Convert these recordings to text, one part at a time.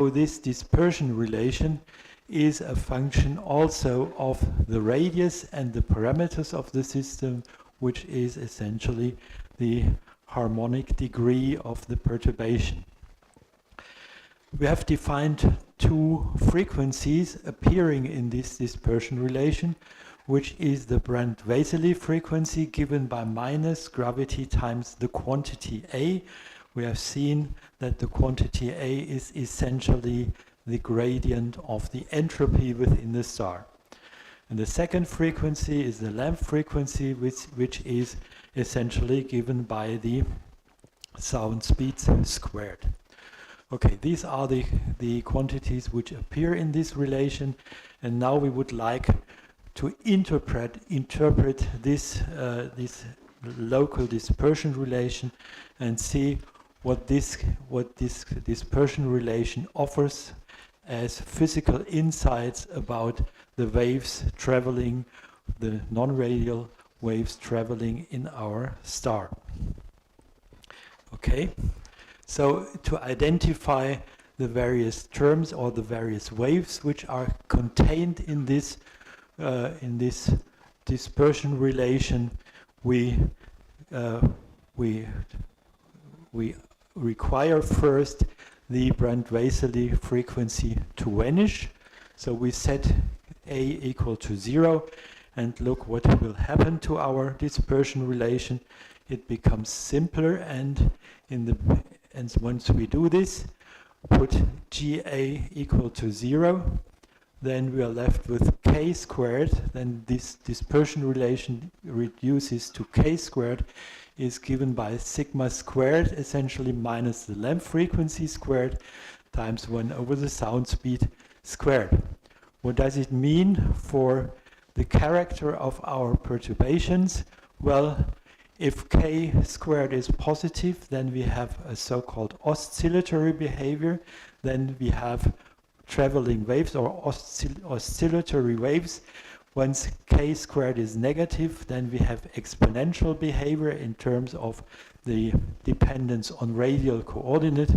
this dispersion relation is a function also of the radius and the parameters of the system, which is essentially the harmonic degree of the perturbation. We have defined two frequencies appearing in this dispersion relation, which is the Brand-Waiseli frequency given by minus gravity times the quantity A. We have seen that the quantity A is essentially the gradient of the entropy within the star. And the second frequency is the Lamp frequency, which is essentially given by the sound speed squared. Okay, these are the quantities which appear in this relation, and now we would like to interpret this local dispersion relation and see what this dispersion relation offers as physical insights about the waves traveling, the non-radial waves traveling in our star. Okay, so to identify the various terms or the various waves which are contained in this dispersion relation, we require first the Brand-Waiseli frequency to vanish. So we set A equal to 0 and look what will happen to our dispersion relation. It becomes simpler, and once we do this, put GA equal to 0, then we are left with k squared. Then this dispersion relation reduces to k squared, is given by sigma squared, essentially minus the Lamp frequency squared, times 1 over the sound speed squared. What does it mean for the character of our perturbations? Well, if k squared is positive, then we have a so-called oscillatory behavior. Then we have traveling waves or oscillatory waves. Once k squared is negative, then we have exponential behavior in terms of the dependence on radial coordinate.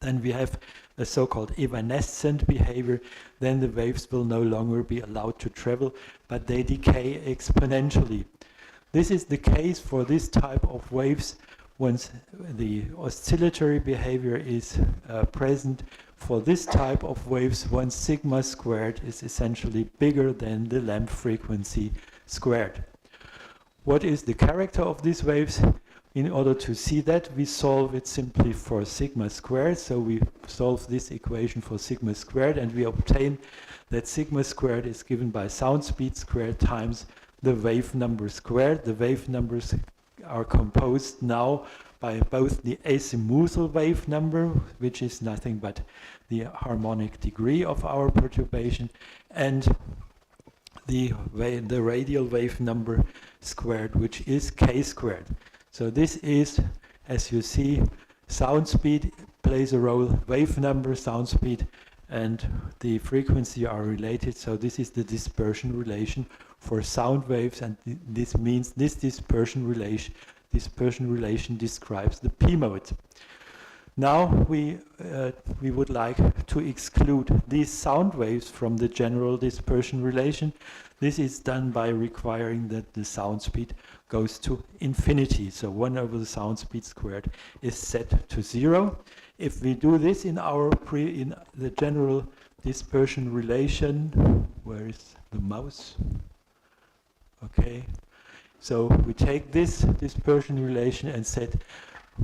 Then we have a so-called evanescent behavior. Then the waves will no longer be allowed to travel, but they decay exponentially. This is the case for this type of waves once the oscillatory behavior is present. For this type of waves, once sigma squared is essentially bigger than the Lamp frequency squared. What is the character of these waves? In order to see that, we solve it simply for sigma squared. So we solve this equation for sigma squared, and we obtain that sigma squared is given by sound speed squared times the wave number squared. The wave numbers are composed now by both the azimuthal wave number, which is nothing but the harmonic degree of our perturbation, and the radial wave number squared, which is k squared. So this is, as you see, sound speed plays a role, wave number, sound speed, and the frequency are related. So this is the dispersion relation for sound waves, and this means this dispersion relation describes the P mode. Now we would like to exclude these sound waves from the general dispersion relation. This is done by requiring that the sound speed goes to infinity. So 1 over the sound speed squared is set to 0. If we do this in the general dispersion relation, where is the mouse? Okay, so we take this dispersion relation and set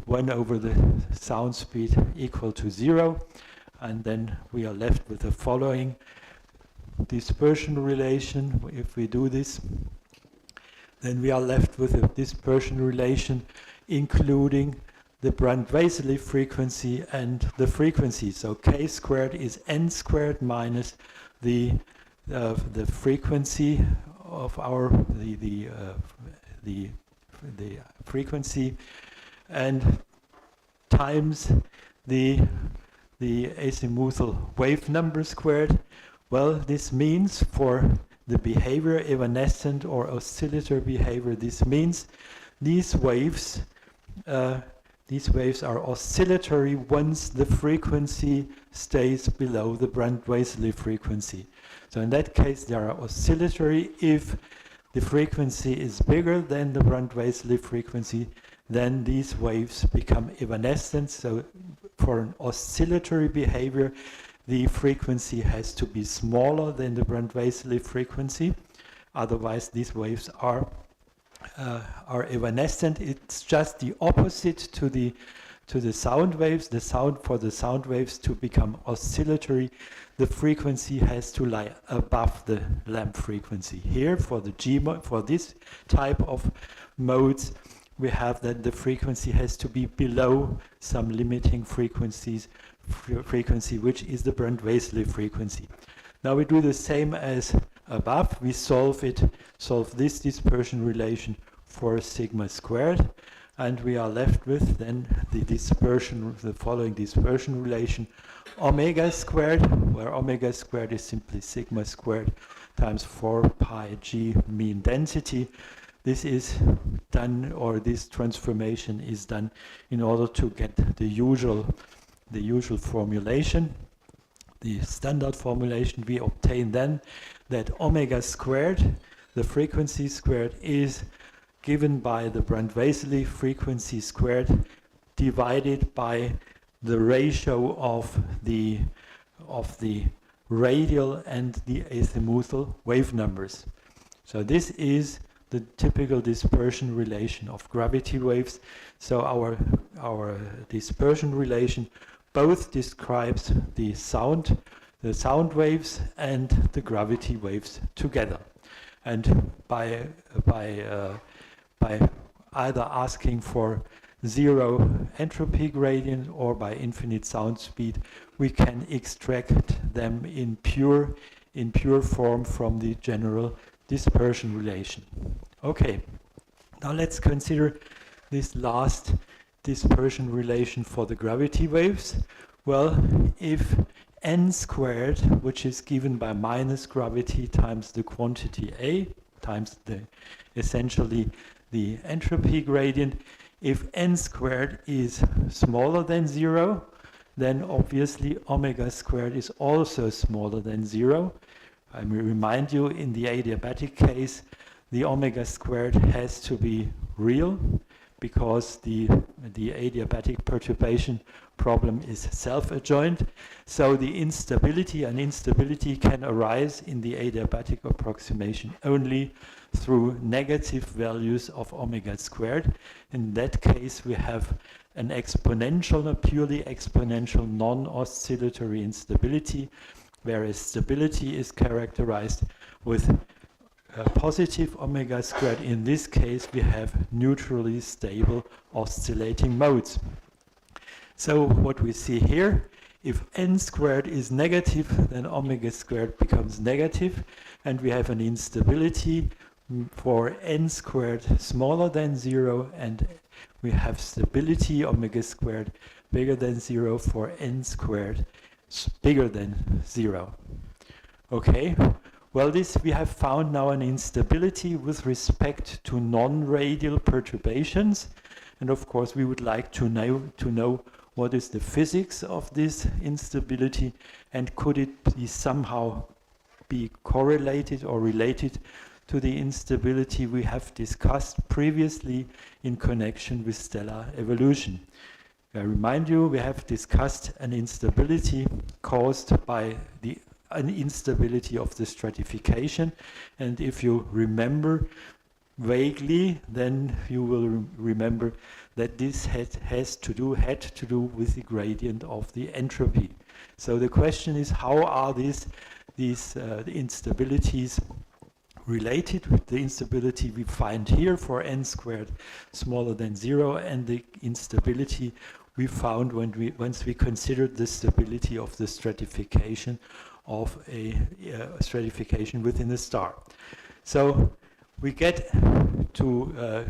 1 over the sound speed equal to 0, and then we are left with the following dispersion relation. If we do this, then we are left with a dispersion relation including the Brand-Waiseli frequency and the frequency. So k squared is n squared minus the frequency of our the frequency, and times the azimuthal wave number squared. Well, this means for the behavior, evanescent or oscillatory behavior, this means these waves These waves are oscillatory once the frequency stays below the Brand-Weiseli frequency. So in that case, they are oscillatory. If the frequency is bigger than the Brand-Weiseli frequency, then these waves become evanescent. So for an oscillatory behavior, the frequency has to be smaller than the Brand-Weiseli frequency. Otherwise, these waves are evanescent. It's just the opposite to the sound waves. For the sound waves to become oscillatory, the frequency has to lie above the lamp frequency. Here, for this type of modes, we have that the frequency has to be below some limiting frequency, which is the Brand-Weiseli frequency. Now we do the same as above. We solve this dispersion relation for sigma squared, and we are left with then the following dispersion relation: omega squared, where omega squared is simply sigma squared times 4 pi g mean density. This is done, or this transformation is done in order to get the usual formulation, the standard formulation. We obtain then that omega squared, the frequency squared, is given by the Brand-Weiseli frequency squared divided by the ratio of the radial and the azimuthal wave numbers. So this is the typical dispersion relation of gravity waves. So our dispersion relation both describes the sound waves and the gravity waves together. And by either asking for zero entropy gradient or by infinite sound speed, we can extract them in pure form from the general dispersion relation. Okay, now let's consider this last dispersion relation for the gravity waves. Well, if n squared, which is given by minus gravity times the quantity A times essentially the entropy gradient, if n squared is smaller than 0, then obviously omega squared is also smaller than 0. I remind you, in the adiabatic case, the omega squared has to be real, because the adiabatic perturbation problem is self-adjoint. So the instability can arise in the adiabatic approximation only through negative values of omega squared. In that case, we have an exponential, a purely exponential non-oscillatory instability, whereas stability is characterized with positive omega squared. In this case, we have neutrally stable oscillating modes. So what we see here, if n squared is negative, then omega squared becomes negative, and we have an instability for n squared smaller than 0, and we have stability omega squared bigger than 0 for n squared bigger than 0. Okay, well, this we have found now an instability with respect to non-radial perturbations, and of course we would like to know what is the physics of this instability, and could it be somehow be correlated or related to the instability we have discussed previously in connection with stellar evolution. I remind you, we have discussed an instability caused by an instability of the stratification, and if you remember vaguely, then you will remember that this had to do with the gradient of the entropy. So the question is, how are these instabilities related with the instability we find here for n squared smaller than 0, and the instability we found once we considered the stability of the stratification of a stratification within a star. So we get to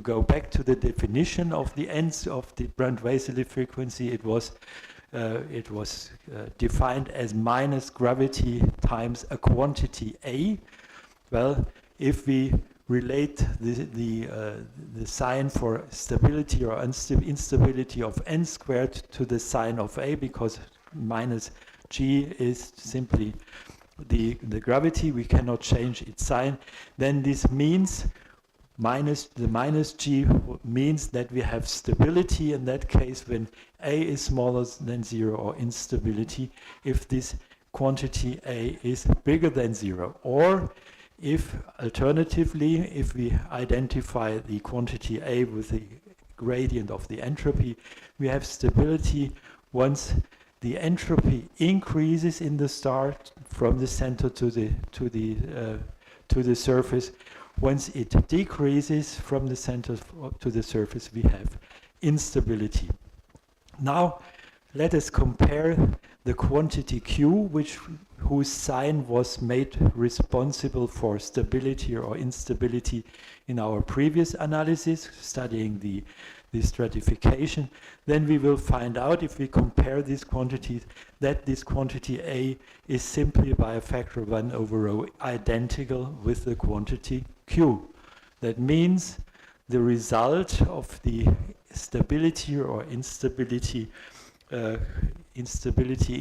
go back to the definition of the ends of the Brand-Weiseli frequency. It was defined as minus gravity times a quantity A. Well, if we relate the sign for stability or instability of n squared to the sign of A, because minus g is simply the gravity, we cannot change its sign, then this means the minus g means that we have stability in that case when A is smaller than 0, or instability if this quantity A is bigger than 0. Or if alternatively, if we identify the quantity A with the gradient of the entropy, we have stability once the entropy increases in the star from the center to the surface. Once it decreases from the center to the surface, we have instability. Now, let us compare the quantity Q, whose sign was made responsible for stability or instability in our previous analysis, studying the stratification. Then we will find out, if we compare these quantities, that this quantity A is simply by a factor of 1 over rho identical with the quantity Q. That means the result of the stability or instability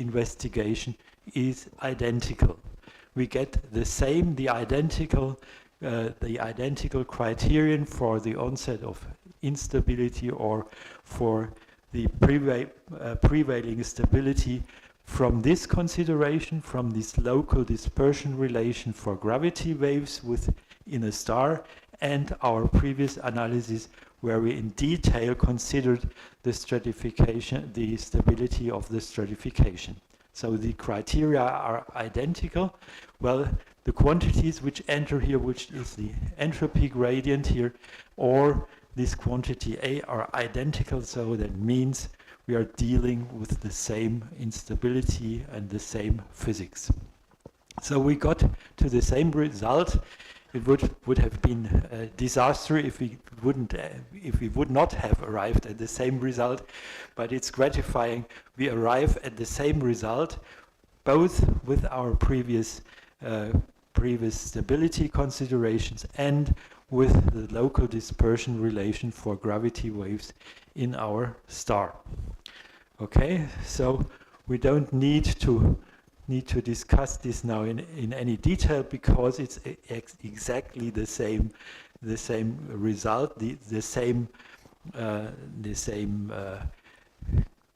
investigation is identical. We get the identical criterion for the onset of instability or for the prevailing stability from this consideration, from this local dispersion relation for gravity waves within a star, and our previous analysis where we in detail considered the stratification, the stability of the stratification. So the criteria are identical. Well, the quantities which enter here, which is the entropy gradient here, or this quantity A, are identical, so that means we are dealing with the same instability and the same physics. So we got to the same result. It would have been a disaster if we would not have arrived at the same result, but it's gratifying. We arrive at the same result, both with our previous stability considerations and with the local dispersion relation for gravity waves in our star. Okay, so we don't need to discuss this now in any detail, because it's exactly the same result, the same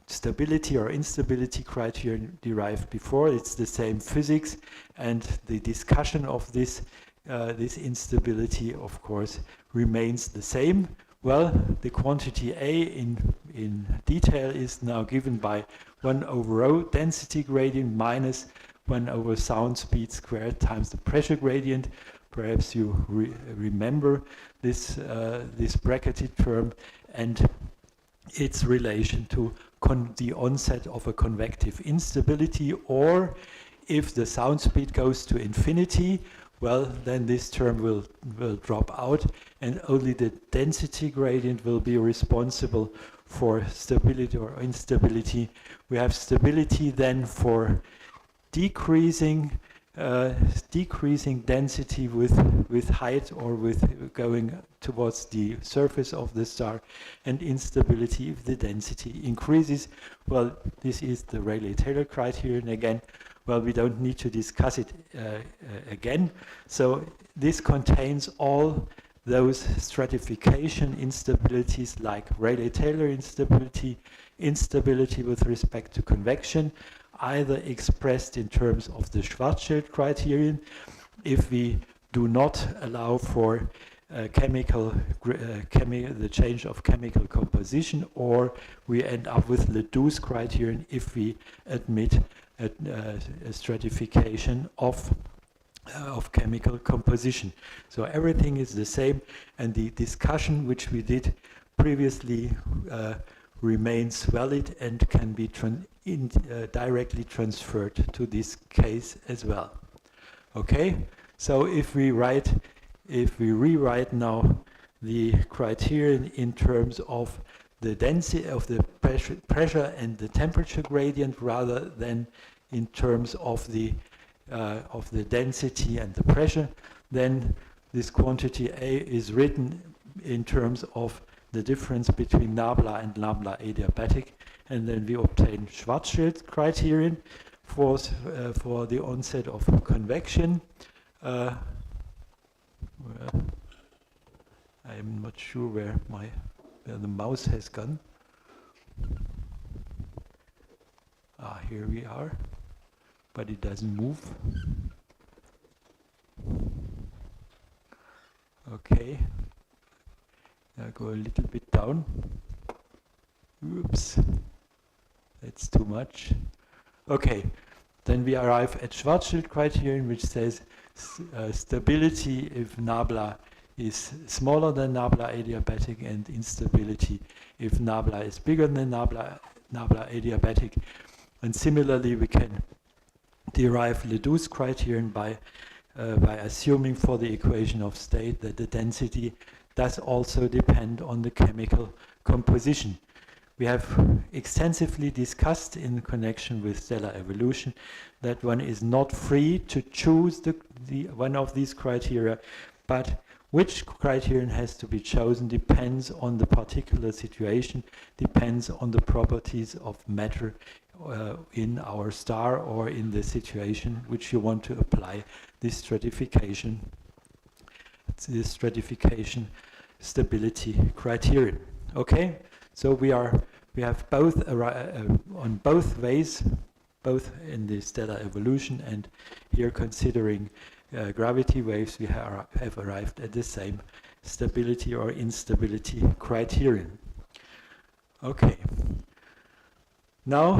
stability or instability criterion derived before. It's the same physics, and the discussion of this instability, of course, remains the same. Well, the quantity A in detail is now given by 1 over rho density gradient minus 1 over sound speed squared times the pressure gradient. Perhaps you remember this bracketed term and its relation to the onset of a convective instability, or if the sound speed goes to infinity, well, then this term will drop out, and only the density gradient will be responsible for stability or instability. We have stability then for decreasing density with height or with going towards the surface of the star, and instability if the density increases. Well, this is the Rayleigh-Taylor criterion again. Well, we don't need to discuss it again. So this contains all those stratification instabilities like Rayleigh-Taylor instability, instability with respect to convection, either expressed in terms of the Schwarzschild criterion, if we do not allow for the change of chemical composition, or we end up with Ledoux's criterion if we admit a stratification of chemical composition. So everything is the same, and the discussion which we did previously remains valid and can be directly transferred to this case as well. Okay, so if we rewrite now the criterion in terms of the density of the pressure and the temperature gradient rather than in terms of the density and the pressure, then this quantity A is written in terms of the difference between nabla and nabla-adiabatic, and then we obtain Schwarzschild criterion for the onset of convection. Well, I'm not sure where the mouse has gone. Here we are, but it doesn't move. Okay, I'll go a little bit down. Oops, that's too much. Okay, then we arrive at Schwarzschild criterion, which says stability if nabla is smaller than nabla-adiabatic, and instability if nabla is bigger than nabla-adiabatic. And similarly, we can derive Ledoux criterion by assuming for the equation of state that the density does also depend on the chemical composition. We have extensively discussed in connection with stellar evolution that one is not free to choose one of these criteria, but which criterion has to be chosen depends on the particular situation, depends on the properties of matter in our star or in the situation which you want to apply this stratification stability criterion. Okay, so we have both on both ways, both in the stellar evolution and here considering gravity waves, we have arrived at the same stability or instability criterion. Okay. Now,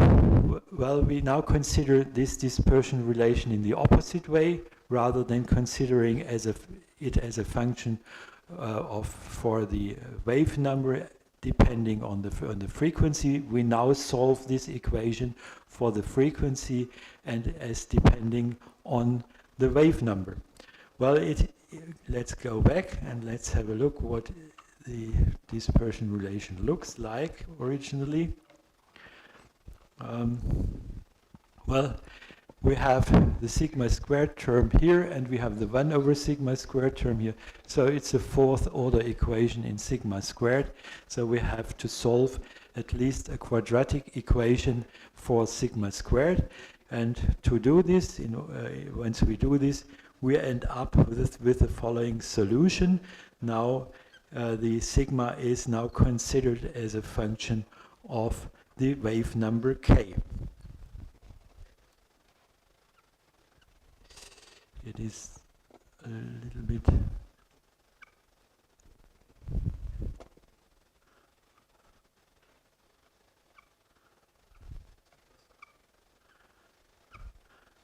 well, we now consider this dispersion relation in the opposite way, rather than considering it as a function for the wave number depending on the frequency. We now solve this equation for the frequency and as depending on the wave number. Well, let's go back and let's have a look what the dispersion relation looks like originally. Well, we have the sigma squared term here, and we have the 1 over sigma squared term here. So it's a fourth order equation in sigma squared. So we have to solve at least a quadratic equation for sigma squared. And to do this, once we do this, we end up with the following solution. Now, the sigma is now considered as a function of the wave number k. It is a little bit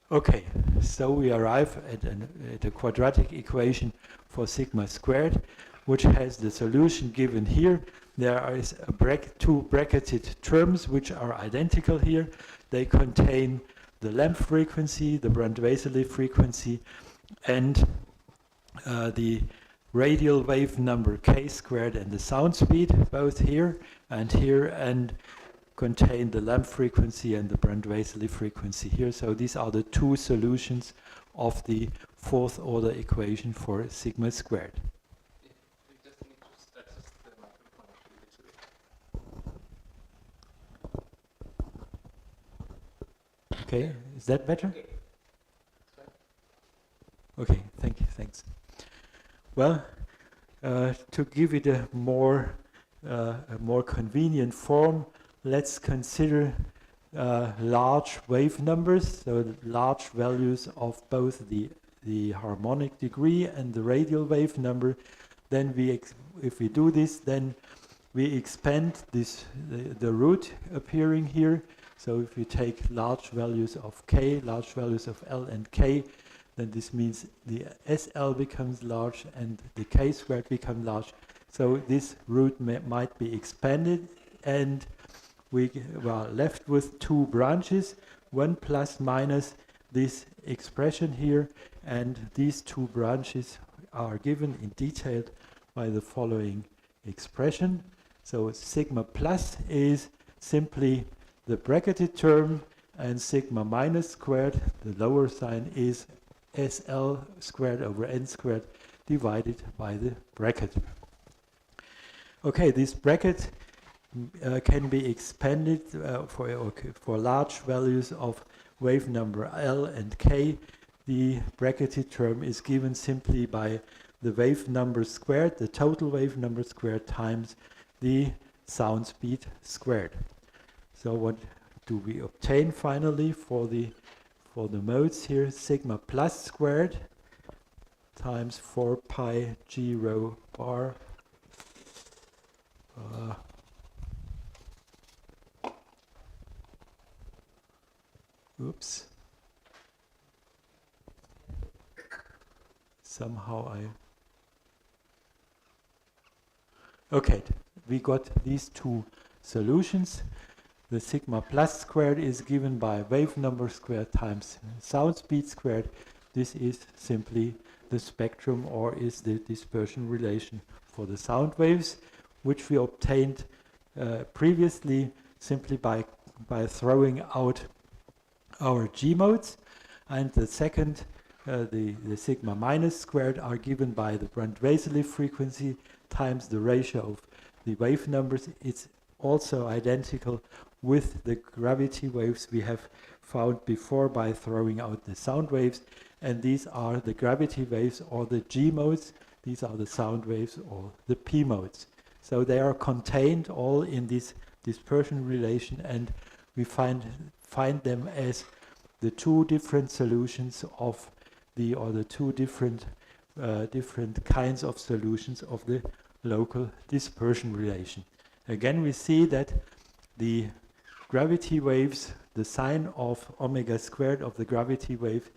okay, so we arrive at a quadratic equation for sigma squared, which has the solution given here. There is two bracketed terms which are identical here. They contain the Lamp frequency, the Brand-Wasserli frequency, and the radial wave number k squared and the sound speed, both here, and contain the Lamp frequency and the Brand-Wasserli frequency here. So these are the two solutions of the fourth order equation for sigma squared. Okay, is that better? Okay, thanks. Well, to give it a more convenient form, let's consider large wave numbers, so large values of both the harmonic degree and the radial wave number. Then if we do this, then we expand the root appearing here. So if you take large values of k, large values of L and k, then this means the SL becomes large and the k squared becomes large. So this root might be expanded, and we are left with two branches, one plus minus this expression here, and these two branches are given in detail by the following expression. So sigma plus is simply the bracketed term, and sigma minus squared, the lower sign, is SL squared over n squared. divided by the bracket. Okay, this bracket can be expanded for large values of wave number L and K. The bracketed term is given simply by the wave number squared, the total wave number squared, times the sound speed squared. So what do we obtain finally for the modes here? Sigma plus squared times 4 pi g rho bar oops. Somehow okay, we got these two solutions. The sigma plus squared is given by wave number squared times sound speed squared. This is simply the spectrum, or is the dispersion relation for the sound waves, which we obtained previously simply by throwing out our G modes. And the second, the sigma minus squared, are given by the Brand-Wasely frequency times the ratio of the wave numbers. It's also identical with the gravity waves we have found before by throwing out the sound waves. And these are the gravity waves, or the G modes. These are the sound waves, or the P modes. So they are contained all in this dispersion relation, and we find them as the two different solutions of the two different kinds of solutions of the local dispersion relation. Again, we see that the gravity waves, the sign of omega squared of the gravity wave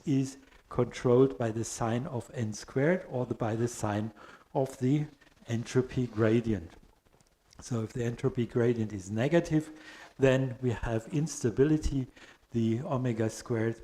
is controlled by the sign of n squared, or by the sign of the entropy gradient. So if the entropy gradient is negative, then we have instability. The omega squared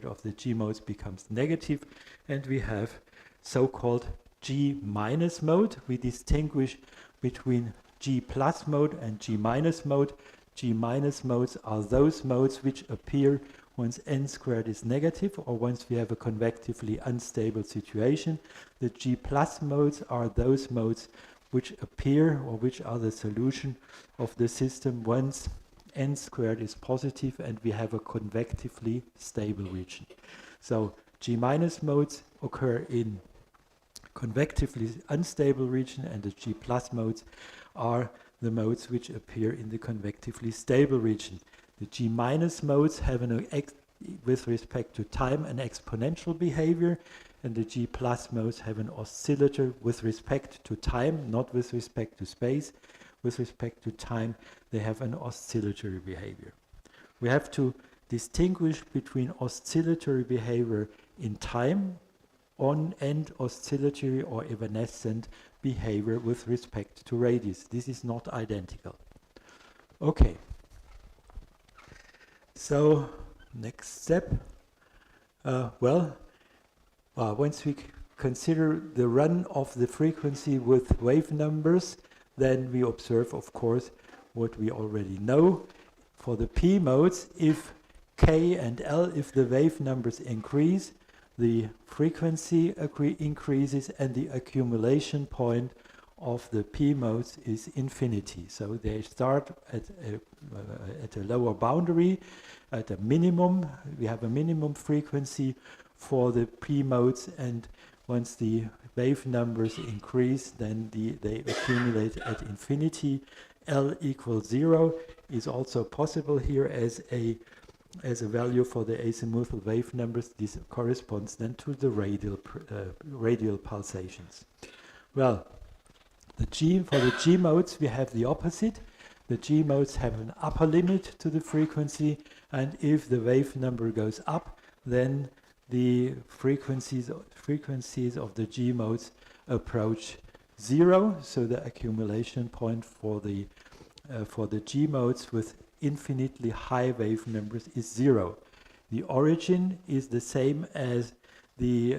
of the G modes becomes negative, and we have so-called G minus mode. We distinguish between G plus mode and G minus mode. G minus modes are those modes which appear once n squared is negative, or once we have a convectively unstable situation. The G plus modes are those modes which appear, or which are the solution of the system once n squared is positive and we have a convectively stable region. So G minus modes occur in convectively unstable region, and the G plus modes are the modes which appear in the convectively stable region. The G minus modes have with respect to time an exponential behavior, and the G plus modes have an oscillator with respect to time, not with respect to space. With respect to time, they have an oscillatory behavior. We have to distinguish between oscillatory behavior in time and oscillatory or evanescent behavior with respect to radius. This is not identical. Okay. So, next step. Once we consider the run of the frequency with wave numbers, then we observe, of course, what we already know. For the P modes, if K and L, if the wave numbers increase, the frequency increases, and the accumulation point of the P modes is infinity. So they start at a lower boundary, at a minimum. We have a minimum frequency for the P modes, and once the wave numbers increase, then they accumulate at infinity. L equals 0 is also possible here as a value for the azimuthal wave numbers. This corresponds then to the radial pulsations. Well, for the G modes we have the opposite. The G modes have an upper limit to the frequency, and if the wave number goes up, then the frequencies of the G modes approach 0. So the accumulation point for the G modes with infinitely high wave numbers is 0. The origin is the same as the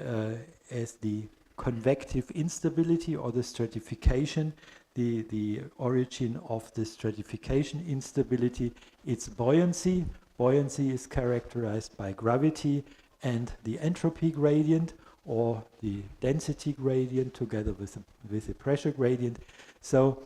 convective instability, or the stratification. The origin of the stratification instability, it's buoyancy. Buoyancy is characterized by gravity and the entropy gradient, or the density gradient together with the pressure gradient. So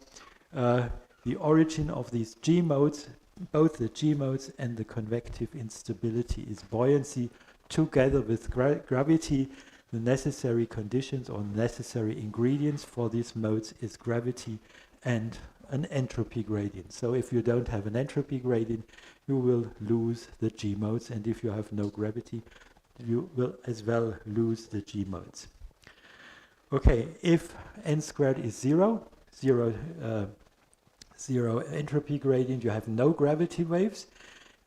the origin of these G modes, both the G modes and the convective instability, is buoyancy together with gravity. The necessary conditions or necessary ingredients for these modes is gravity and an entropy gradient. So if you don't have an entropy gradient, you will lose the G modes, and if you have no gravity, you will as well lose the G modes. Okay, if n squared is zero entropy gradient, you have no gravity waves.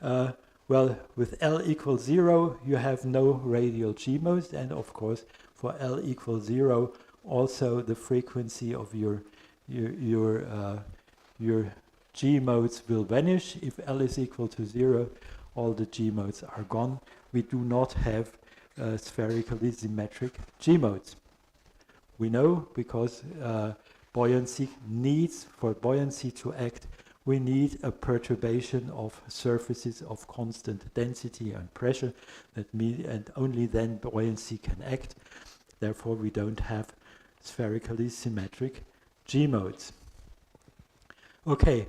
Well, with L equals 0, you have no radial G modes, and of course, for L equals 0, also the frequency of your G modes will vanish. If L is equal to 0, all the G modes are gone. We do not have spherically symmetric G modes. We know because buoyancy needs, for buoyancy to act, we need a perturbation of surfaces of constant density and pressure, and only then buoyancy can act. Therefore, we don't have spherically symmetric G modes. Okay,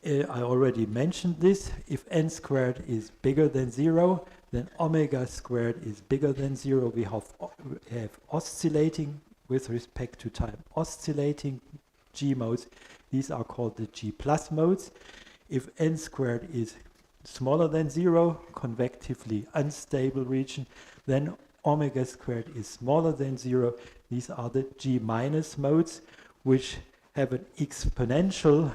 I already mentioned this. If n squared is bigger than 0, then omega squared is bigger than 0. We have oscillating, with respect to time, oscillating G modes. These are called the G plus modes. If n squared is smaller than 0, convectively unstable region, then omega squared is smaller than 0. These are the G minus modes, which have an exponential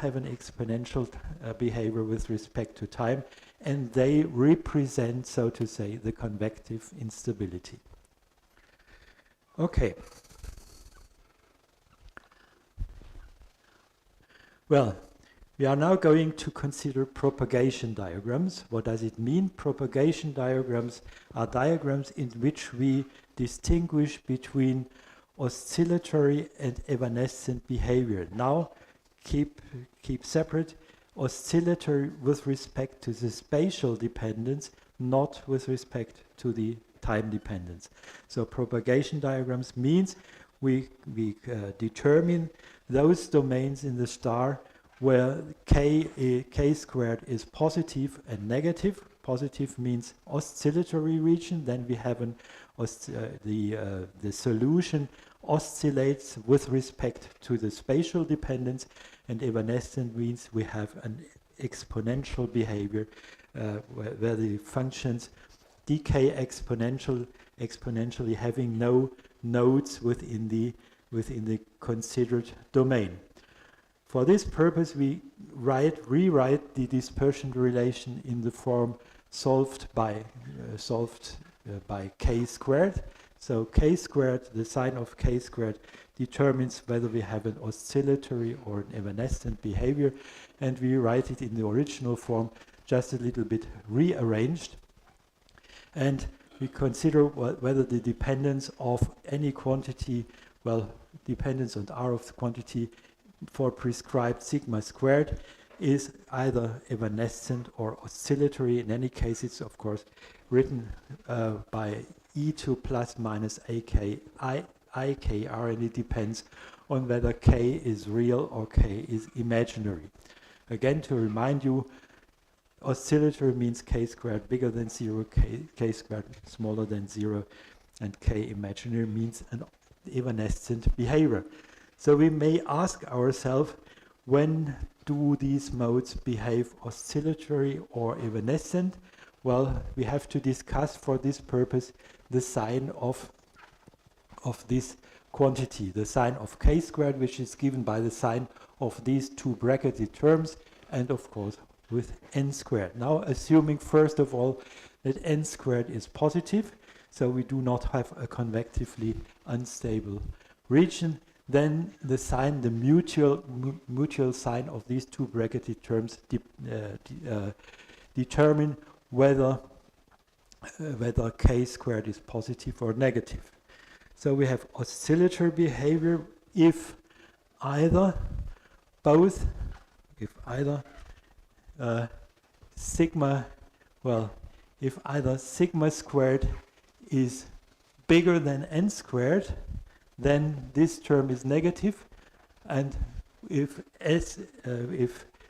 behavior with respect to time, and they represent, so to say, the convective instability. Okay. Well, we are now going to consider propagation diagrams. What does it mean? Propagation diagrams are diagrams in which we distinguish between oscillatory and evanescent behavior. Now, keep separate oscillatory with respect to the spatial dependence, not with respect to the time dependence. So propagation diagrams means we determine those domains in the star where k squared is positive and negative. Positive means oscillatory region. Then we have the solution oscillates with respect to the spatial dependence, and evanescent means we have an exponential behavior where the functions decay exponentially, having no nodes within the considered domain. For this purpose, we rewrite the dispersion relation in the form solved by k squared. So k squared, the sign of k squared, determines whether we have an oscillatory or an evanescent behavior, and we write it in the original form, just a little bit rearranged. And we consider whether the dependence of any quantity, well, dependence on R of the quantity for prescribed sigma squared is either evanescent or oscillatory. In any case, it's of course written by E2 plus minus IKR, and it depends on whether K is real or K is imaginary. Again, to remind you, oscillatory means K squared bigger than 0, K squared smaller than 0, and K imaginary means an evanescent behavior. So we may ask ourselves, when do these modes behave oscillatory or evanescent? Well, we have to discuss for this purpose the sign of this quantity, the sign of k squared, which is given by the sign of these two bracketed terms, and of course with n squared. Now, assuming first of all that n squared is positive, so we do not have a convectively unstable region, then the sign, the mutual sign of these two bracketed terms determine whether k squared is positive or negative. So we have oscillatory behavior if either sigma squared is bigger than n squared, then this term is negative, and if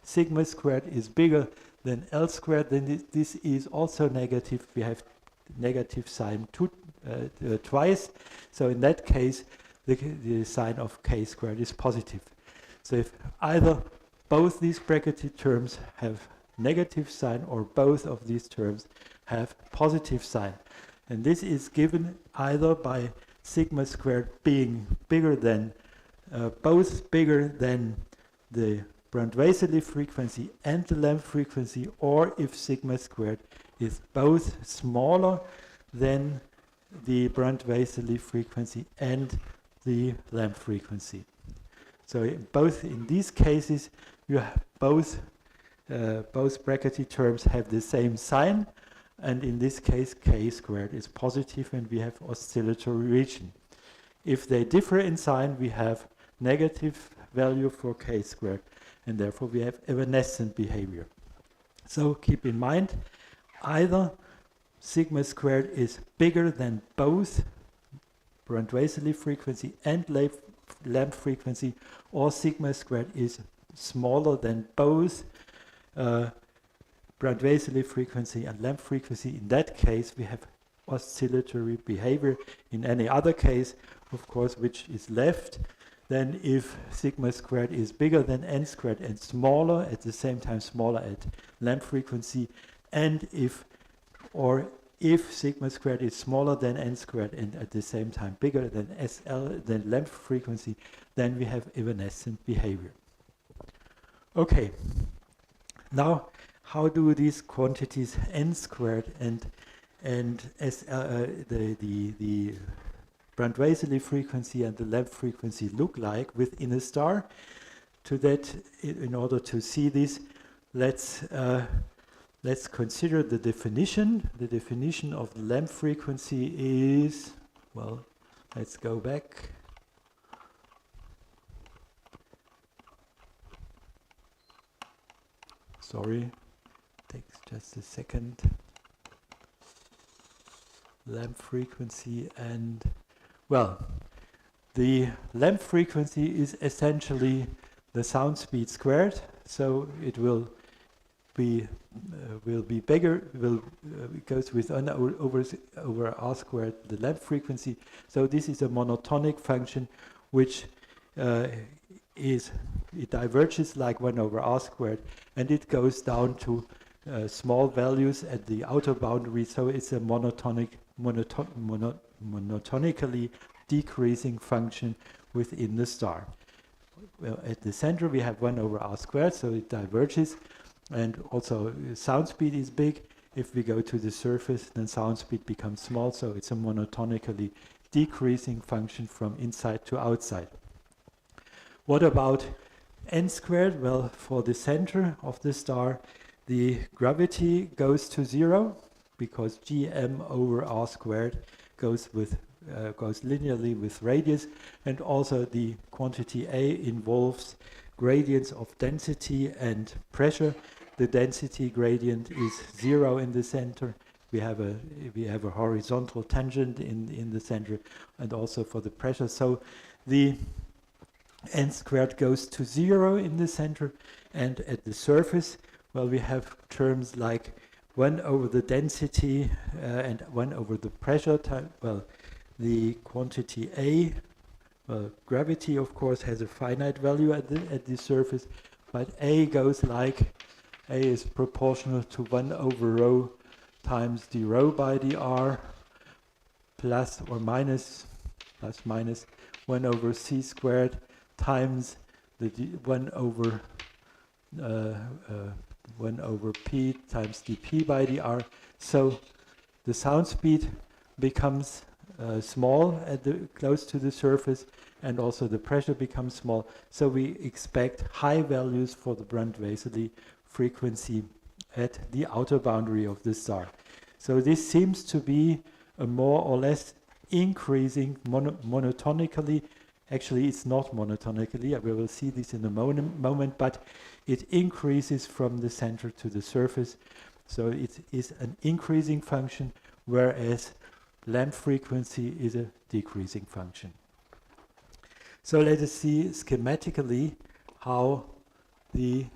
sigma squared is bigger than L squared, then this is also negative. We have negative sign twice. So in that case, the sign of k squared is positive. So if either both these bracketed terms have negative sign or both of these terms have positive sign, and this is given either by sigma squared being bigger than, both bigger than the Brand-Waiseli frequency and the Lamb frequency, or if sigma squared is both smaller than the Brand-Waiseli frequency and the Lamb frequency. So both in these cases, you have both bracketed terms have the same sign, and in this case k squared is positive and we have oscillatory region. If they differ in sign, we have negative value for k squared, and therefore we have evanescent behavior. So keep in mind, either sigma squared is bigger than both Brand-Waiseli frequency and Lamb frequency, or sigma squared is smaller than both Brand-Waiseli frequency and Lamb frequency. In that case, we have oscillatory behavior. In any other case, of course, which is left, then if sigma squared is bigger than n squared and smaller, at the same time smaller at Lamb frequency, and if sigma squared is smaller than n squared and at the same time bigger than than Lamb frequency, then we have evanescent behavior. Okay, now how do these quantities n squared and the Brand-Waiseli frequency and the Lamb frequency look like within a star? To that, in order to see this, let's consider the definition. The definition of the Lamb frequency is, well, let's go back. Sorry, takes just a second. Lamb frequency and, well, the Lamb frequency is essentially the sound speed squared, so it will be bigger. It goes with over r squared the Lamb frequency. So this is a monotonic function, which it diverges like 1 over r squared, and it goes down to small values at the outer boundary. So it's a monotonically decreasing function within the star. Well, at the center we have 1 over r squared, so it diverges, and also sound speed is big. If we go to the surface, then sound speed becomes small, so it's a monotonically decreasing function from inside to outside. What about n squared? Well, for the center of the star, the gravity goes to 0, because gm over r squared goes linearly with radius, and also the quantity A involves gradients of density and pressure. The density gradient is 0 in the center. We have a horizontal tangent in the center, and also for the pressure. So the n squared goes to 0 in the center, and at the surface, well, we have terms like 1 over the density and 1 over the pressure time. Well, the quantity A, well, gravity of course has a finite value at the surface, but A goes like, A is proportional to 1 over rho times d rho by dr plus minus 1 over c squared times the 1 over p times dp by dr. So the sound speed becomes small close to the surface, and also the pressure becomes small. So we expect high values for the Brand-Waiseli frequency at the outer boundary of the star. So this seems to be a more or less increasing monotonically. Actually, it's not monotonically. We will see this in a moment, but it increases from the center to the surface. So it is an increasing function, whereas lamp frequency is a decreasing function. So let us see schematically how the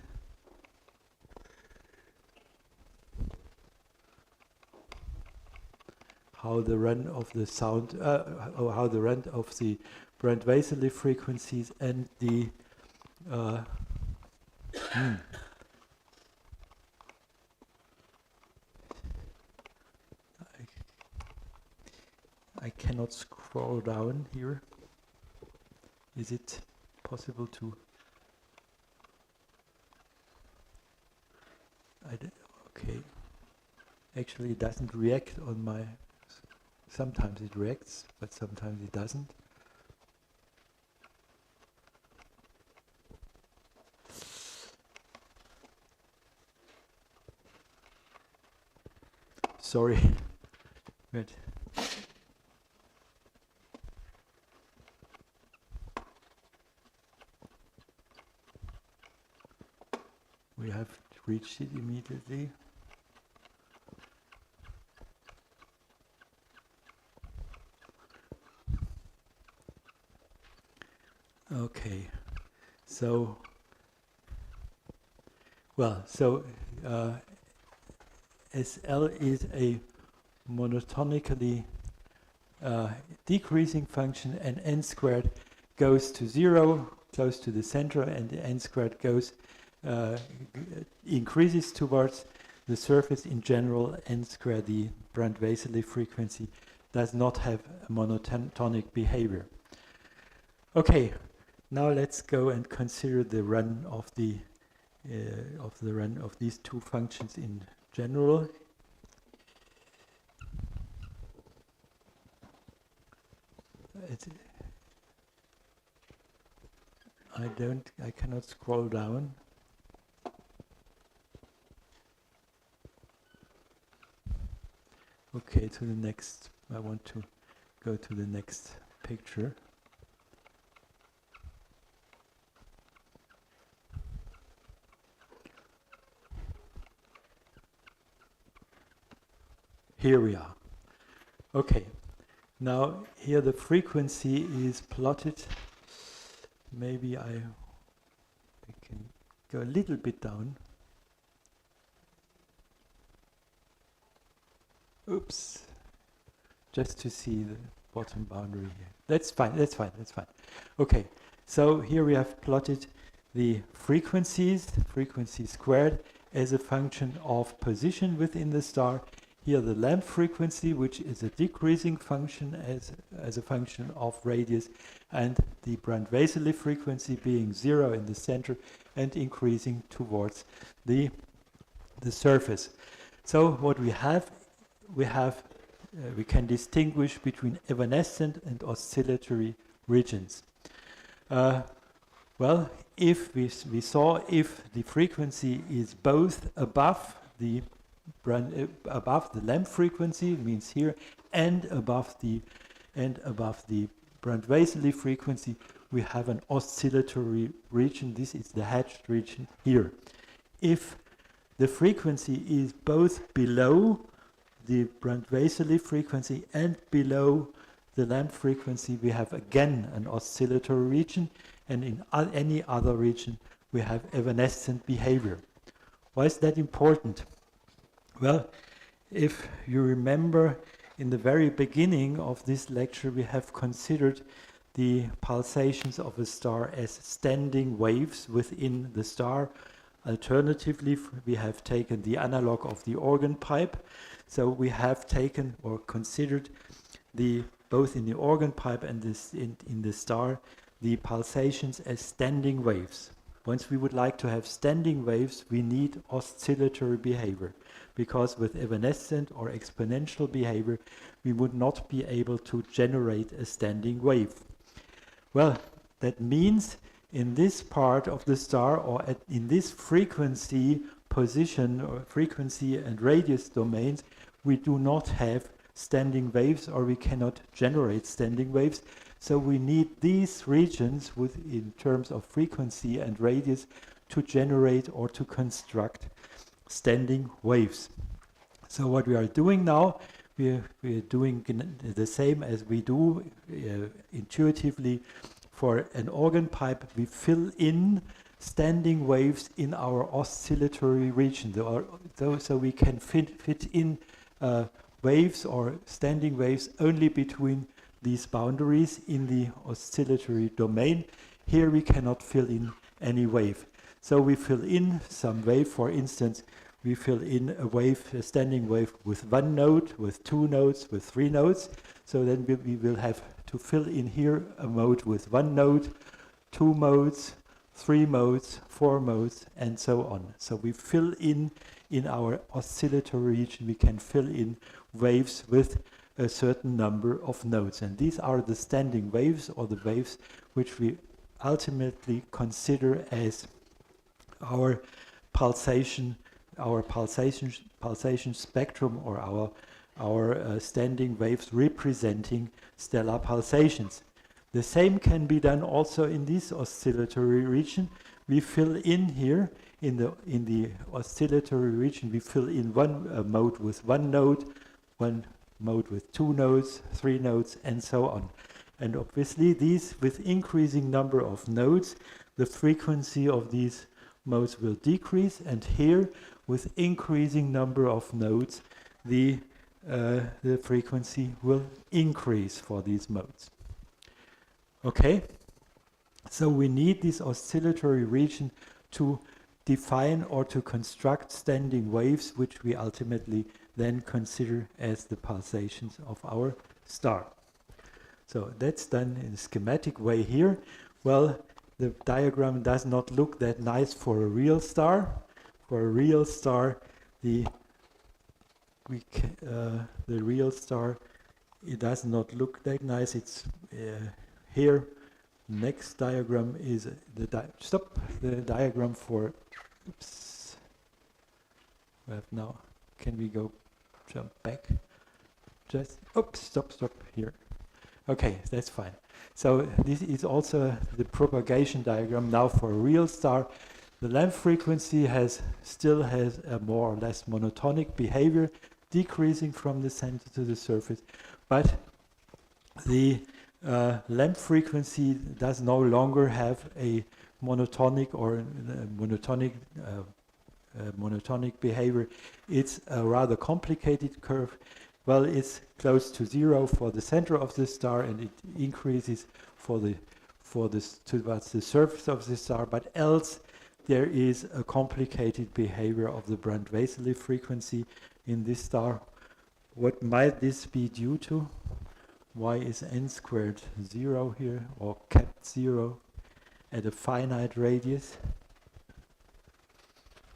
run of the sound, or how the run of the Brent-Wasserli frequencies and the I cannot scroll down here. Is it possible to? Okay. Actually, it doesn't react on my. Sometimes it reacts, but sometimes it doesn't. Sorry. But we have reached it immediately. Okay, so SL is a monotonically decreasing function, and n squared goes to 0, close to the center, and the n squared goes increases towards the surface. In general, n squared, the Brent-Wasserli frequency, does not have a monotonic behavior. Okay, now let's go and consider the run of the run of these two functions in general. I cannot scroll down. Okay, to the next. I want to go to the next picture. Here we are. Okay, now here the frequency is plotted. Maybe I can go a little bit down. Oops, just to see the bottom boundary here. That's fine, that's fine, that's fine. Okay, so here we have plotted the frequency squared as a function of position within the star. Here the lamp frequency, which is a decreasing function as a function of radius, and the Brent-Wasserli frequency being 0 in the center and increasing towards the surface. So what we can distinguish between evanescent and oscillatory regions. Well, if we saw if the frequency is both above the lamp frequency, means here, and above the Brent-Wasserli frequency, we have an oscillatory region. This is the hatched region here. If the frequency is both below the Brent-Wasserli frequency and below the lamp frequency, we have again an oscillatory region, and in any other region we have evanescent behavior. Why is that important? Well, if you remember, in the very beginning of this lecture we have considered the pulsations of a star as standing waves within the star. Alternatively, we have taken the analog of the organ pipe. So we have taken or considered both in the organ pipe and in the star the pulsations as standing waves. Once we would like to have standing waves, we need oscillatory behavior, because with evanescent or exponential behavior we would not be able to generate a standing wave. Well, that means in this part of the star, or in this frequency position or frequency and radius domains, we do not have standing waves, or we cannot generate standing waves. So we need these regions in terms of frequency and radius to generate or to construct standing waves. So what we are doing now, we're doing the same as we do intuitively for an organ pipe. We fill in standing waves in our oscillatory region, so we can fit in waves or standing waves only between these boundaries in the oscillatory domain. Here we cannot fill in any wave. So we fill in some wave. For instance, we fill in a standing wave with one node, with two nodes, with three nodes. So then we will have to fill in here a mode with one node, two modes, three modes, four modes, and so on. So we fill in our oscillatory region, we can fill in waves with a certain number of nodes. And these are the standing waves, or the waves which we ultimately consider as our pulsation spectrum, or our standing waves representing stellar pulsations. The same can be done also in this oscillatory region. We fill in here in the oscillatory region. We fill in one mode with one node with two nodes, three nodes, and so on. And obviously, these, with increasing number of nodes, the frequency of these modes will decrease. And here, with increasing number of nodes, the frequency will increase for these modes. Okay, so we need this oscillatory region to define or to construct standing waves, which we ultimately then consider as the pulsations of our star. So that's done in a schematic way here. Well, the diagram does not look that nice for a real star. For a real star, the real star, it does not look that nice. It's here. Next diagram is the diagram for. Oops. We have now. Can we go jump back? Just oops. Stop here. Okay, that's fine. So this is also the propagation diagram now for a real star. The length frequency still has a more or less monotonic behavior, decreasing from the center to the surface, but the length frequency does no longer have a monotonic or monotonic behavior. It's a rather complicated curve. Well, it's close to zero for the center of the star, and it increases towards the surface of the star. But else, there is a complicated behavior of the Brand-Wasserli frequency in this star. What might this be due to? Why is n squared 0 here, or kept 0 at a finite radius?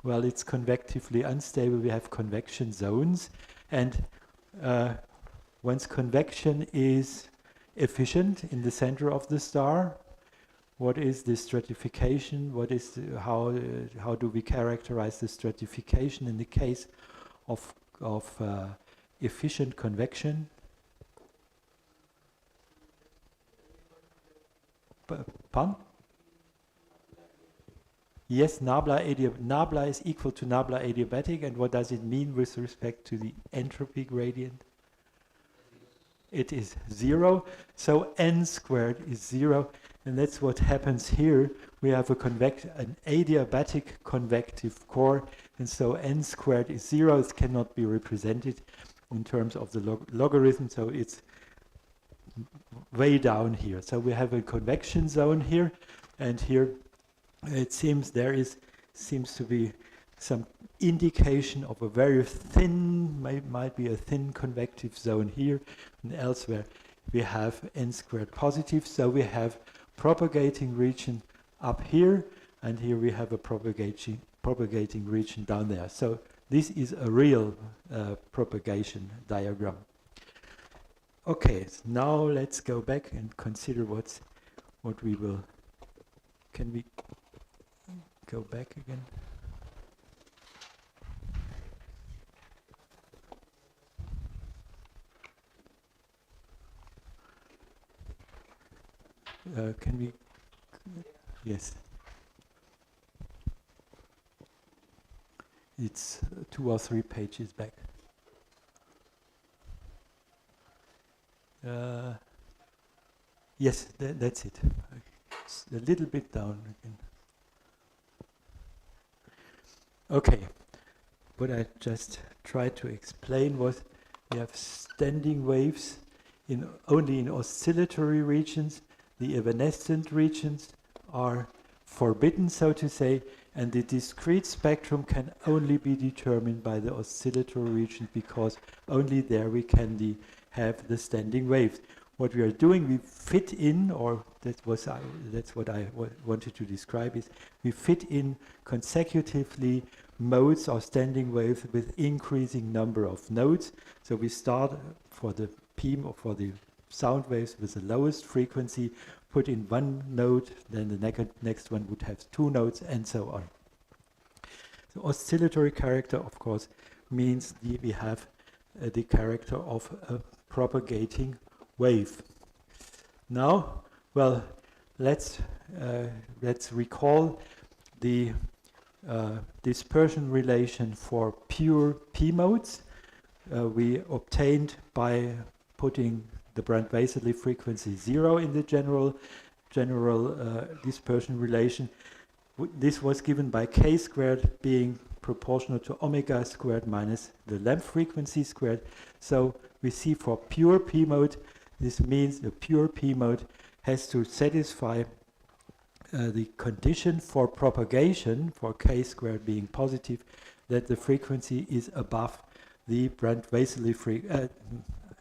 Well, it's convectively unstable. We have convection zones, and once convection is efficient in the center of the star, what is the stratification? How do we characterize the stratification in the case of efficient convection? Pardon? Yes, nabla is equal to nabla adiabatic, and what does it mean with respect to the entropy gradient? It is 0, so n squared is 0, and that's what happens here. We have an adiabatic convective core, and so n squared is 0. It cannot be represented in terms of the logarithm, so it's way down here. So we have a convection zone here, and here it seems seems to be some indication of a very thin, might be a thin convective zone here, and elsewhere we have n squared positive. So we have propagating region up here, and here we have a propagating region down there. So this is a real propagation diagram. Okay, so now let's go back and consider what we will. Can we go back again? Can we? Yes. It's 2 or 3 pages back. Yes, that's it. It's a little bit down again. Okay, what I just tried to explain was we have standing waves only in oscillatory regions. The evanescent regions are forbidden, so to say, and the discrete spectrum can only be determined by the oscillatory region, because only there we can have the standing waves. What we are doing, we fit in, or that's what I wanted to describe, is we fit in consecutively modes or standing waves with increasing number of nodes. So we start for the PIM or for the sound waves with the lowest frequency, put in one node, then the next one would have two nodes, and so on. The oscillatory character, of course, means we have the character of a propagating wave. Now, well, let's recall the dispersion relation for pure P modes we obtained by putting the Brand-Weiserle frequency 0 in the general dispersion relation. This was given by k squared being proportional to omega squared minus the length frequency squared. So we see for pure P mode, this means the pure P mode has to satisfy the condition for propagation, for k squared being positive, that the frequency is above the Brand-Weiserle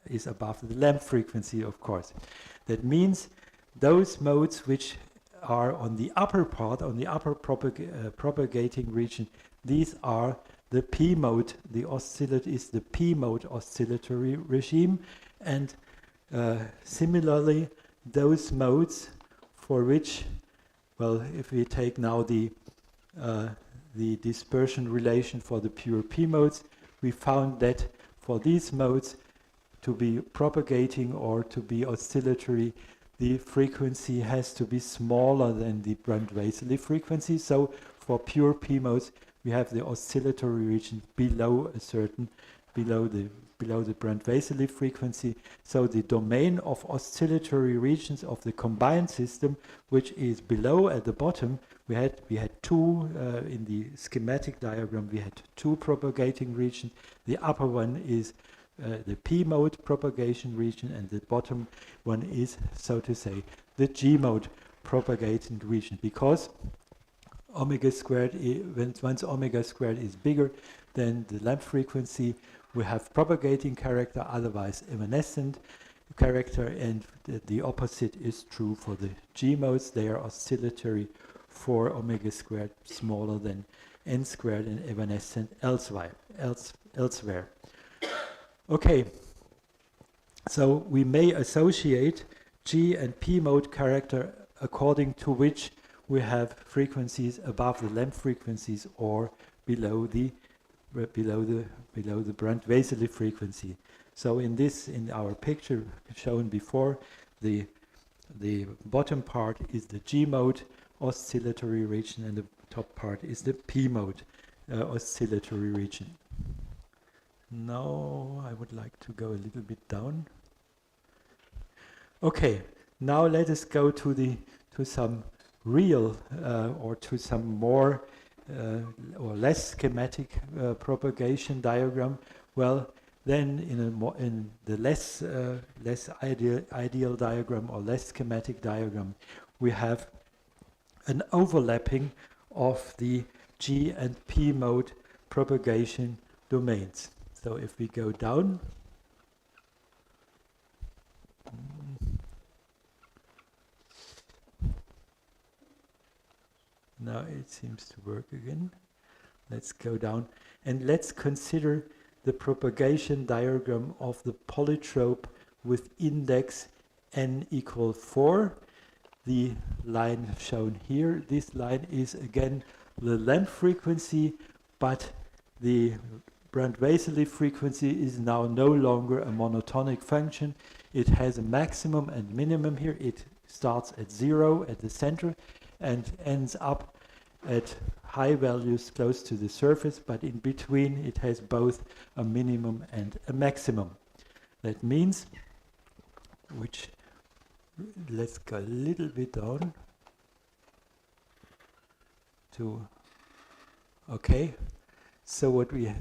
is above the length frequency, of course. That means those modes which are on the upper part, on the upper propagating region, these are the P mode. The oscillate is the P mode oscillatory regime, and similarly, those modes for which, well, if we take now the dispersion relation for the pure P modes, we found that for these modes to be propagating or to be oscillatory, the frequency has to be smaller than the Brand-Weiserle frequency. So for pure P modes, we have the oscillatory region below the Brand-Weiserle frequency. So the domain of oscillatory regions of the combined system, which is below at the bottom, we had two in the schematic diagram. We had two propagating regions. The upper one is the P mode propagation region, and the bottom one is, so to say, the G mode propagating region, because omega squared, once omega squared is bigger than the length frequency, we have propagating character, otherwise evanescent character, and the opposite is true for the G modes. They are oscillatory for omega squared smaller than n squared and evanescent elsewhere. Okay, so we may associate G and P mode character according to which we have frequencies above the length frequencies or below the Brand-Weiserle frequency. So in our picture shown before, the bottom part is the G mode oscillatory region, and the top part is the P mode oscillatory region. Now I would like to go a little bit down. Okay, now let us go to some real or to some more or less schematic propagation diagram. Well, then in the less ideal diagram or less schematic diagram, we have an overlapping of the G and P mode propagation domains. So if we go down, now it seems to work again. Let's go down and let's consider the propagation diagram of the polytrope with index n equal 4. The line shown here, this line is again the length frequency, but the Brand-Weiserle frequency is now no longer a monotonic function. It has a maximum and minimum here. It starts at 0 at the center and ends up at high values close to the surface, but in between it has both a minimum and a maximum. That means which, let's go a little bit down to, okay. So what we,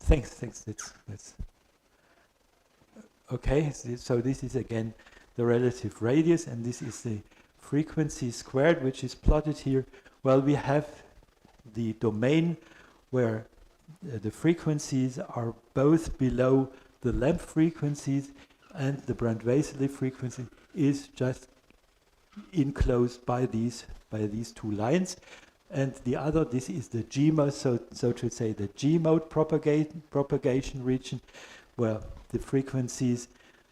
thanks, that's okay. So this is again the relative radius, and this is the frequency squared, which is plotted here. Well, we have the domain where the frequencies are both below the lamp frequencies, and the Brand-Weiserle frequency is just enclosed by these two lines. And the other, this is the G mode, so to say, the G mode propagation region, where the frequencies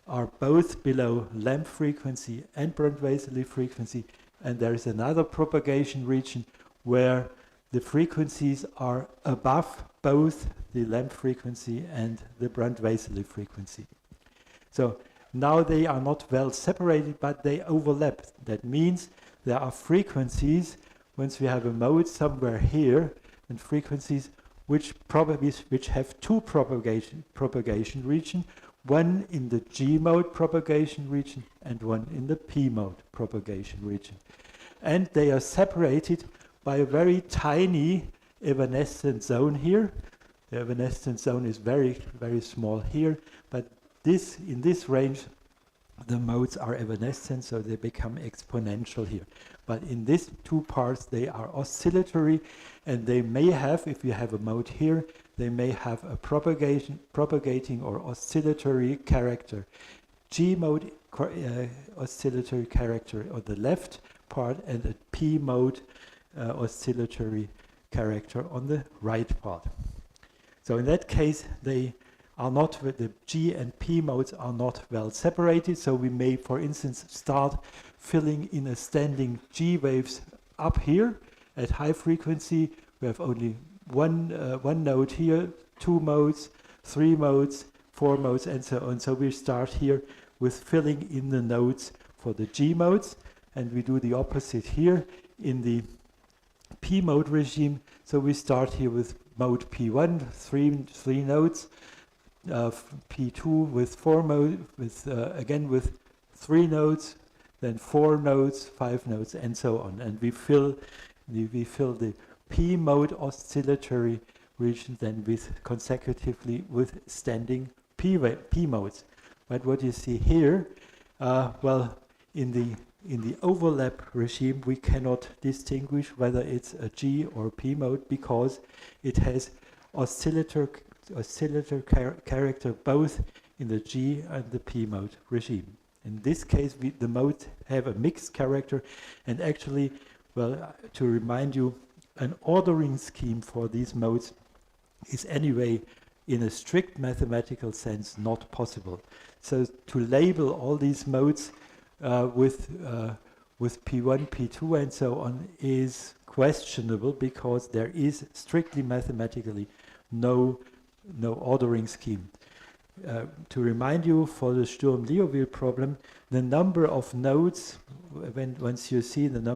are both below lamp frequency and Brand-Weiserle frequency, and there is another propagation region where the frequencies are above both the lamp frequency and the Brand-Weiserle frequency. So now they are not well separated, but they overlap. That means there are frequencies, once we have a mode somewhere here, and frequencies which have two propagation region, one in the G mode propagation region and one in the P mode propagation region. And they are separated by a very tiny evanescent zone here. The evanescent zone is very, very small here, but in this range, the modes are evanescent, so they become exponential here. But in these two parts, they are oscillatory, and they may have, if you have a mode here, they may have a propagating or oscillatory character. G mode oscillatory character on the left part, and a P mode oscillatory character on the right part. So in that case, they are not, the G and P modes are not well separated, so we may, for instance, start filling in a standing G waves up here at high frequency. We have only one node here, 2 modes, 3 modes, 4 modes, and so on. So we start here with filling in the nodes for the G modes, and we do the opposite here in the P mode regime. So we start here with mode P1, three nodes, P2 with 4 modes, again with 3 nodes, then 4 nodes, 5 nodes, and so on. And we fill the P mode oscillatory region then consecutively with standing P modes. But what you see here, well, in the overlap regime, we cannot distinguish whether it's a G or P mode because it has oscillator character both in the G and the P mode regime. In this case, the modes have a mixed character, and actually, well, to remind you, an ordering scheme for these modes is anyway, in a strict mathematical sense, not possible. So to label all these modes with P1, P2, and so on is questionable because there is strictly mathematically no ordering scheme. To remind you, for the Sturm-Liouville problem, the number of nodes, once you see the number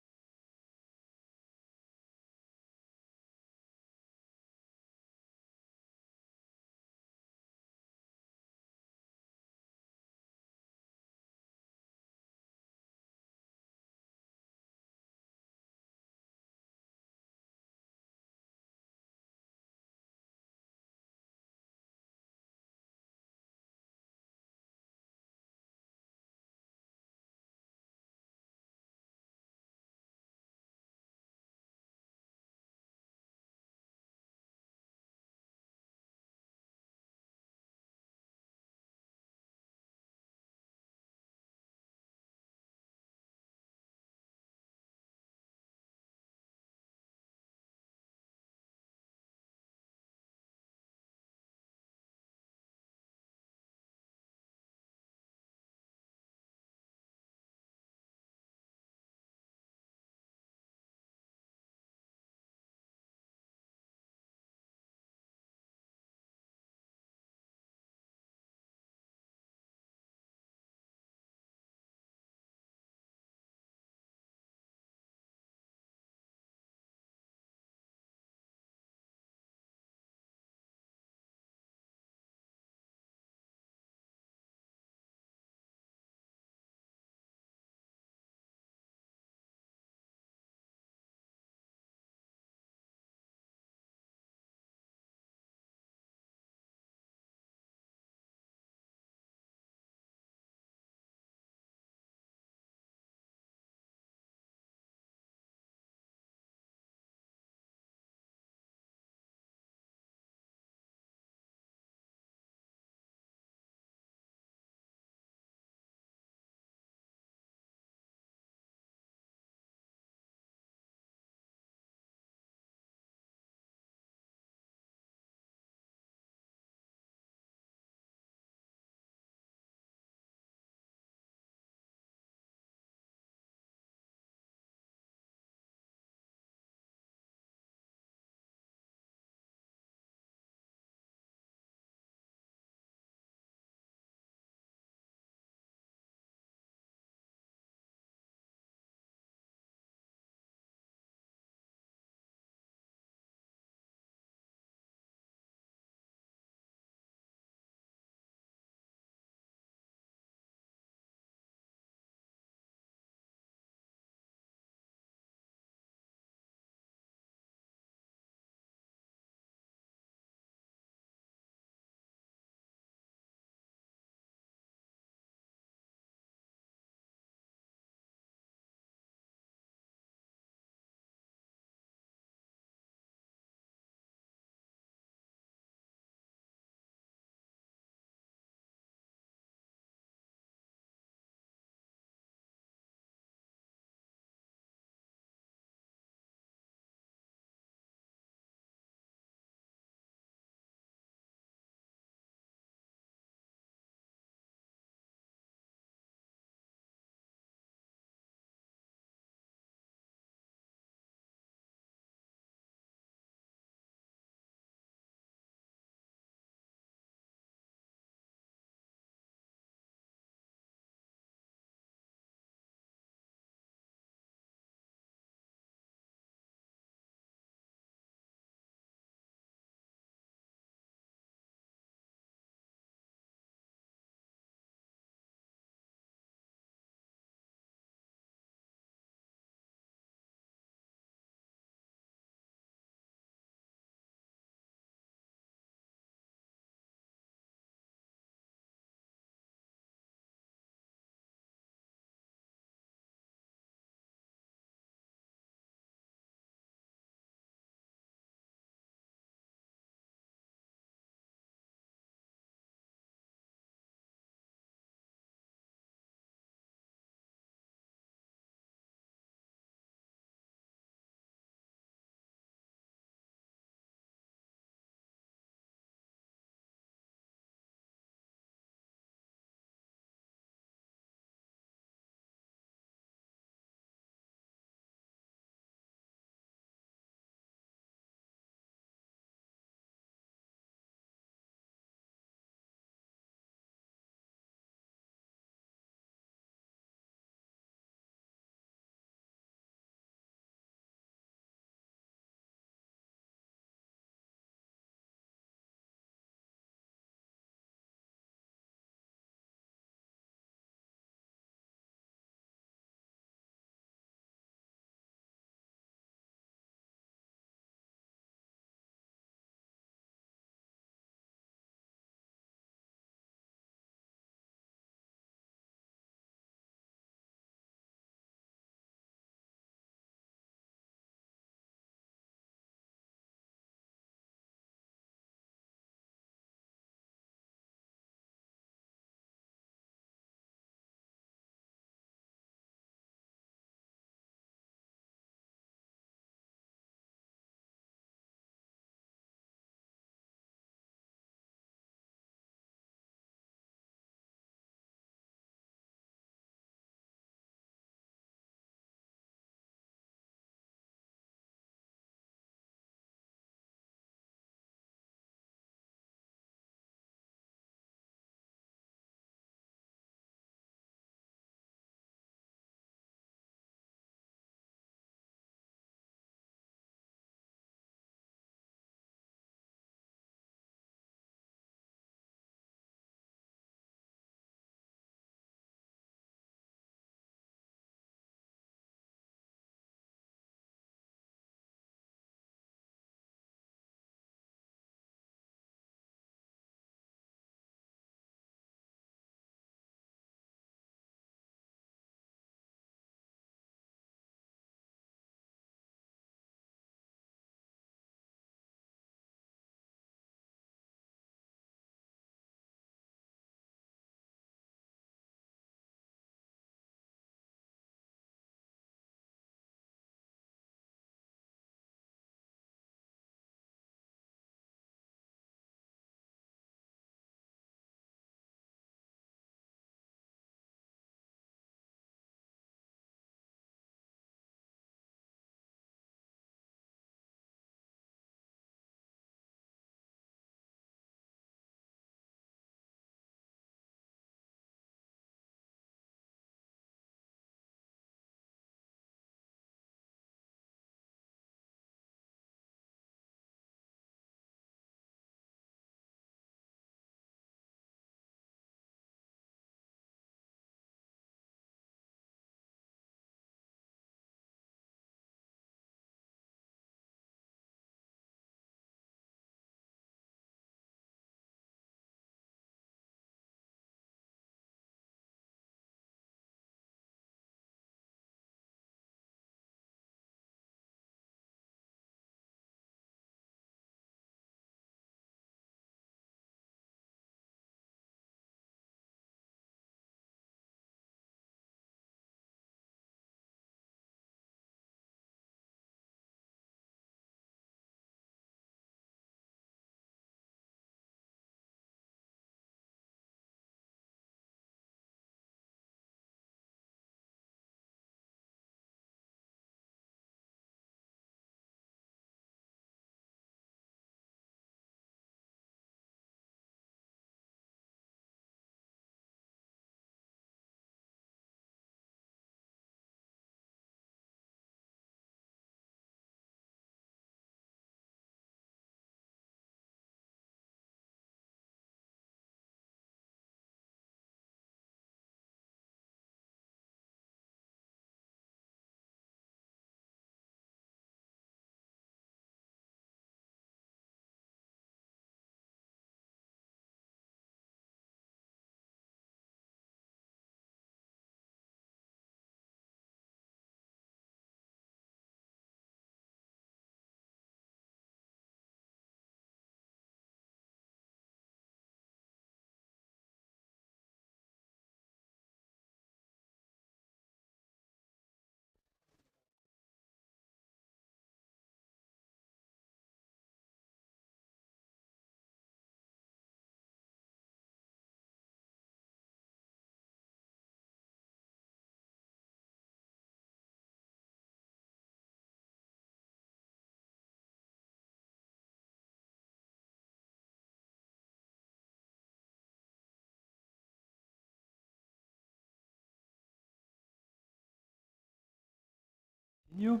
continue.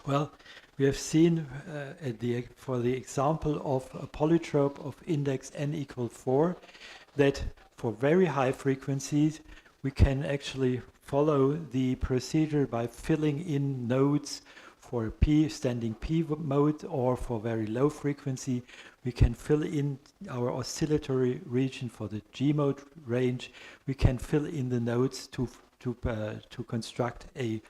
Well, we have seen for the example of a polytrope of index n equal 4 that for very high frequencies we can actually follow the procedure by filling in nodes for standing P mode, or for very low frequency we can fill in our oscillatory region for the G mode range. We can fill in the nodes to construct a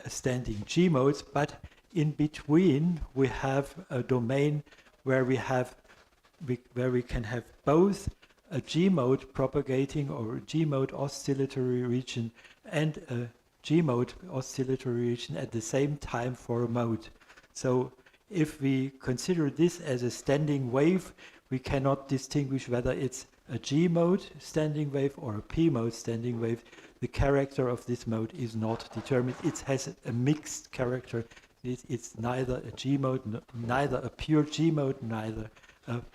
standing G modes, but in between we have a domain where we can have both a G mode propagating or a G mode oscillatory region and a G mode oscillatory region at the same time for a mode. So if we consider this as a standing wave, we cannot distinguish whether it's a G mode standing wave or a P mode standing wave. The character of this mode is not determined. It has a mixed character. It's neither a G mode, neither a pure G mode,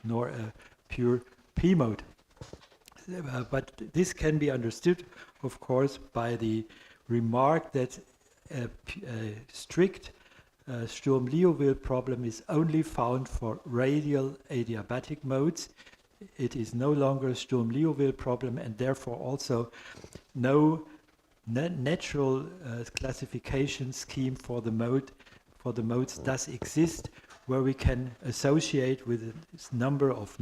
nor a pure P mode. But this can be understood, of course, by the remark that a strict Sturm-Liouville problem is only found for radial adiabatic modes. It is no longer a Sturm-Liouville problem, and therefore also no natural classification scheme for the modes does exist, where we can associate with a number of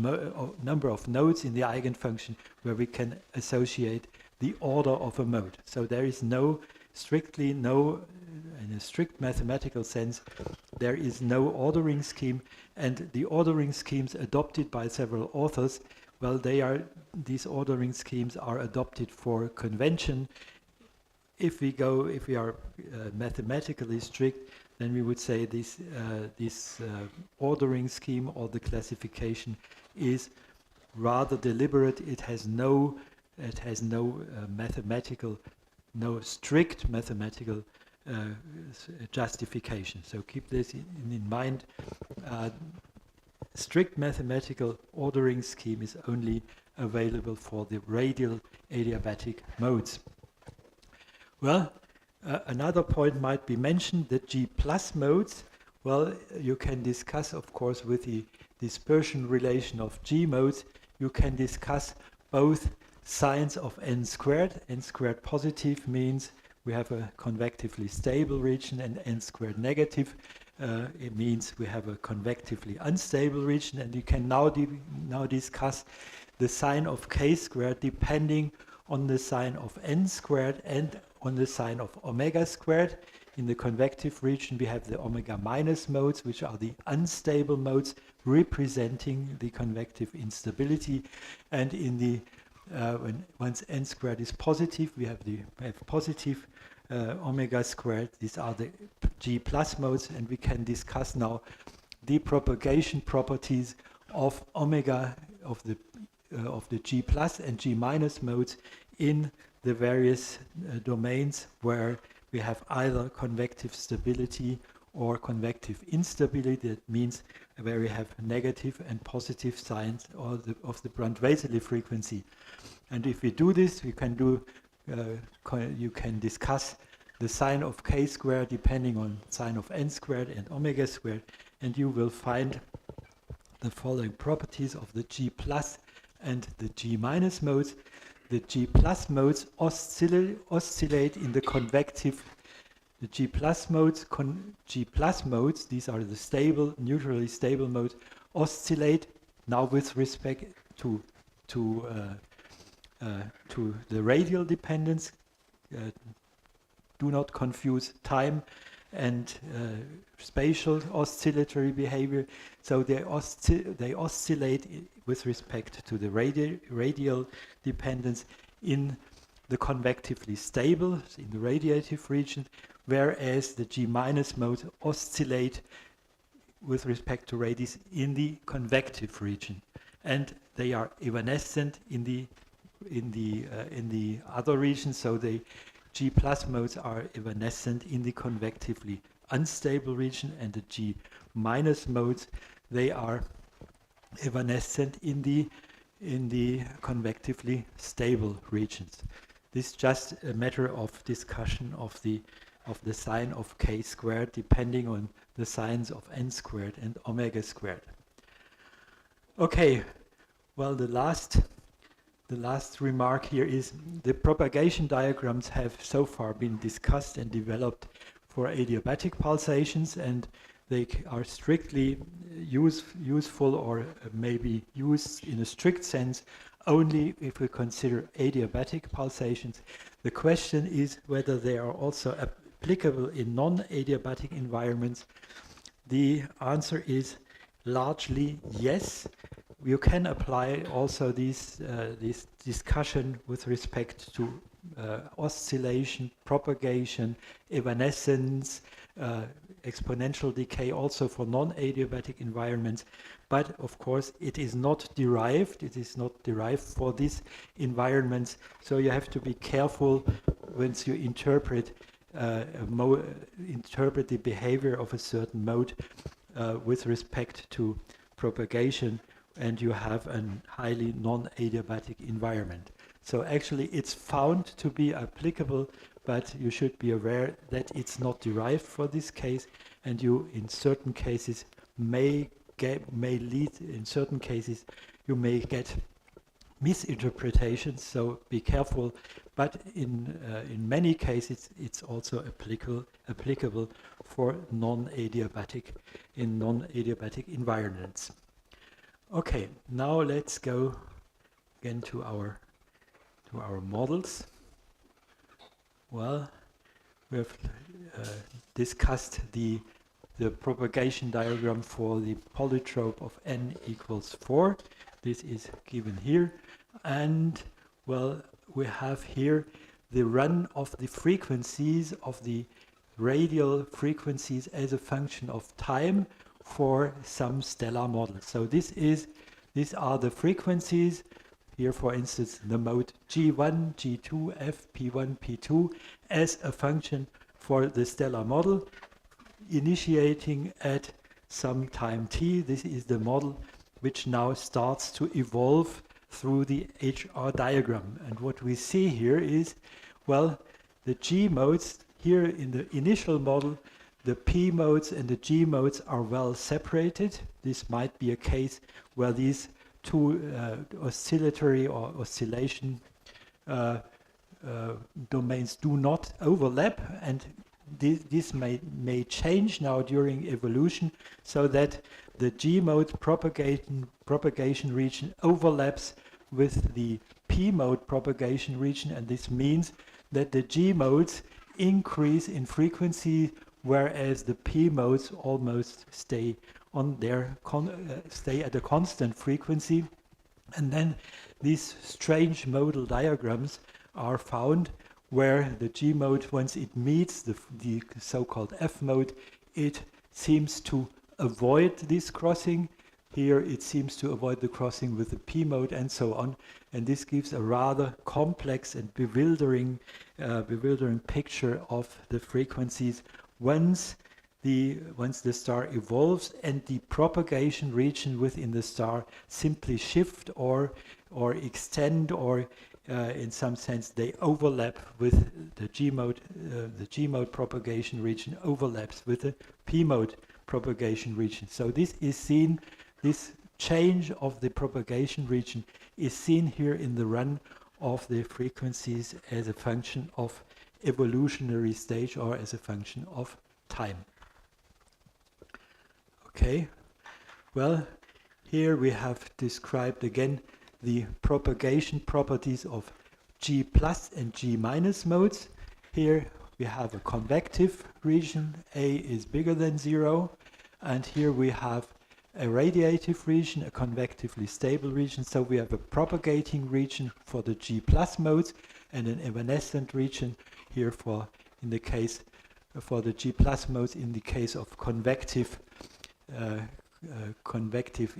nodes in the eigenfunction, where we can associate the order of a mode. So there is in a strict mathematical sense, there is no ordering scheme, and the ordering schemes adopted by several authors, well, these ordering schemes are adopted for convention. If we are mathematically strict, then we would say this ordering scheme or the classification is rather deliberate. It has no strict mathematical justification. So keep this in mind. Strict mathematical ordering scheme is only available for the radial adiabatic modes. Well, another point might be mentioned, the G plus modes. Well, you can discuss, of course, with the dispersion relation of G modes, you can discuss both signs of n squared. N squared positive means we have a convectively stable region, and n squared negative it means we have a convectively unstable region. And you can now discuss the sign of k squared depending on the sign of n squared and on the sign of omega squared. In the convective region we have the omega minus modes, which are the unstable modes representing the convective instability. And in the once n squared is positive, we have positive omega squared. These are the G plus modes, and we can discuss now the propagation properties of omega of the G plus and G minus modes in the various domains where we have either convective stability or convective instability. That means where we have negative and positive signs of the Brand-Weseley frequency. And if we do this, we can you can discuss the sign of k squared depending on sign of n squared and omega squared, and you will find the following properties of the G plus and the G minus modes. The G plus modes oscillate in the convective. The G plus modes, these are the stable, neutrally stable modes, oscillate now with respect to the radial dependence. Do not confuse time and spatial oscillatory behavior. So they oscillate with respect to the radial dependence in the convectively stable, in the radiative region, whereas the G minus modes oscillate with respect to radius in the convective region, and they are evanescent in the other region. So the G plus modes are evanescent in the convectively unstable region, and the G minus modes, they are evanescent in the convectively stable regions. This is just a matter of discussion of the of the sine of k squared, depending on the sines of n squared and omega squared. Okay, well, the last remark here is the propagation diagrams have so far been discussed and developed for adiabatic pulsations, and they are strictly useful, or maybe used in a strict sense only if we consider adiabatic pulsations. The question is whether they are also applicable in non-adiabatic environments. The answer is largely yes. You can apply also this discussion with respect to oscillation, propagation, evanescence, exponential decay also for non-adiabatic environments. But of course it is not derived for these environments, so you have to be careful once you interpret the behavior of a certain mode with respect to propagation, and you have a highly non-adiabatic environment. So actually it's found to be applicable, but you should be aware that it's not derived for this case, and you in certain cases may get misinterpretations, so be careful. But in many cases it's also applicable for non-adiabatic environments. Okay, now let's go again to our models. Well, we have discussed the propagation diagram for the polytrope of n equals 4. This is given here, and well, we have here the run of the frequencies of the radial frequencies as a function of time for some stellar models. So these are the frequencies. Here, for instance, the mode G1, G2, F, P1, P2 as a function for the stellar model, initiating at some time t. This is the model which now starts to evolve through the HR diagram. And what we see here is, well, the G modes here in the initial model, the P modes and the G modes are well separated. This might be a case where these two oscillatory or oscillation domains do not overlap, and this may change now during evolution, so that the G mode propagation region overlaps with the P mode propagation region, and this means that the G modes increase in frequency, whereas the P modes almost stay on their stay at a constant frequency. And then these strange modal diagrams are found where the G mode, once it meets the so-called F mode, it seems to avoid this crossing. Here it seems to avoid the crossing with the P mode, and so on. And this gives a rather complex and bewildering picture of the frequencies once the star evolves and the propagation region within the star simply shift or extend, or in some sense they overlap with the G mode. The G mode propagation region overlaps with the P mode propagation region. So this is seen, this change of the propagation region is seen here in the run of the frequencies as a function of evolutionary stage or as a function of time. Okay, well, here we have described again the propagation properties of G plus and G minus modes. Here we have a convective region, A is bigger than 0, and here we have a radiative region, a convectively stable region. So we have a propagating region for the G plus modes and an evanescent region here for the G plus modes in the case of convective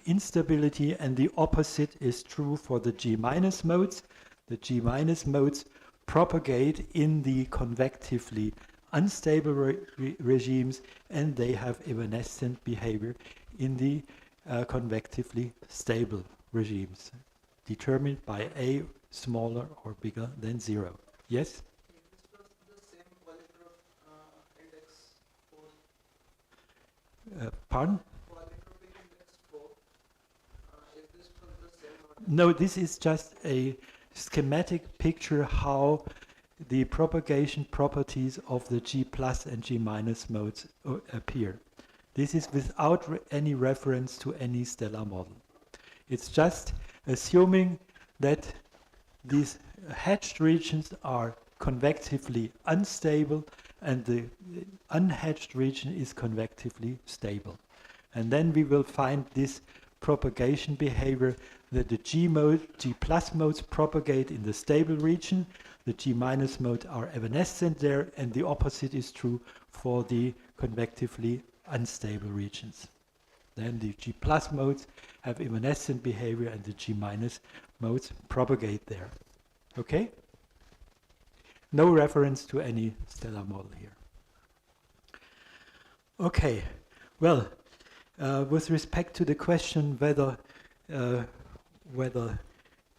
instability, and the opposite is true for the G minus modes. The G minus modes propagate in the convectively unstable regimes, and they have evanescent behavior in the convectively stable regimes, determined by A smaller or bigger than 0. Yes? This was the same polytrope pardon? For the propagation export, is this for the same or No, this is just a schematic picture how the propagation properties of the G plus and G minus modes appear. This is without any reference to any stellar model. It's just assuming that these hatched regions are convectively unstable and the unhatched region is convectively stable. And then we will find this propagation behavior that the G plus modes propagate in the stable region, the G minus modes are evanescent there, and the opposite is true for the convectively unstable regions. Then the G plus modes have evanescent behavior and the G minus modes propagate there. Okay? No reference to any stellar model here. Okay, well, with respect to the question whether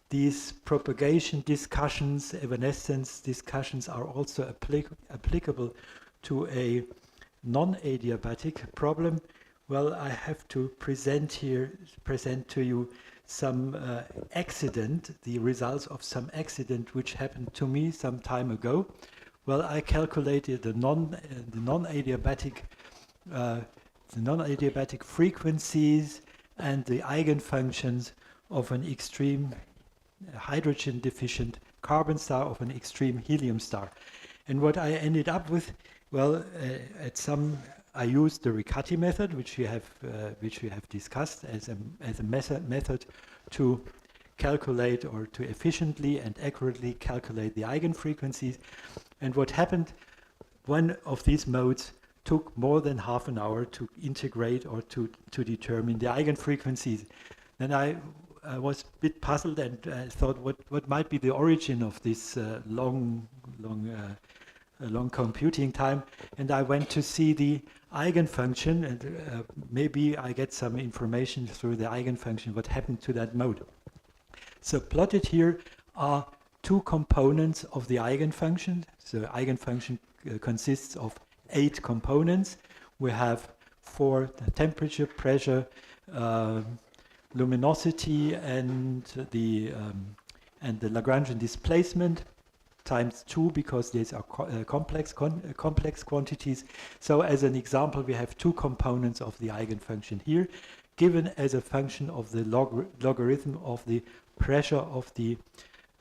these propagation discussions, evanescence discussions are also applicable to a non-adiabatic problem, well, I have to present to you some accident, the results of some accident which happened to me some time ago. Well, I calculated the non-adiabatic frequencies and the eigenfunctions of an extreme hydrogen deficient carbon star, of an extreme helium star. And what I ended up with, well, I used the Riccati method, which we have discussed as a method to calculate or to efficiently and accurately calculate the eigenfrequencies. And what happened, one of these modes took more than half an hour to integrate or to determine the eigenfrequencies. Then I was a bit puzzled and thought, what might be the origin of this long computing time? And I went to see the eigenfunction, and maybe I get some information through the eigenfunction what happened to that mode. So plotted here are two components of the eigenfunction. So the eigenfunction consists of 8 components. We have 4 temperature, pressure, luminosity, and the Lagrangian displacement, times 2 because these are complex quantities. So as an example, we have 2 components of the eigenfunction here, given as a function of the logarithm of the pressure of the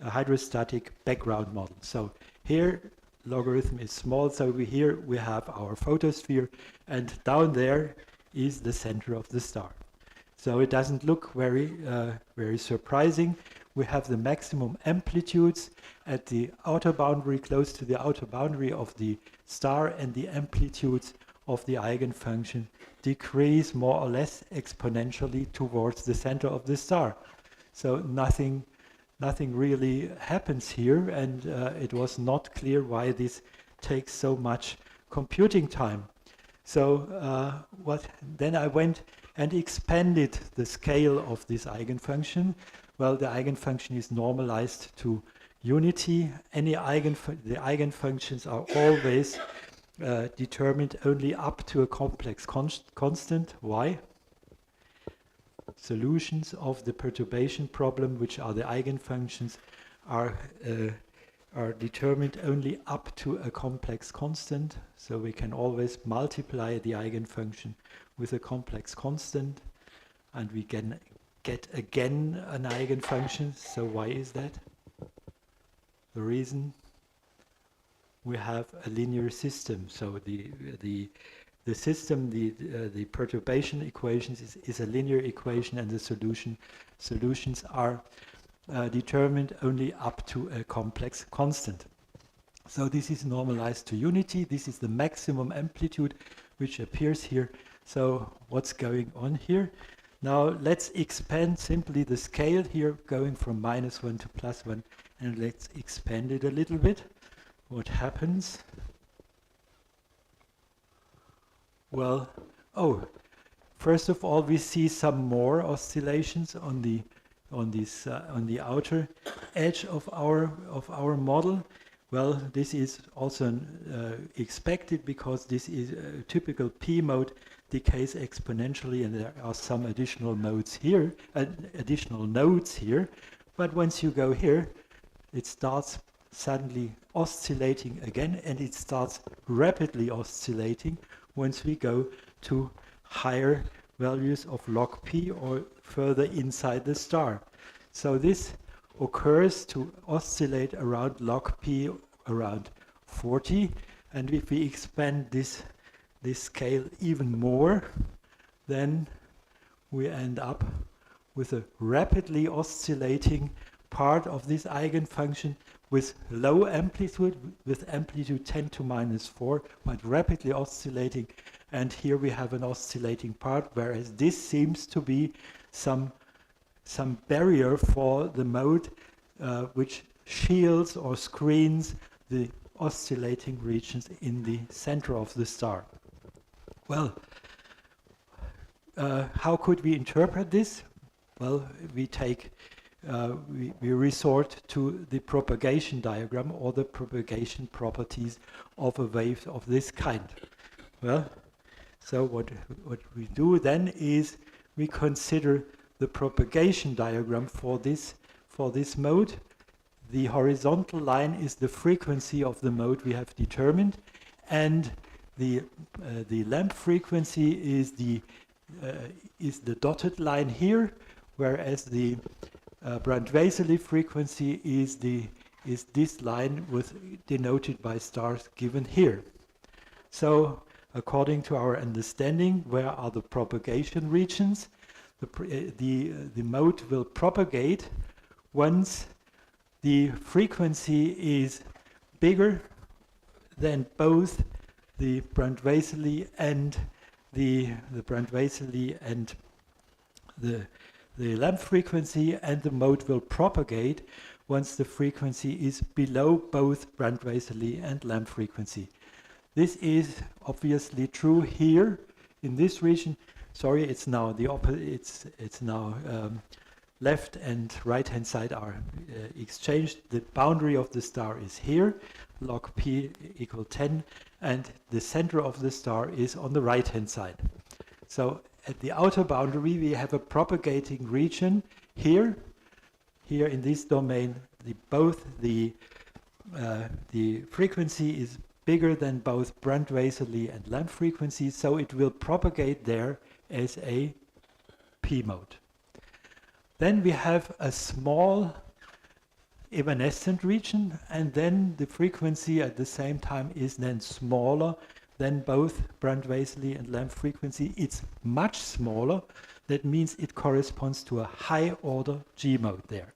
hydrostatic background model. So here logarithm is small, so here we have our photosphere, and down there is the center of the star. So it doesn't look very surprising. We have the maximum amplitudes at the outer boundary, close to the outer boundary of the star, and the amplitudes of the eigenfunction decrease more or less exponentially towards the center of the star. So nothing really happens here, and it was not clear why this takes so much computing time. So then I went and expanded the scale of this eigenfunction. Well, the eigenfunction is normalized to unity. The eigenfunctions are always determined only up to a complex constant. Why? Solutions of the perturbation problem, which are the eigenfunctions, are determined only up to a complex constant. So we can always multiply the eigenfunction with a complex constant, and we can get again an eigenfunction. So why is that? The reason, we have a linear system. So the system, the perturbation equations is a linear equation, and the solutions are determined only up to a complex constant. So this is normalized to unity. This is the maximum amplitude which appears here. So what's going on here? Now let's expand simply the scale here, going from -1 to +1, and let's expand it a little bit. What happens? Well, first of all, we see some more oscillations on the outer edge of our model. Well, this is also expected because this is a typical P mode. decays exponentially, and there are some additional nodes here, but once you go here, it starts suddenly oscillating again, and it starts rapidly oscillating once we go to higher values of log p or further inside the star. So this occurs to oscillate around log p around 40, and if we expand this scale even more, then we end up with a rapidly oscillating part of this eigenfunction with low amplitude, with amplitude 10 to minus 4, but rapidly oscillating. And here we have an oscillating part, whereas this seems to be some barrier for the mode which shields or screens the oscillating regions in the center of the star. Well, how could we interpret this? Well, we resort to the propagation diagram or the propagation properties of a wave of this kind. Well, so what we do then is we consider the propagation diagram for this mode. The horizontal line is the frequency of the mode we have determined, and the lamp frequency is the dotted line here, whereas the Brand-Waiseli frequency is this line denoted by stars given here. So, according to our understanding, where are the propagation regions? The mode will propagate once the frequency is bigger than both the Brand-Waiseli and the lamp frequency, and the mode will propagate once the frequency is below both Brand-Waiseli and lamp frequency. This is obviously true here in this region. Sorry, it's now the opposite. It's now left and right hand side are exchanged. The boundary of the star is here, log p equal 10, and the center of the star is on the right hand side. So at the outer boundary we have a propagating region here. Here in this domain, the frequency is bigger than both Brand-Waiseli and lamp frequency, so it will propagate there as a p mode. Then we have a small evanescent region, and then the frequency at the same time is then smaller than both Brand-Waiseli and lamp frequency. It's much smaller. That means it corresponds to a high order G mode there.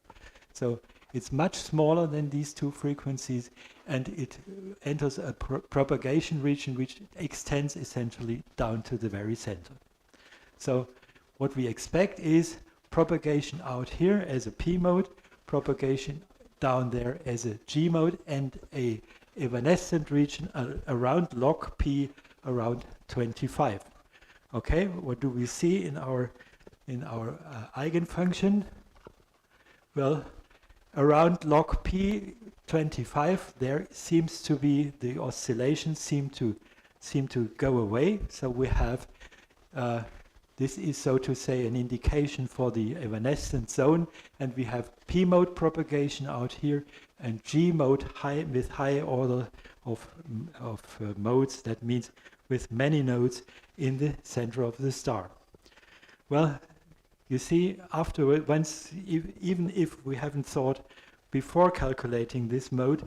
So it's much smaller than these two frequencies, and it enters a propagation region which extends essentially down to the very center. So what we expect is propagation out here as a P mode, propagation down there as a G mode, and a evanescent region around log P around 25. Okay, what do we see in our eigenfunction? Well, around log P 25, there seems to be the oscillations seem to go away. So we have this is, so to say, an indication for the evanescent zone, and we have P mode propagation out here and G mode with high order of modes. That means with many nodes in the center of the star. Well, you see, afterward, even if we haven't thought before calculating this mode,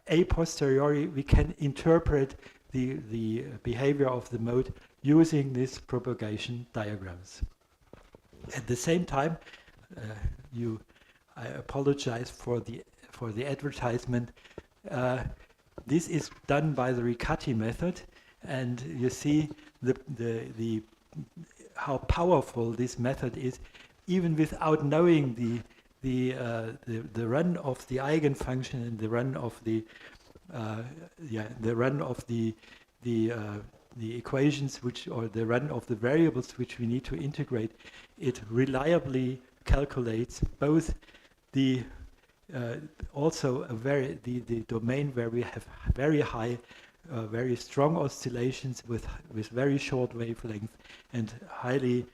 a posteriori we can interpret the behavior of the mode using these propagation diagrams. At the same time, I apologize for the advertisement. This is done by the Riccati method, and you see the how powerful this method is, even without knowing the run of the eigenfunction and the run of the equations or the run of the variables which we need to integrate. It reliably calculates both also the domain where we have very high very strong oscillations with very short wavelength and highly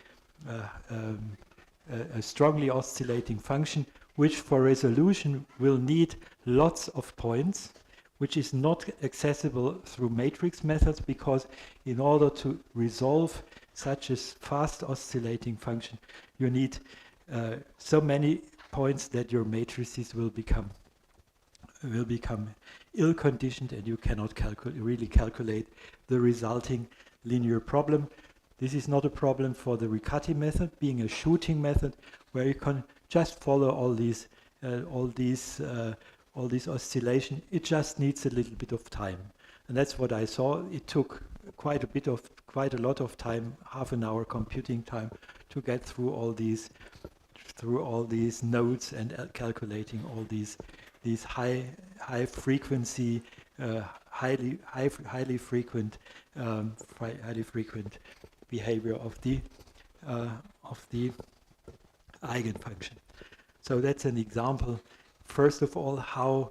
a strongly oscillating function, which for resolution will need lots of points, which is not accessible through matrix methods, because in order to resolve such a fast oscillating function, you need so many points that your matrices will become ill-conditioned, and you cannot really calculate the resulting linear problem. This is not a problem for the Riccati method, being a shooting method where you can just follow all these oscillation. It just needs a little bit of time, and that's what I saw. It took quite a lot of time, half an hour computing time, to get through all these nodes and calculating all these high frequency, highly frequent behavior of the eigenfunction. So that's an example, first of all, how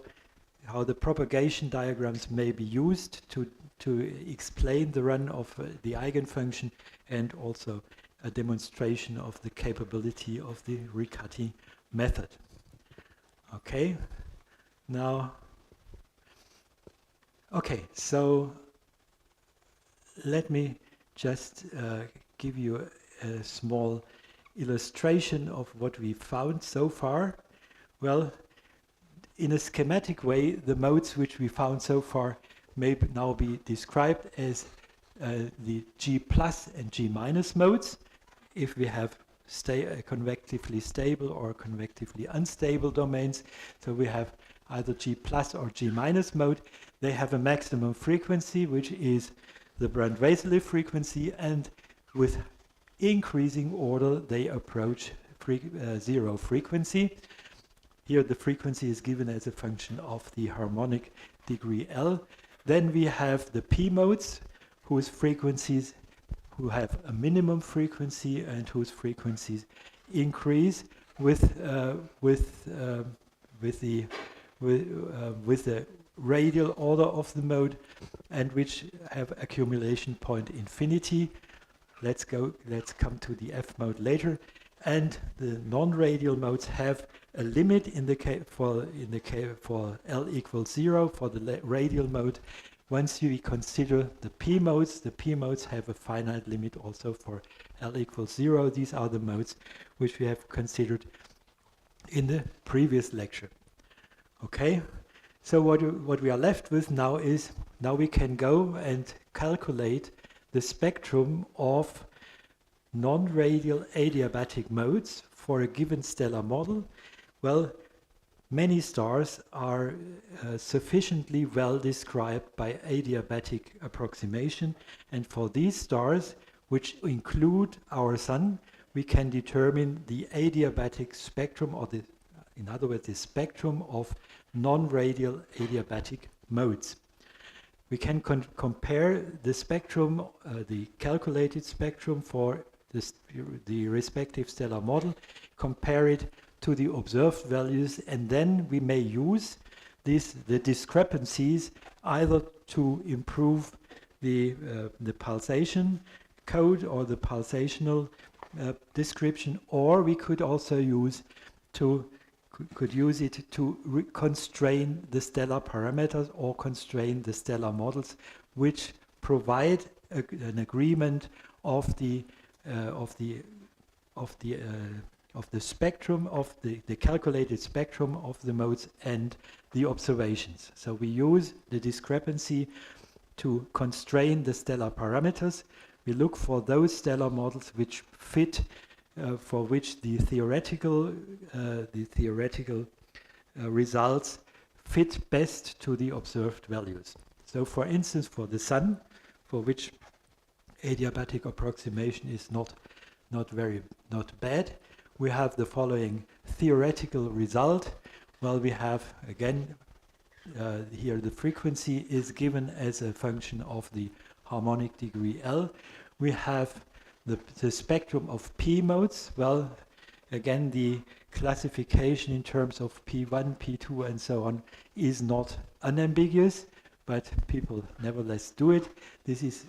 the propagation diagrams may be used to explain the run of the eigenfunction, and also a demonstration of the capability of the Riccati method. Okay, now, okay, so let me just give you a small illustration of what we found so far. Well, in a schematic way, the modes which we found so far may now be described as the G plus and G minus modes, if we have convectively stable or convectively unstable domains. So we have either G plus or G minus mode. They have a maximum frequency, which is the Brand-Wasserli frequency, and with increasing order they approach zero frequency. Here the frequency is given as a function of the harmonic degree L. Then we have the P modes, whose frequencies have a minimum frequency and whose frequencies increase with the radial order of the mode, and which have accumulation point infinity. Let's come to the F mode later. And the non-radial modes have a limit for L equals 0 for the radial mode. Once you consider the P modes have a finite limit also for L equals 0. These are the modes which we have considered in the previous lecture. Okay, so what we are left with now is, now we can go and calculate the spectrum of non-radial adiabatic modes for a given stellar model. Well, many stars are sufficiently well described by adiabatic approximation, and for these stars, which include our Sun, we can determine the adiabatic spectrum, or in other words, the spectrum of non-radial adiabatic modes. We can compare the spectrum, the calculated spectrum for the respective stellar model, compare it to the observed values, and then we may use the discrepancies either to improve the pulsation code or the pulsational description, or we could also use it to constrain the stellar parameters or constrain the stellar models, which provide an agreement of the spectrum of the calculated spectrum of the modes and the observations. So we use the discrepancy to constrain the stellar parameters. We look for those stellar models which fit, for which the theoretical results fit best to the observed values. So, for instance, for the Sun, for which adiabatic approximation is not bad, we have the following theoretical result. Well, we have again here the frequency is given as a function of the harmonic degree L. We have the spectrum of P modes. Well, again, the classification in terms of P1, P2, and so on is not unambiguous. but people nevertheless do it. These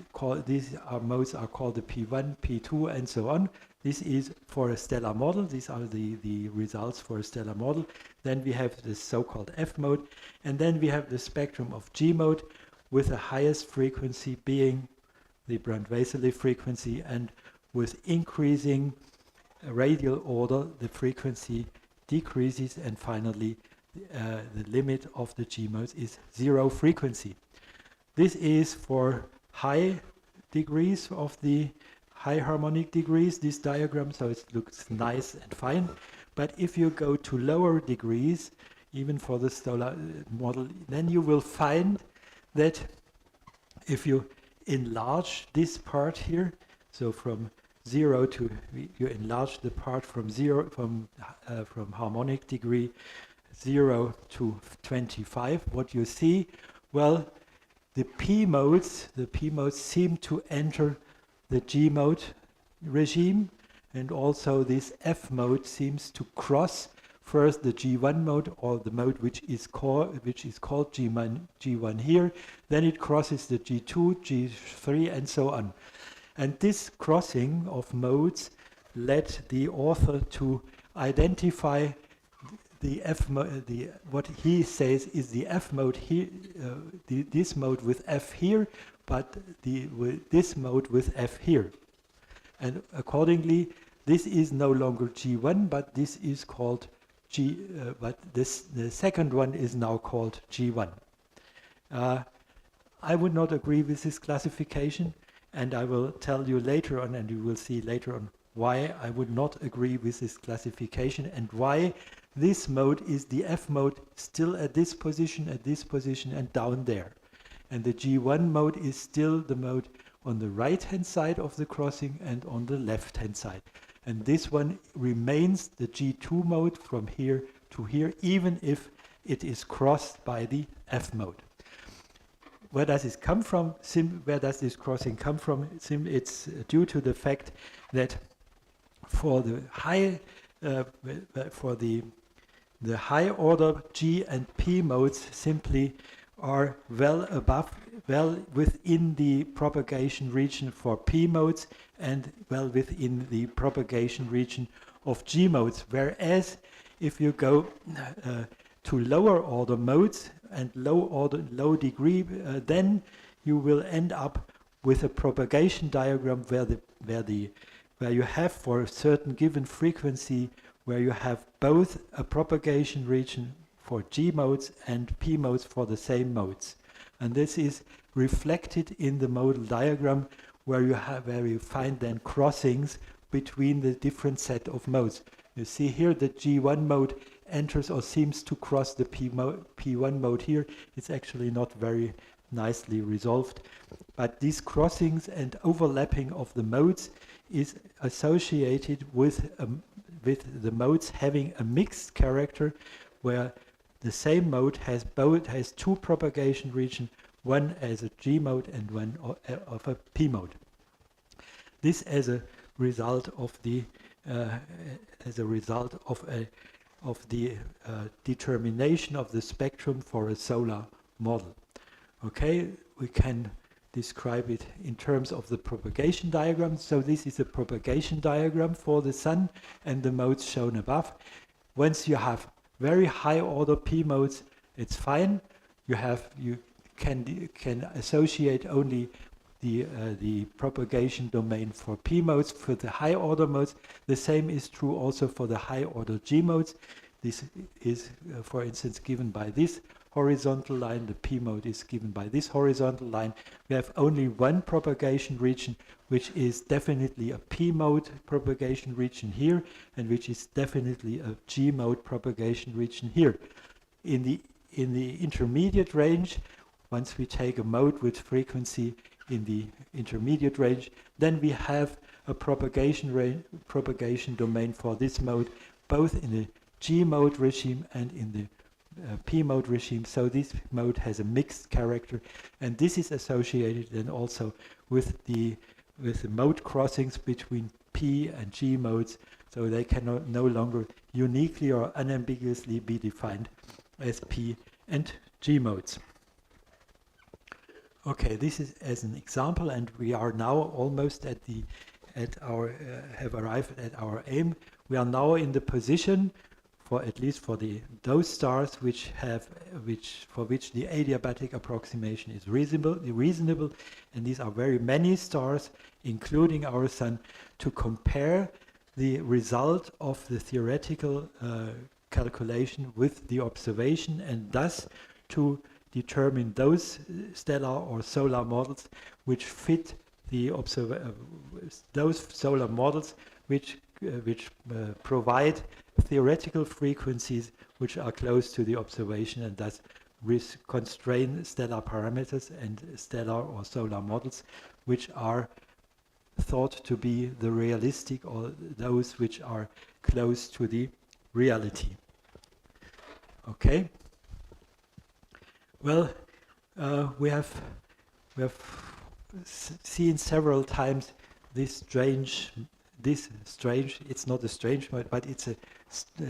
modes are called the P1, P2, and so on. This is for a stellar model. These are the results for a stellar model. Then we have the so-called F mode, and then we have the spectrum of G mode, with the highest frequency being the Brand-Wasserli frequency, and with increasing radial order, the frequency decreases, and finally the limit of the G modes is 0 frequency. This is for high degrees of the high harmonic degrees, this diagram, so it looks nice and fine. But if you go to lower degrees, even for the stellar model, then you will find that if you enlarge this part here, so from 0 to, you enlarge the part from from harmonic degree 0 to 25, what you see, well, the P modes seem to enter the G mode regime, and also this F mode seems to cross first the G1 mode, or the mode which is called G1 here, then it crosses the G2, G3, and so on. And this crossing of modes led the author to identify the F mode, what he says is the F mode here, this mode with F here, but this mode with F here. And accordingly, this is no longer G1, but this is called the second one is now called G1. I would not agree with this classification, and I will tell you later on, and you will see later on, why I would not agree with this classification, and why this mode is the F mode still at this position, and down there. And the G1 mode is still the mode on the right-hand side of the crossing and on the left-hand side. And this one remains the G2 mode from here to here, even if it is crossed by the F mode. Where does this come from? Where does this crossing come from? It's due to the fact that for the high high order G and P modes simply are well within the propagation region for P modes, and well within the propagation region of G modes. Whereas if you go to lower order modes and low degree, then you will end up with a propagation diagram where you have, for a certain given frequency, where you have both a propagation region for G modes and P modes for the same modes. And this is reflected in the modal diagram, where you find then crossings between the different set of modes. You see here that G1 mode enters or seems to cross the P1 mode here. It's actually not very nicely resolved. But these crossings and overlapping of the modes is associated with the modes having a mixed character, where the same mode has two propagation regions, one as a G mode and one of a P mode. This as a result of the determination of the spectrum for a solar model. Okay, we can describe it in terms of the propagation diagram. So this is a propagation diagram for the Sun and the modes shown above. Once you have very high order P modes, it's fine. You can associate only the propagation domain for P modes for the high order modes. The same is true also for the high order G modes. This is, for instance, given by this horizontal line. The P mode is given by this horizontal line. We have only one propagation region, which is definitely a P mode propagation region here, and which is definitely a G mode propagation region here. In the intermediate range, once we take a mode with frequency in the intermediate range, then we have a propagation domain for this mode, both in the G mode regime and in the P mode regime. So this mode has a mixed character, and this is associated then also with the mode crossings between P and G modes, so they can no longer uniquely or unambiguously be defined as P and G modes. Okay, this is as an example, and we are now almost at our have arrived at our aim. We are now in the position, for at least for those stars for which the adiabatic approximation is reasonable, and these are very many stars, including our Sun, to compare the result of the theoretical calculation with the observation, and thus to determine those stellar or solar models which fit the those solar models which provide theoretical frequencies which are close to the observation, and thus constrain stellar parameters and stellar or solar models which are thought to be the realistic, or those which are close to the reality. Okay. Well, we have seen several times this strange. It's not a strange mode, but it's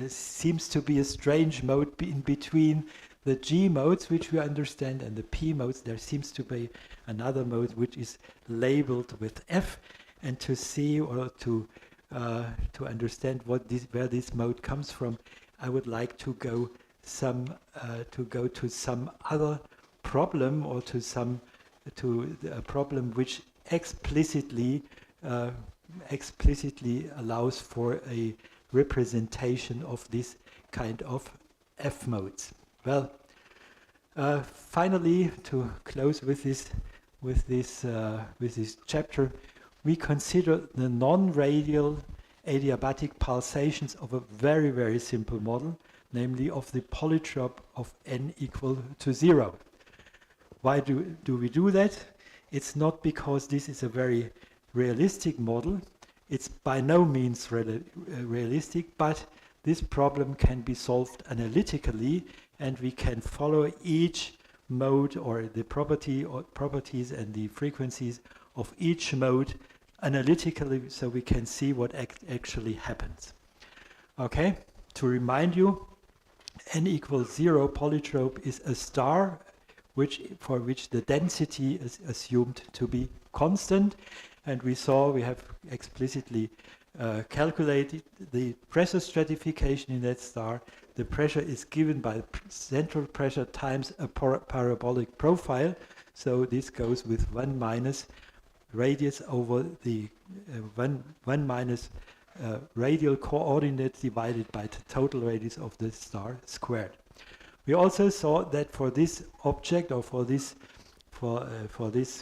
seems to be a strange mode in between the G modes, which we understand, and the P modes. There seems to be another mode which is labeled with F, and to see or to understand where this mode comes from, I would like to go to some other problem, or to a problem which explicitly allows for a representation of this kind of F modes. Well, finally, to close with this chapter, we consider the non-radial adiabatic pulsations of a very, very simple model, namely of the polytrope of n equal to 0. Why do we do that? It's not because this is a very realistic model. It's by no means realistic, but this problem can be solved analytically, and we can follow each mode, or the properties and the frequencies of each mode analytically, so we can see what actually happens. Okay, to remind you, n equals 0 polytrope is a star for which the density is assumed to be constant, and we have explicitly calculated the pressure stratification in that star. The pressure is given by central pressure times a parabolic profile, so this goes with 1 minus radius over the 1 minus radial coordinate divided by the total radius of the star squared. We also saw that for this object, or for this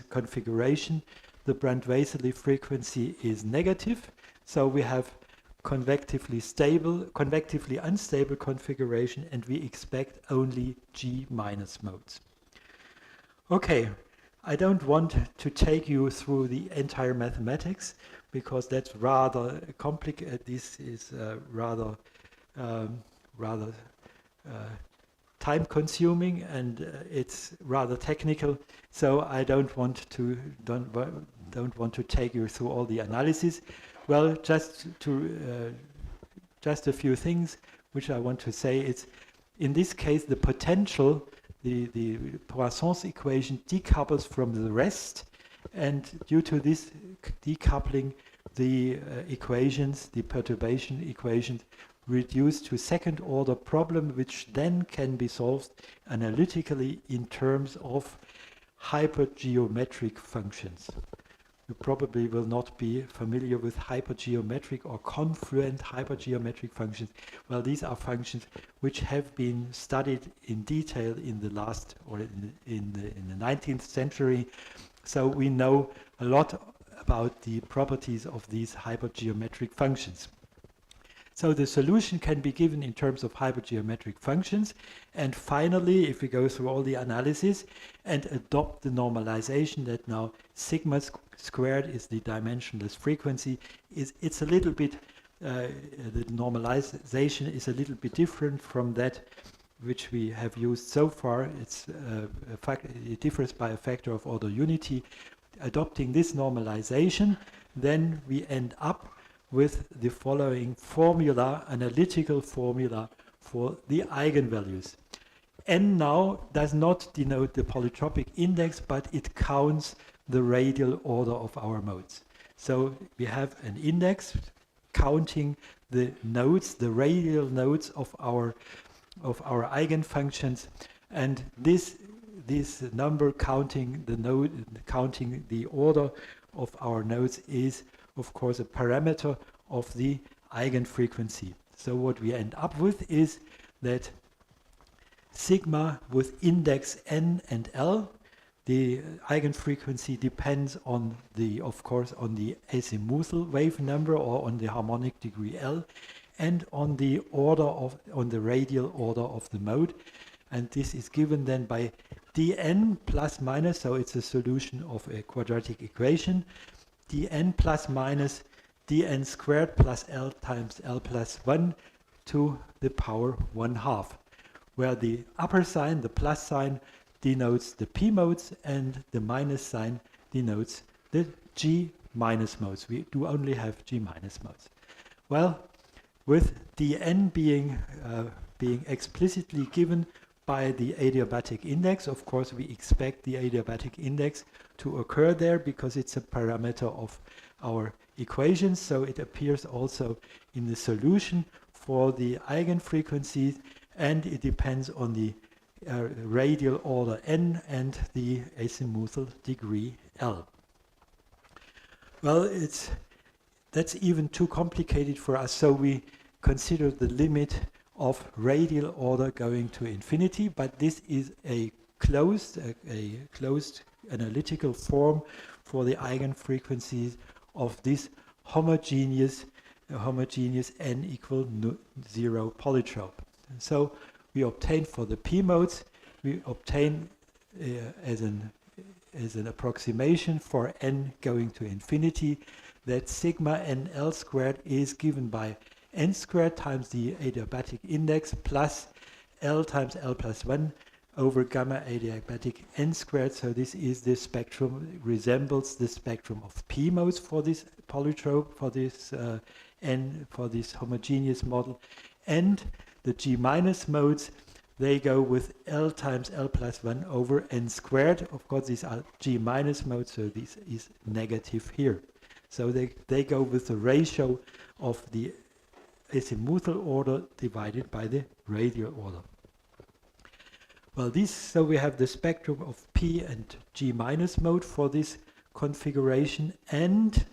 configuration, the Brand-Weiseli frequency is negative, so we have convectively unstable configuration, and we expect only G minus modes. Okay, I don't want to take you through the entire mathematics, because that's rather complicated. This is rather time-consuming, and it's rather technical. So I don't want to take you through all the analysis. Well, just a few things which I want to say. It's in this case the potential, the Poisson's equation decouples from the rest, and due to this decoupling, the perturbation equations, reduced to second order problem, which then can be solved analytically in terms of hypergeometric functions. You probably will not be familiar with hypergeometric or confluent hypergeometric functions. Well, these are functions which have been studied in detail in the last, or in the 19th century. So we know a lot about the properties of these hypergeometric functions. So the solution can be given in terms of hypergeometric functions. And finally, if we go through all the analysis and adopt the normalization that now sigma squared is the dimensionless frequency, it's a little bit, the normalization is a little bit different from that which we have used so far. It differs by a factor of order unity. Adopting this normalization, then we end up with the following formula, analytical formula for the eigenvalues. n now does not denote the polytropic index, but it counts the radial order of our modes. So we have an index counting the nodes, the radial nodes of our eigenfunctions, and this number counting the node, counting the order of our nodes is of course a parameter of the eigenfrequency. So what we end up with is that sigma with index n and l, the eigenfrequency depends on the, of course, on the azimuthal wave number or on the harmonic degree L, and on the radial order of the mode. And this is given then by dn plus minus, so it's a solution of a quadratic equation, dn plus minus dn squared plus L times L plus 1 to the power 1/2, where the upper sign, the plus sign, denotes the p modes and the minus sign denotes the g minus modes. We do only have g minus modes. Well, with dn being explicitly given by the adiabatic index, of course we expect the adiabatic index to occur there because it's a parameter of our equations, so it appears also in the solution for the eigenfrequencies, and it depends on the radial order n and the azimuthal degree L. Well, that's even too complicated for us, so we consider the limit of radial order going to infinity, but this is a closed analytical form for the eigenfrequencies of this homogeneous n equal 0 polytrope. And so we obtain for the p modes, we obtain as an approximation for n going to infinity that sigma nl squared is given by n squared times the adiabatic index plus L times L plus 1 over gamma adiabatic n squared. So this is the spectrum, resembles the spectrum of p modes for this polytrope, for this n, for this homogeneous model. And the g minus modes, they go with L times L plus 1 over n squared. Of course, these are g minus modes, so this is negative here. So they go with the ratio of the azimuthal order divided by the radial order. Well, so we have the spectrum of p and g minus mode for this configuration, and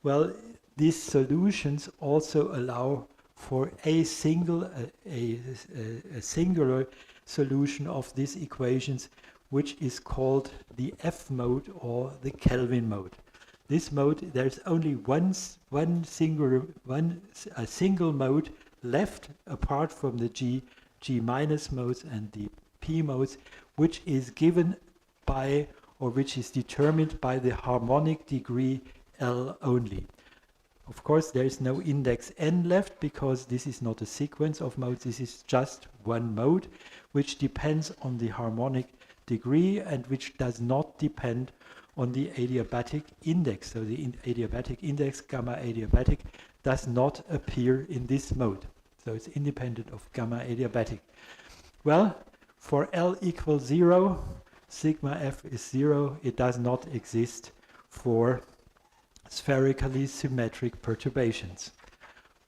well, these solutions also allow for a singular solution of these equations, which is called the F mode or the Kelvin mode. This mode, there's only a single mode left apart from the G minus modes and the P modes, which is given by, or which is determined by the harmonic degree L only. Of course, there is no index n left because this is not a sequence of modes. This is just one mode, which depends on the harmonic degree and which does not depend on the adiabatic index. So the adiabatic index, gamma adiabatic, does not appear in this mode. So it's independent of gamma adiabatic. Well, for L equals 0, sigma f is 0. It does not exist for spherically symmetric perturbations.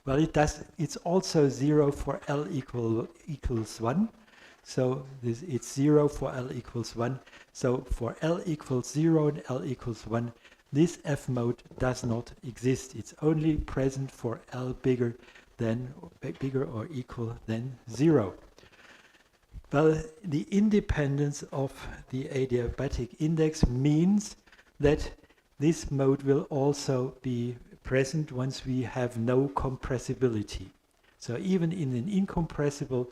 Well, it does. It's also 0 for L equals 1. So it's 0 for L equals 1. So for L equals 0 and L equals 1, this F mode does not exist. It's only present for L bigger or equal than 0. Well, the independence of the adiabatic index means that this mode will also be present once we have no compressibility. So even in the incompressible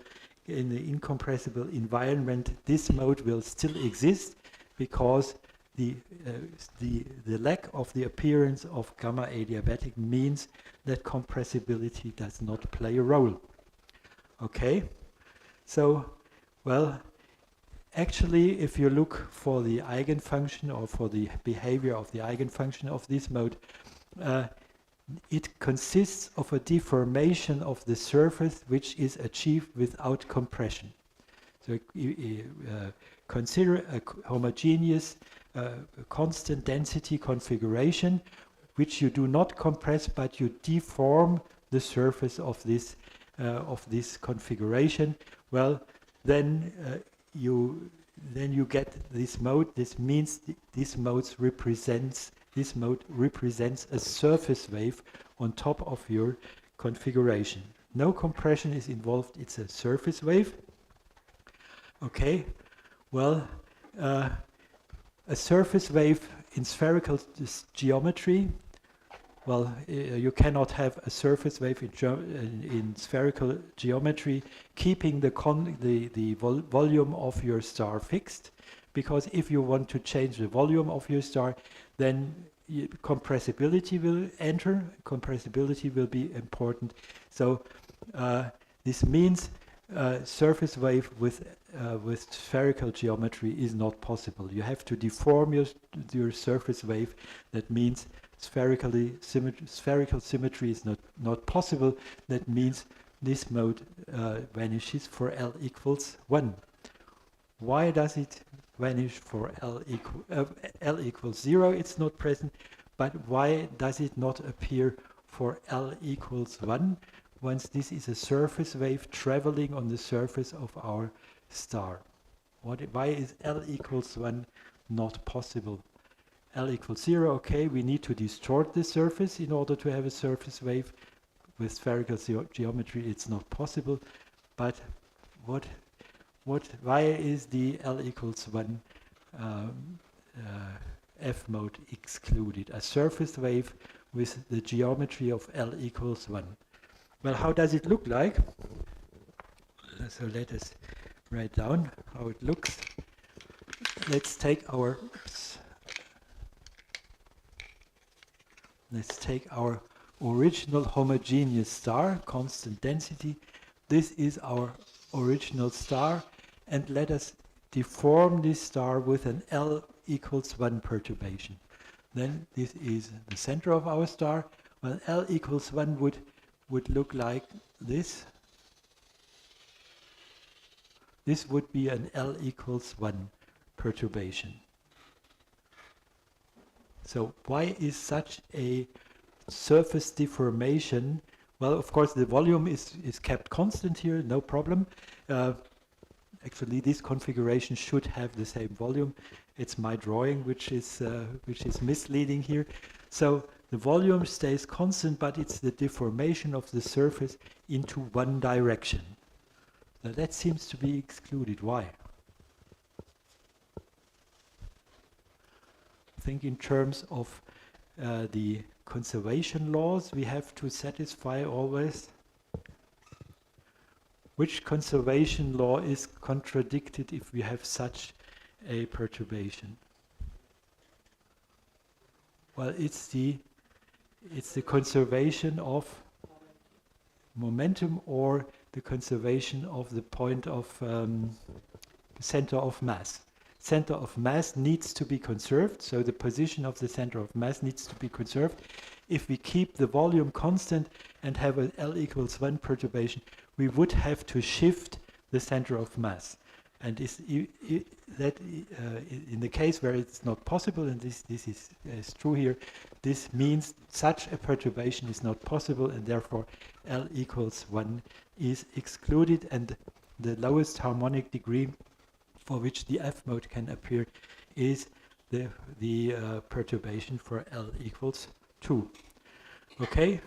environment, this mode will still exist because the lack of the appearance of gamma adiabatic means that compressibility does not play a role. Okay, so well, actually, if you look for the eigenfunction or for the behavior of the eigenfunction of this mode, it consists of a deformation of the surface which is achieved without compression. So consider a homogeneous constant density configuration which you do not compress, but you deform the surface of this configuration. Well, then you get this mode. This means this mode represents a surface wave on top of your configuration. No compression is involved. It's a surface wave. Okay. Well, a surface wave in spherical geometry. Well, you cannot have a surface wave in spherical geometry keeping the volume of your star fixed, because if you want to change the volume of your star, then compressibility will enter. Compressibility will be important. So this means surface wave with spherical geometry is not possible. You have to deform your surface wave. That means spherical symmetry is not possible. That means this mode vanishes for L equals 1. Why does it vanish for L equals 0? It's not present. But why does it not appear for L equals 1 once this is a surface wave traveling on the surface of our star? Why is L equals 1 not possible? L equals 0, okay, we need to distort the surface in order to have a surface wave. With spherical geometry it's not possible. But why is the L equals 1 F mode excluded? A surface wave with the geometry of L equals 1. Well, how does it look like? So let us write down how it looks. Let's take our original homogeneous star, constant density. This is our original star, and let us deform this star with an L equals 1 perturbation. Then this is the center of our star. Well, L equals 1 would look like this. This would be an L equals 1 perturbation. So why is such a surface deformation? Well, of course, the volume is kept constant here, no problem. Actually, this configuration should have the same volume. It's my drawing which is misleading here. So the volume stays constant, but it's the deformation of the surface into one direction. Now that seems to be excluded. Why? Think in terms of the conservation laws we have to satisfy always. Which conservation law is contradicted if we have such a perturbation? Well, it's the conservation of momentum, or the conservation of the point of center of mass. Center of mass needs to be conserved, so the position of the center of mass needs to be conserved. If we keep the volume constant and have an L equals 1 perturbation, we would have to shift the center of mass. And in the case where it's not possible, and this is true here, this means such a perturbation is not possible, and therefore L equals 1 is excluded, and the lowest harmonic degree for which the F mode can appear is the perturbation for L equals 2. Okay?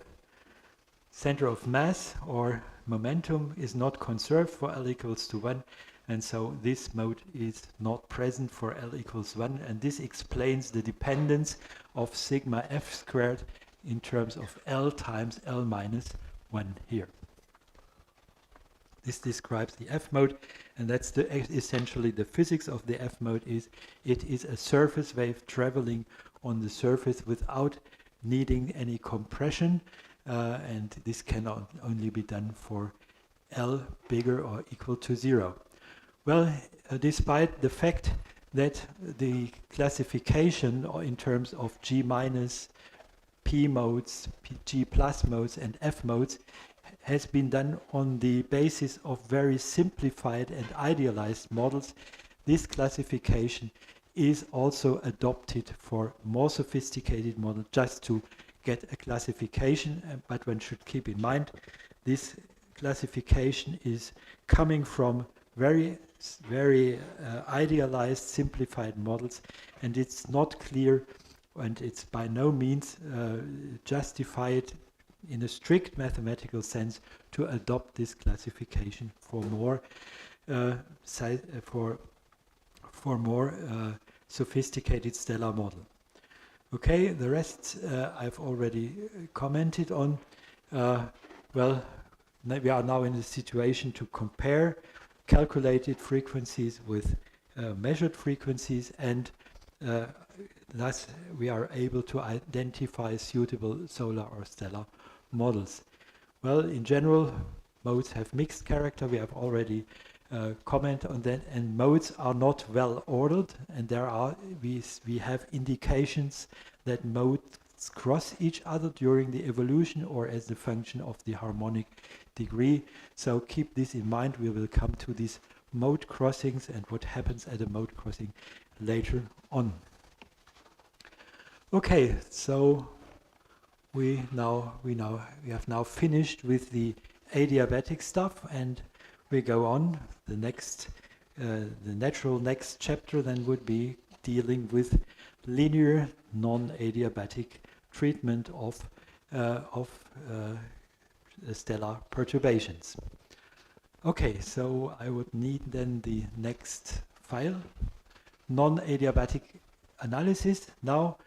Center of mass or momentum is not conserved for L equals to 1, and so this mode is not present for L equals 1, and this explains the dependence of sigma F squared in terms of L times L minus 1 here. This describes the F mode, and that's essentially the physics of the F mode. It is a surface wave traveling on the surface without needing any compression, and this can only be done for L bigger or equal to 0. Well, despite the fact that the classification in terms of G minus, P modes, G plus modes, and F modes has been done on the basis of very simplified and idealized models, this classification is also adopted for more sophisticated models, just to get a classification. But one should keep in mind this classification is coming from very idealized, simplified models, and it's not clear, and it's by no means justified in a strict mathematical sense to adopt this classification for more sophisticated stellar model. Okay, the rest I've already commented on. Well, we are now in the situation to compare calculated frequencies with measured frequencies, and thus we are able to identify suitable solar or stellar models. Well, in general, modes have mixed character. We have already commented on that, and modes are not well ordered, and we have indications that modes cross each other during the evolution or as the function of the harmonic degree. So keep this in mind. We will come to these mode crossings and what happens at a mode crossing later on. Okay, so we have now finished with the adiabatic stuff, and we go on. The natural next chapter then would be dealing with linear non-adiabatic treatment of stellar perturbations. Okay, so I would need then the next file, non-adiabatic analysis. Now,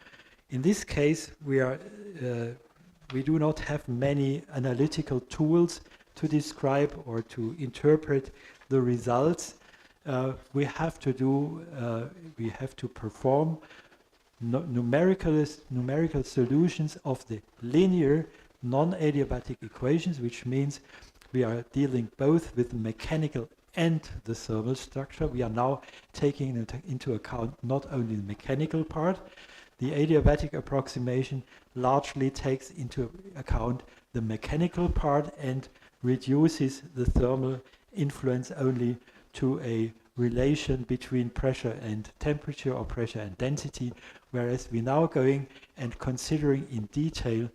in this case, we do not have many analytical tools to describe or to interpret the results. We have to perform numerical solutions of the linear non-adiabatic equations, which means we are dealing both with the mechanical and the thermal structure. We are now taking into account not only the mechanical part. The adiabatic approximation largely takes into account the mechanical part and reduces the thermal influence only to a relation between pressure and temperature or pressure and density, whereas we're now going and considering in detail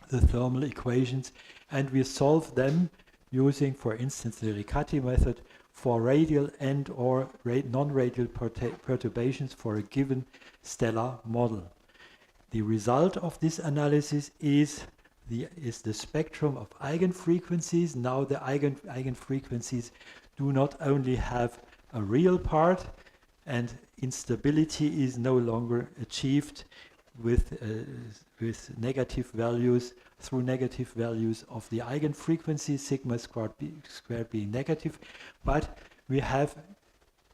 the thermal equations, and we solve them using, for instance, the Riccati method for radial and or non-radial perturbations for a given stellar model. The result of this analysis is the spectrum of eigenfrequencies. Now the eigenfrequencies do not only have a real part, and instability is no longer achieved with negative values, through negative values of the eigenfrequency, sigma squared being negative, but we have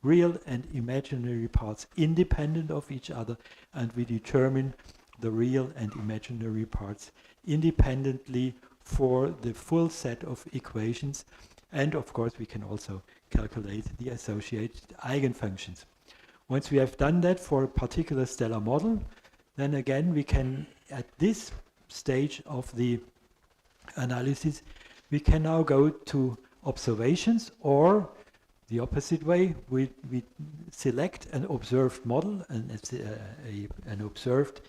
real and imaginary parts independent of each other, and we determine the real and imaginary parts independently for the full set of equations, and of course we can also calculate the associated eigenfunctions. Once we have done that for a particular stellar model, then again we can, at this stage of the analysis, we can now go to observations, or the opposite way, we select an observed model, and it's an observed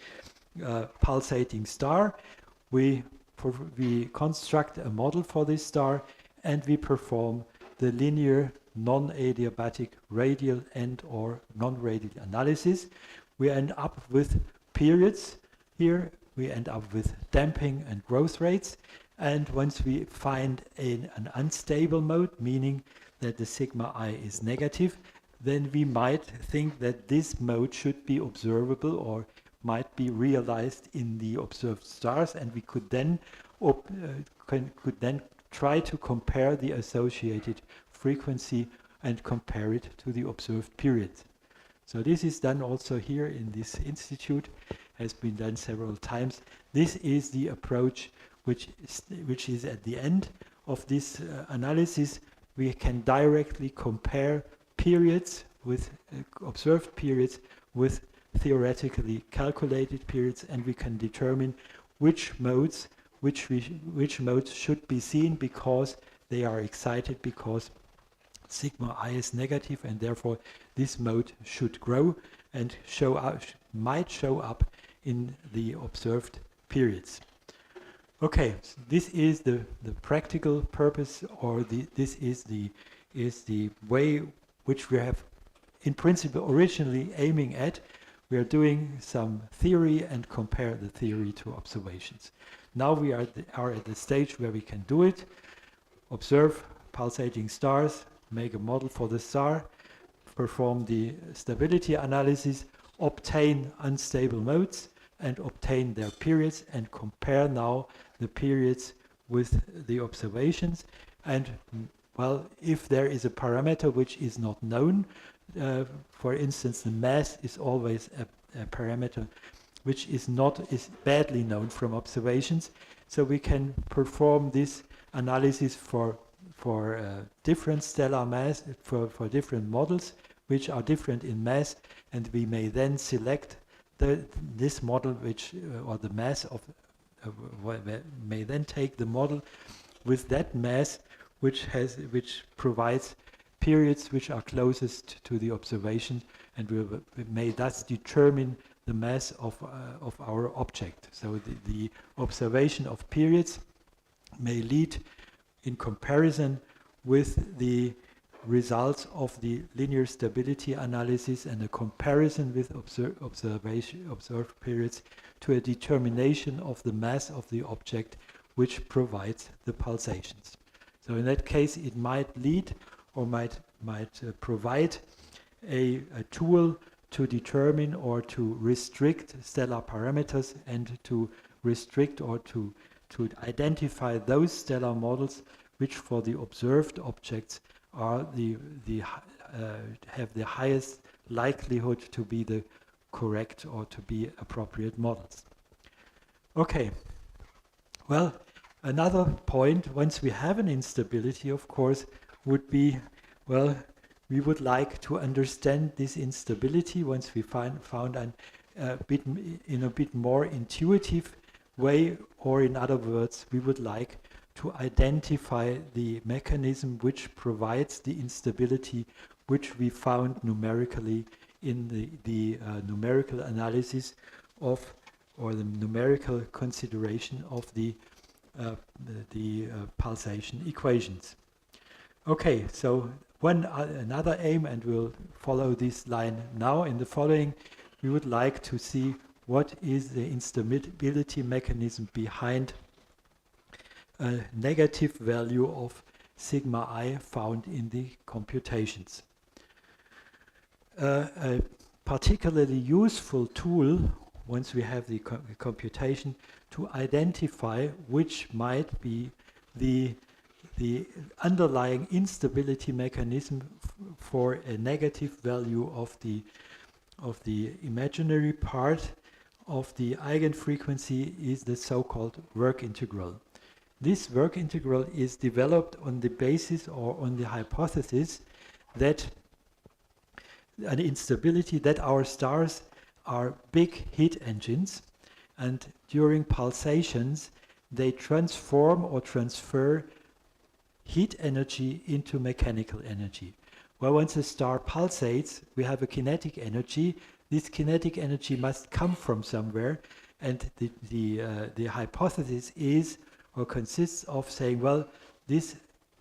pulsating star. We construct a model for this star, and we perform the linear non-adiabatic radial and or non-radial analysis. We end up with periods here. We end up with damping and growth rates. And once we find an unstable mode, meaning that the sigma I is negative, then we might think that this mode should be observable or might be realized in the observed stars, and we could then try to compare the associated frequency and compare it to the observed period. So this is done also here in this institute, has been done several times. This is the approach which is at the end of this analysis. We can directly compare periods with observed periods with theoretically calculated periods, and we can determine which modes which modes should be seen because they are excited, because sigma I is negative, and therefore this mode should grow and might show up in the observed periods. Okay, so this is the practical purpose, or this is the way which we have in principle originally aiming at. We are doing some theory and compare the theory to observations. Now we are at the stage where we can do it. Observe pulsating stars, make a model for the star, perform the stability analysis, obtain unstable modes, and obtain their periods, and compare now the periods with the observations. And well, if there is a parameter which is not known, for instance, the mass is always a parameter which is badly known from observations. So we can perform this analysis for different stellar mass, for different models which are different in mass, and we may then select this model or the mass of may then take the model with that mass which provides periods which are closest to the observation, and we may thus determine the mass of our object. So the observation of periods may lead in comparison with the results of the linear stability analysis and a comparison with observed periods to a determination of the mass of the object which provides the pulsations. So in that case it might lead or might provide a tool to determine or to restrict stellar parameters and to restrict or to identify those stellar models which for the observed objects are have the highest likelihood to be the correct or to be appropriate models. Okay, well, another point, once we have an instability, of course, would be, well, we would like to understand this instability once we found a bit more intuitive way, or in other words, we would like to identify the mechanism which provides the instability which we found numerically in the numerical analysis of, or the numerical consideration of the pulsation equations. Okay, so another aim, and we'll follow this line now in the following, we would like to see what is the instability mechanism behind a negative value of sigma I found in the computations. A particularly useful tool, once we have the computation, to identify which might be the underlying instability mechanism for a negative value of the imaginary part of the eigenfrequency is the so-called work integral. This work integral is developed on the basis or on the hypothesis that an instability, that our stars are big heat engines, and during pulsations they transform or transfer heat energy into mechanical energy. Well, once a star pulsates, we have a kinetic energy. This kinetic energy must come from somewhere, and the hypothesis is or consists of saying, well, this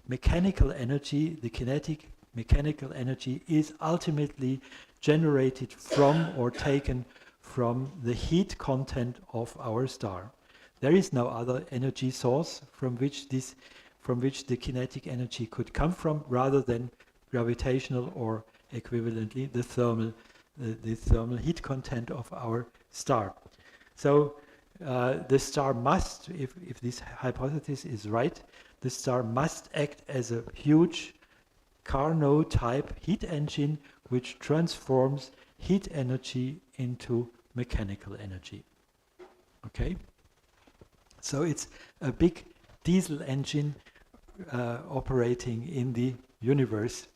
mechanical energy, the kinetic mechanical energy, is ultimately generated from or taken from the heat content of our star. There is no other energy source from which the kinetic energy could come from, rather than gravitational or equivalently the thermal heat content of our star. So the star must, if this hypothesis is right, the star must act as a huge Carnot-type heat engine which transforms heat energy into mechanical energy. Okay? So it's a big diesel engine operating in the universe.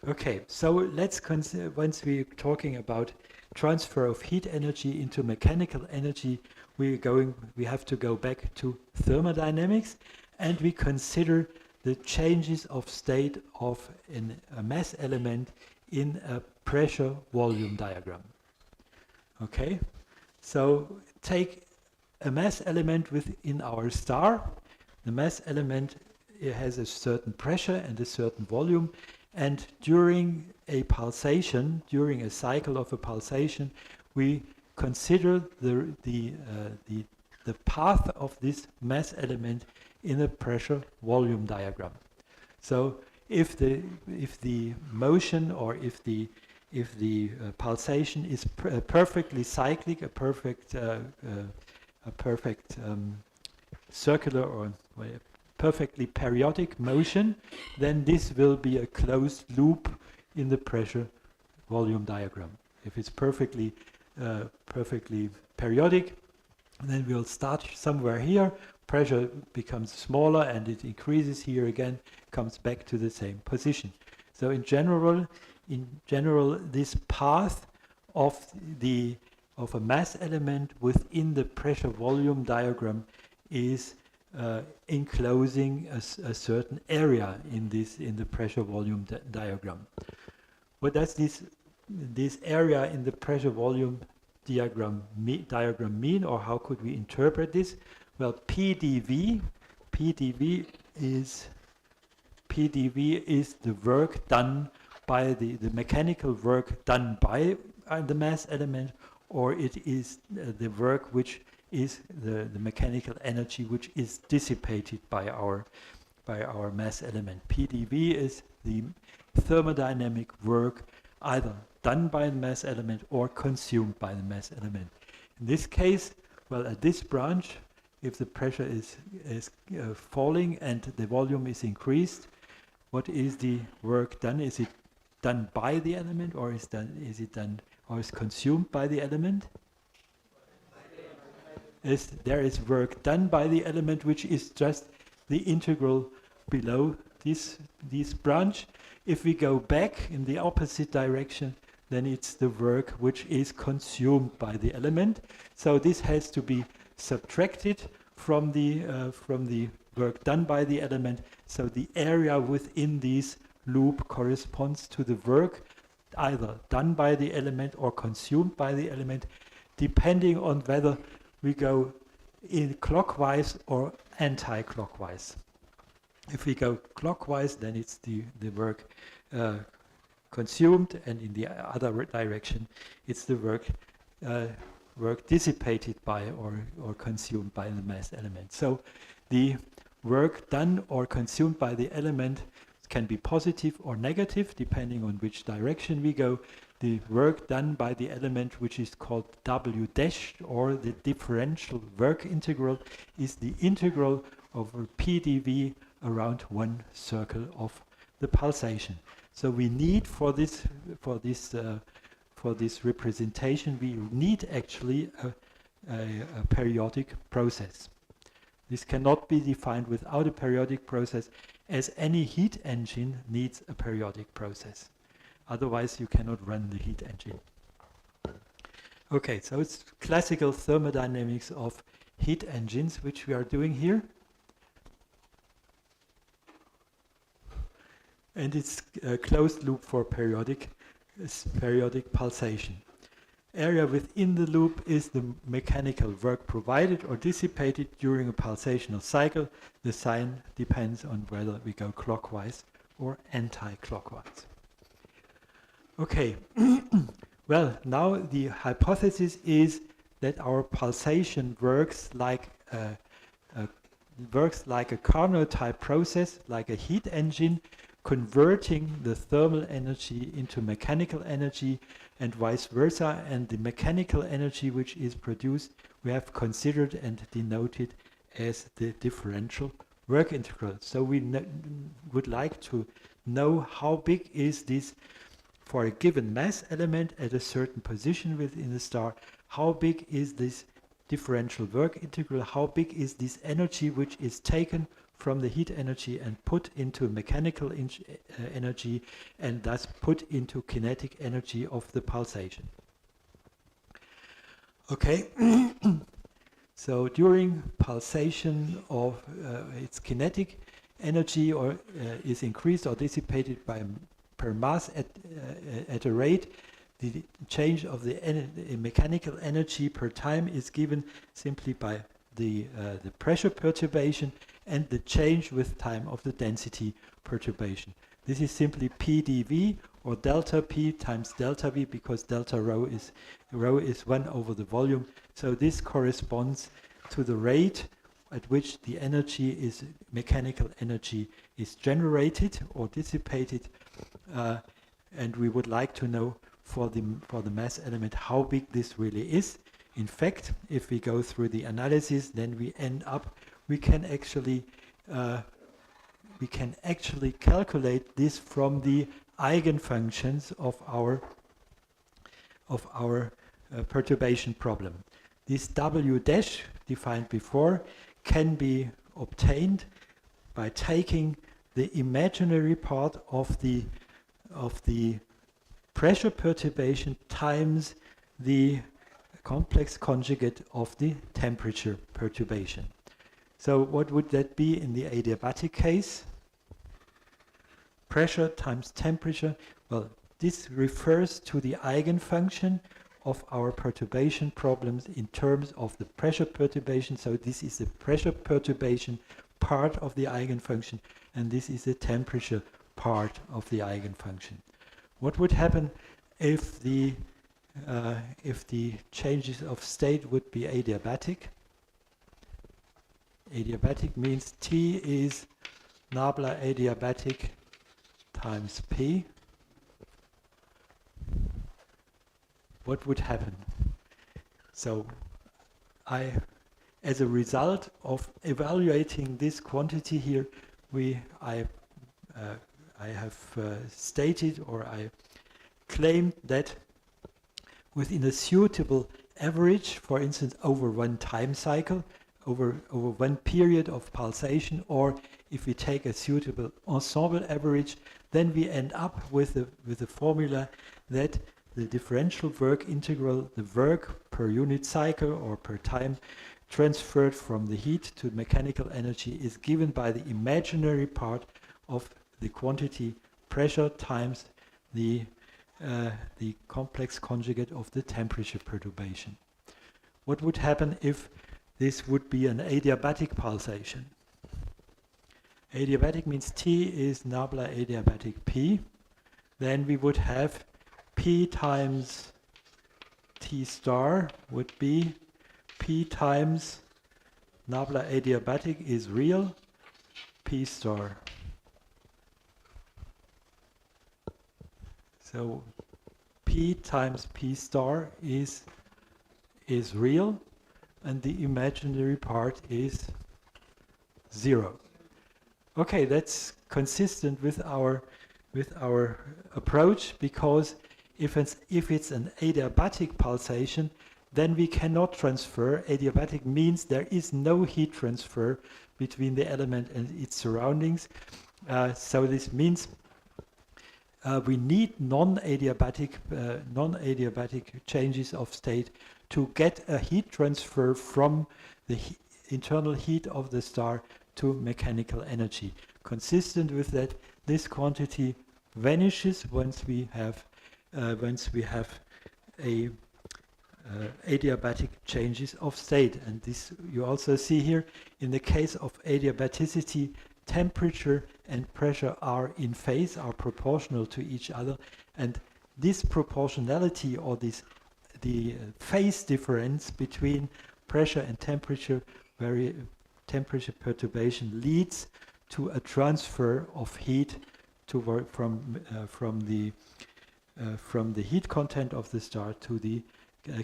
Okay, so let's consider, once we're talking about transfer of heat energy into mechanical energy, we have to go back to thermodynamics, and we consider the changes of state of a mass element in a pressure volume diagram. Okay, so take a mass element within our star. The mass element, it has a certain pressure and a certain volume, and during a pulsation, during a cycle of a pulsation, we consider the path of this mass element in a pressure volume diagram. So if the motion, or if the pulsation is perfectly cyclic, a perfect circular or perfectly periodic motion, then this will be a closed loop in the pressure volume diagram. If it's perfectly periodic, then we'll start somewhere here, pressure becomes smaller and it increases here again, comes back to the same position. So in general, this path of a mass element within the pressure volume diagram is enclosing a certain area in the pressure volume diagram. What does this area in the pressure volume diagram mean, or how could we interpret this? Well, PdV is the work done by the mechanical work done by the mass element, or it is the work which is the mechanical energy which is dissipated by our mass element. PdV is the thermodynamic work either done by the mass element or consumed by the mass element. In this case, well, at this branch, if the pressure is falling and the volume is increased, what is the work done? Is it done by the element, or is consumed by the element? There is work done by the element, which is just the integral below this branch. If we go back in the opposite direction, then it's the work which is consumed by the element. So this has to be subtracted from the work done by the element. So the area within this loop corresponds to the work either done by the element or consumed by the element, depending on whether we go in clockwise or anti-clockwise. If we go clockwise, then it's the work consumed, and in the other direction, it's the work dissipated by or consumed by the mass element. So the work done or consumed by the element can be positive or negative, depending on which direction we go. The work done by the element, which is called W dash, or the differential work integral, is the integral over PdV around one circle of the pulsation. So we need for this representation, we need actually a periodic process. This cannot be defined without a periodic process, as any heat engine needs a periodic process. Otherwise, you cannot run the heat engine. Okay, so it's classical thermodynamics of heat engines, which we are doing here. And it's a closed loop for periodic pulsation. Area within the loop is the mechanical work provided or dissipated during a pulsational cycle. The sign depends on whether we go clockwise or anti-clockwise. Okay, well, now the hypothesis is that our pulsation works like a Carnot-type process, like a heat engine, converting the thermal energy into mechanical energy and vice versa, and the mechanical energy which is produced we have considered and denoted as the differential work integral. So we would like to know how big is this for a given mass element at a certain position within the star. How big is this differential work integral? How big is this energy which is taken from the heat energy and put into mechanical energy, and thus put into kinetic energy of the pulsation? Okay. So during pulsation of its kinetic energy or is increased or dissipated by per mass at a rate, the change of the mechanical energy per time is given simply by the pressure perturbation and the change with time of the density perturbation. This is simply PdV or delta P times delta V, because delta rho is 1 over the volume. So this corresponds to the rate at which the energy is mechanical energy is generated or dissipated, and we would like to know for the mass element how big this really is. In fact, if we go through the analysis, then we can actually calculate this from the eigenfunctions of our perturbation problem. This W dash defined before can be obtained by taking the imaginary part of the pressure perturbation times the complex conjugate of the temperature perturbation. So what would that be in the adiabatic case? Pressure times temperature. Well, this refers to the eigenfunction of our perturbation problems in terms of the pressure perturbation. So this is the pressure perturbation part of the eigenfunction, and this is the temperature part of the eigenfunction. What would happen if the changes of state would be adiabatic? Adiabatic means T is nabla adiabatic times P. What would happen? So as a result of evaluating this quantity here, I have stated, or I claimed that within a suitable average, for instance, over one time cycle, over one period of pulsation, or if we take a suitable ensemble average, then we end up with the formula that the differential work integral, the work per unit cycle or per time transferred from the heat to mechanical energy, is given by the imaginary part of the quantity pressure times the complex conjugate of the temperature perturbation. What would happen if this would be an adiabatic pulsation? Adiabatic means T is nabla adiabatic P. Then we would have P times T star would be P times nabla adiabatic is real P star. So P times P star is real, and the imaginary part is 0. Okay, that's consistent with our approach, because if it's an adiabatic pulsation, then we cannot transfer. Adiabatic means there is no heat transfer between the element and its surroundings. So this means we need non-adiabatic changes of state to get a heat transfer from the internal heat of the star to mechanical energy. Consistent with that, this quantity vanishes once we have a adiabatic changes of state. And this you also see here in the case of adiabaticity, temperature and pressure are in phase, are proportional to each other, and this proportionality, or the phase difference between pressure and temperature perturbation, leads to a transfer of heat from the heat content of the star to the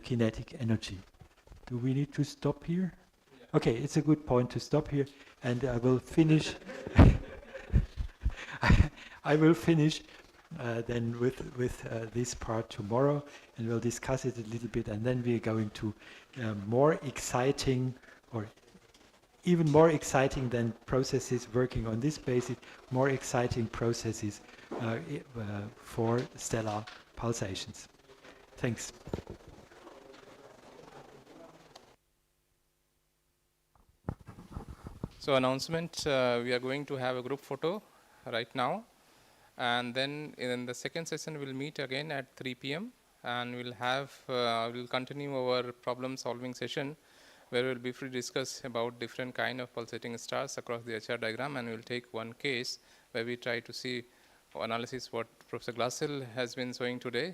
kinetic energy. Do we need to stop here? Yeah. Okay, it's a good point to stop here, and I will finish. I will finish then with this part tomorrow, and we'll discuss it a little bit, and then we're going to more exciting, or even more exciting than processes working on this basis, more exciting processes for stellar pulsations. Thanks. So announcement, we are going to have a group photo right now, and then in the second session we'll meet again at 3 p.m. and we'll continue our problem solving session, where we'll briefly discuss about different kind of pulsating stars across the HR diagram, and we'll take one case where we try to see analysis what Professor Glatzel has been showing today.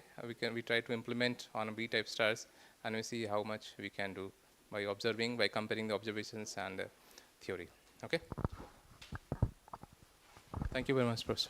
We try to implement on B-type stars, and we see how much we can do by observing, by comparing the observations and the theory. Okay. Thank you very much, Professor.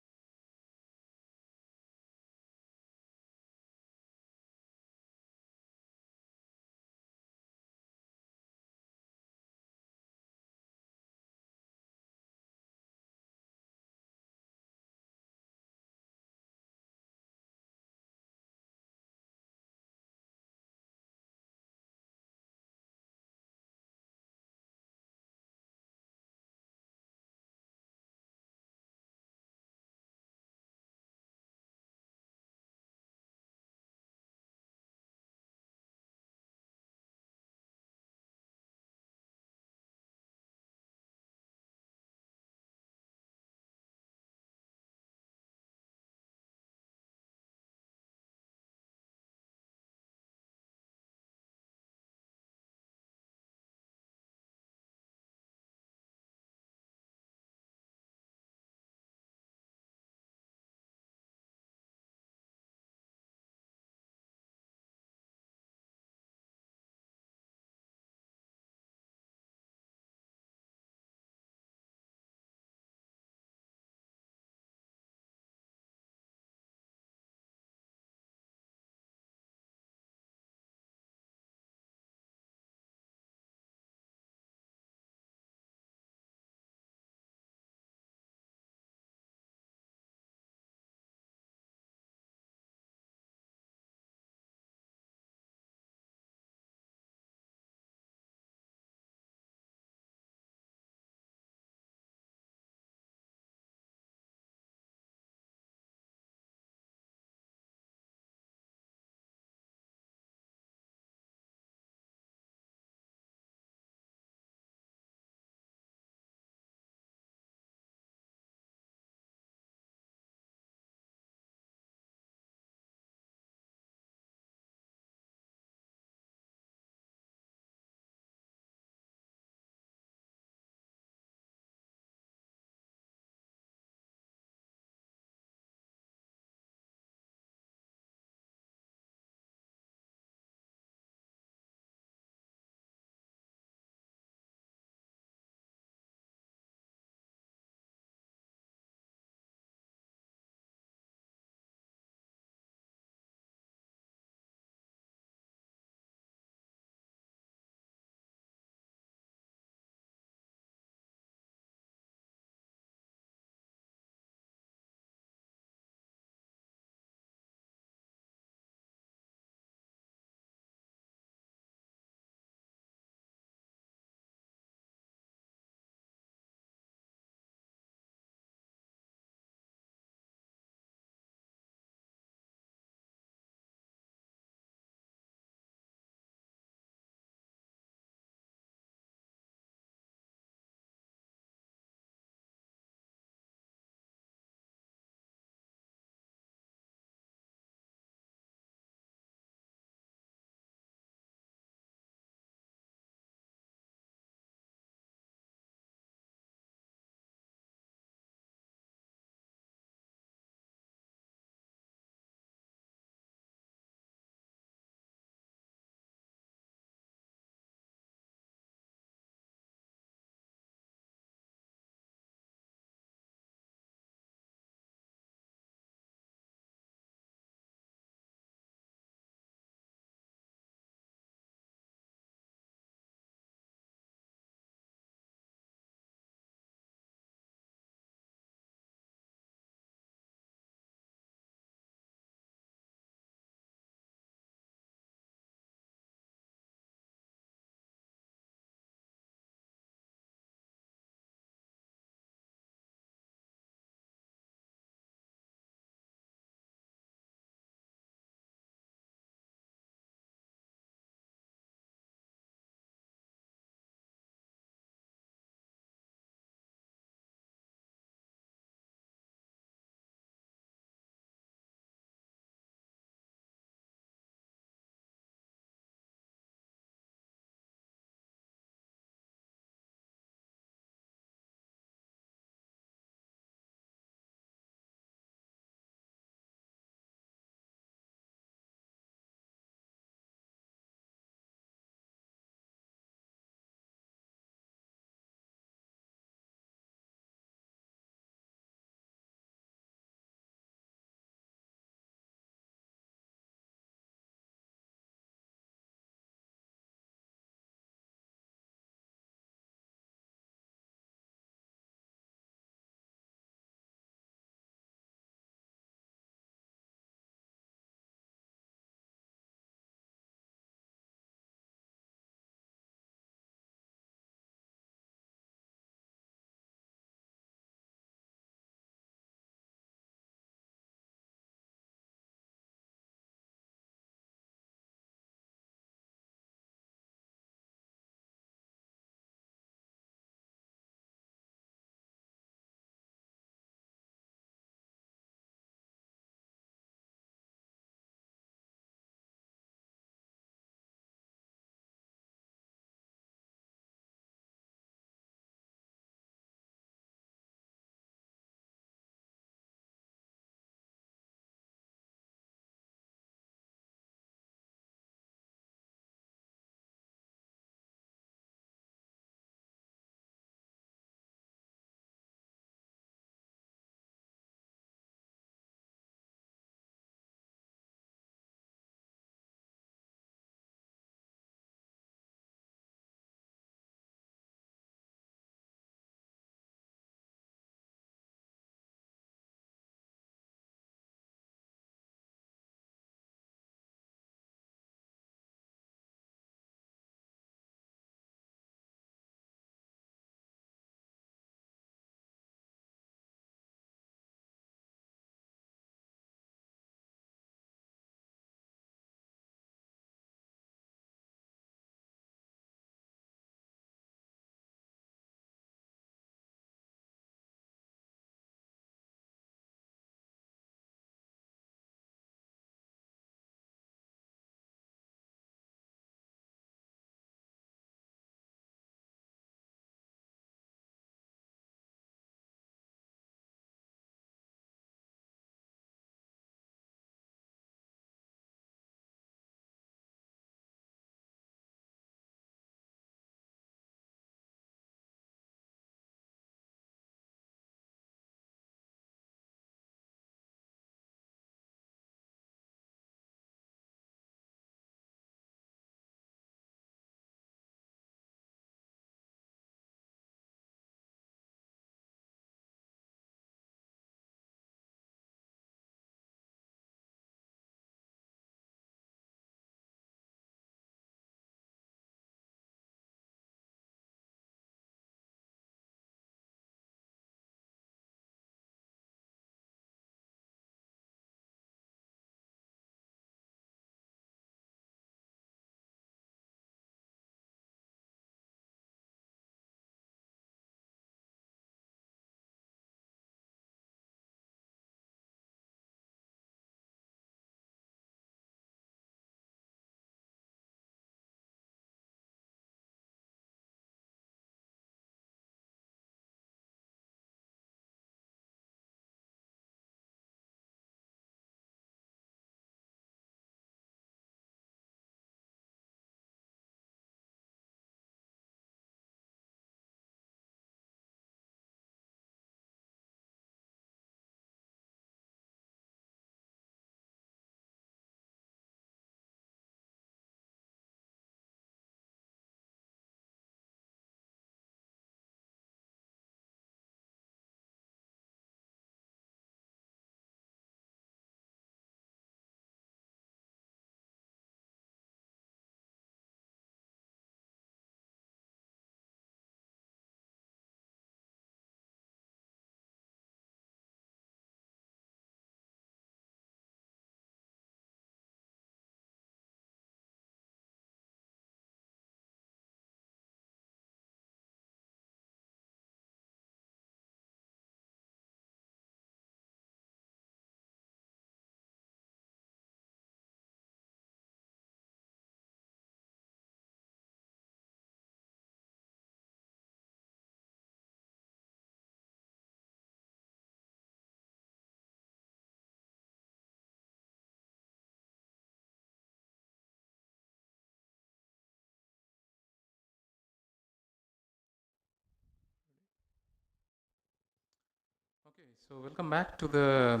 So welcome back to the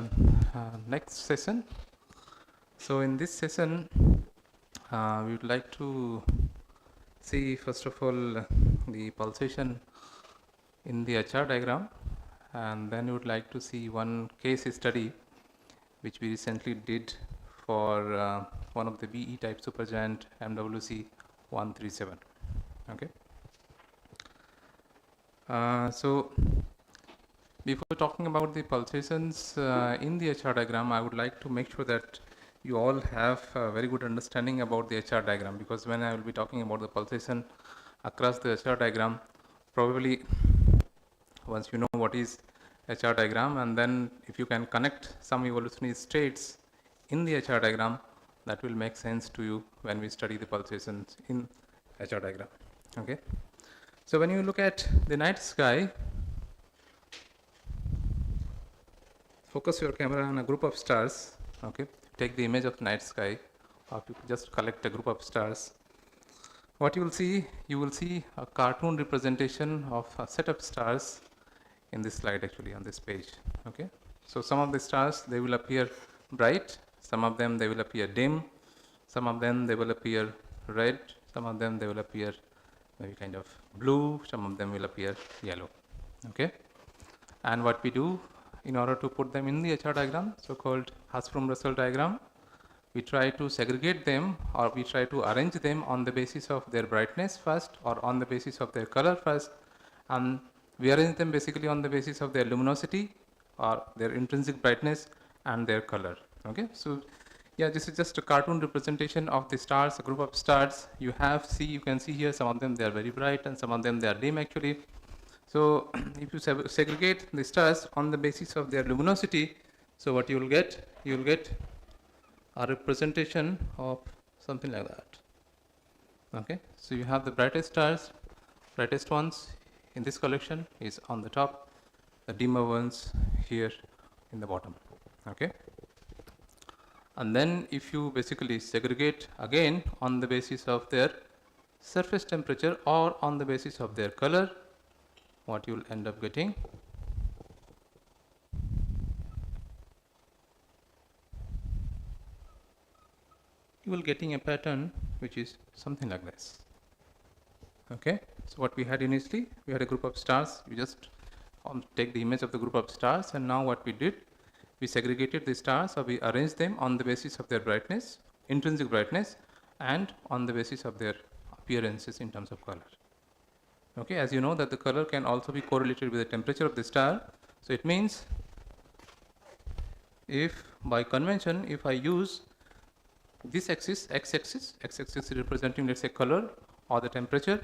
next session. So in this session, we would like to see first of all the pulsation in the HR diagram, and then we would like to see one case study which we recently did for one of the VE type supergiant MWC 137. Okay. So before talking about the pulsations in the HR diagram, I would like to make sure that you all have a very good understanding about the HR diagram, because when I will be talking about the pulsation across the HR diagram, probably once you know what is HR diagram, and then if you can connect some evolutionary states in the HR diagram, that will make sense to you when we study the pulsations in HR diagram. Okay. So when you look at the night sky, focus your camera on a group of stars. Okay, take the image of night sky, or you just collect a group of stars. What you will see a cartoon representation of a set of stars in this slide, actually on this page. Okay, so some of the stars, they will appear bright, some of them they will appear dim, some of them they will appear red, some of them they will appear maybe kind of blue, some of them will appear yellow. Okay, and what we do in order to put them in the HR diagram, so-called Hasbroom-Russell diagram, we try to segregate them, or we try to arrange them on the basis of their brightness first, or on the basis of their color first, and we arrange them basically on the basis of their luminosity or their intrinsic brightness and their color. Okay, so yeah, this is just a cartoon representation of the stars, a group of stars. You can see here some of them they are very bright and some of them they are dim actually. So if you segregate the stars on the basis of their luminosity, so what you will get a representation of something like that. Okay, so you have the brightest stars, brightest ones in this collection is on the top, the dimmer ones here in the bottom. Okay, and then if you basically segregate again on the basis of their surface temperature or on the basis of their color, what you will end up getting, you will getting a pattern which is something like this. Okay, so what we had initially, we had a group of stars. You just take the image of the group of stars, and now what we did, we segregated the stars, or we arranged them on the basis of their brightness, intrinsic brightness, and on the basis of their appearances in terms of color. Okay, as you know that the color can also be correlated with the temperature of the star. So it means if by convention, if I use this axis, x-axis is representing, let's say, color or the temperature,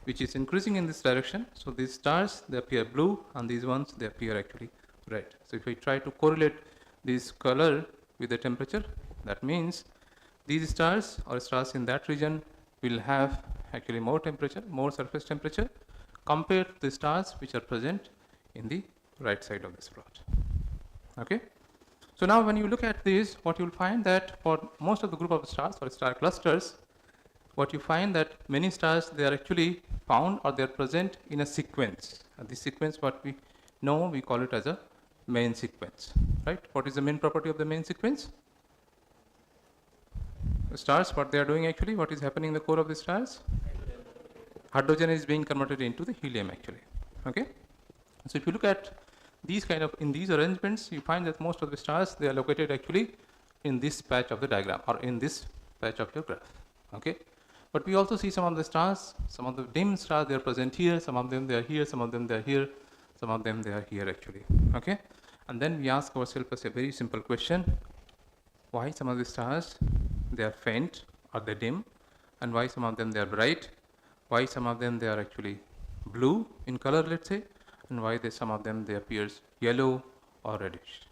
which is increasing in this direction. So these stars, they appear blue, and these ones, they appear actually red. So if I try to correlate this color with the temperature, that means these stars or stars in that region will have actually more temperature, more surface temperature, compared to the stars which are present in the right side of this plot. Okay. So now when you look at this, what you will find that for most of the group of stars or star clusters, what you find that many stars, they are actually found or they are present in a sequence. And this sequence, what we know, we call it as a main sequence, right? What is the main property of the main sequence? The stars, what they are doing actually, what is happening in the core of the stars? Hydrogen is being converted into the helium actually. Okay. So if you look at these kind of, in these arrangements, you find that most of the stars, they are located actually in this patch of the diagram or in this patch of your graph. Okay. But we also see some of the stars, some of the dim stars, they are present here, some of them they are here, some of them they are here, some of them they are here actually. Okay. And then we ask ourselves a very simple question: why some of the stars, they are faint or they dim, and why some of them they are bright, why some of them they are actually blue in color, let's say, and why some of them they appears yellow or reddish.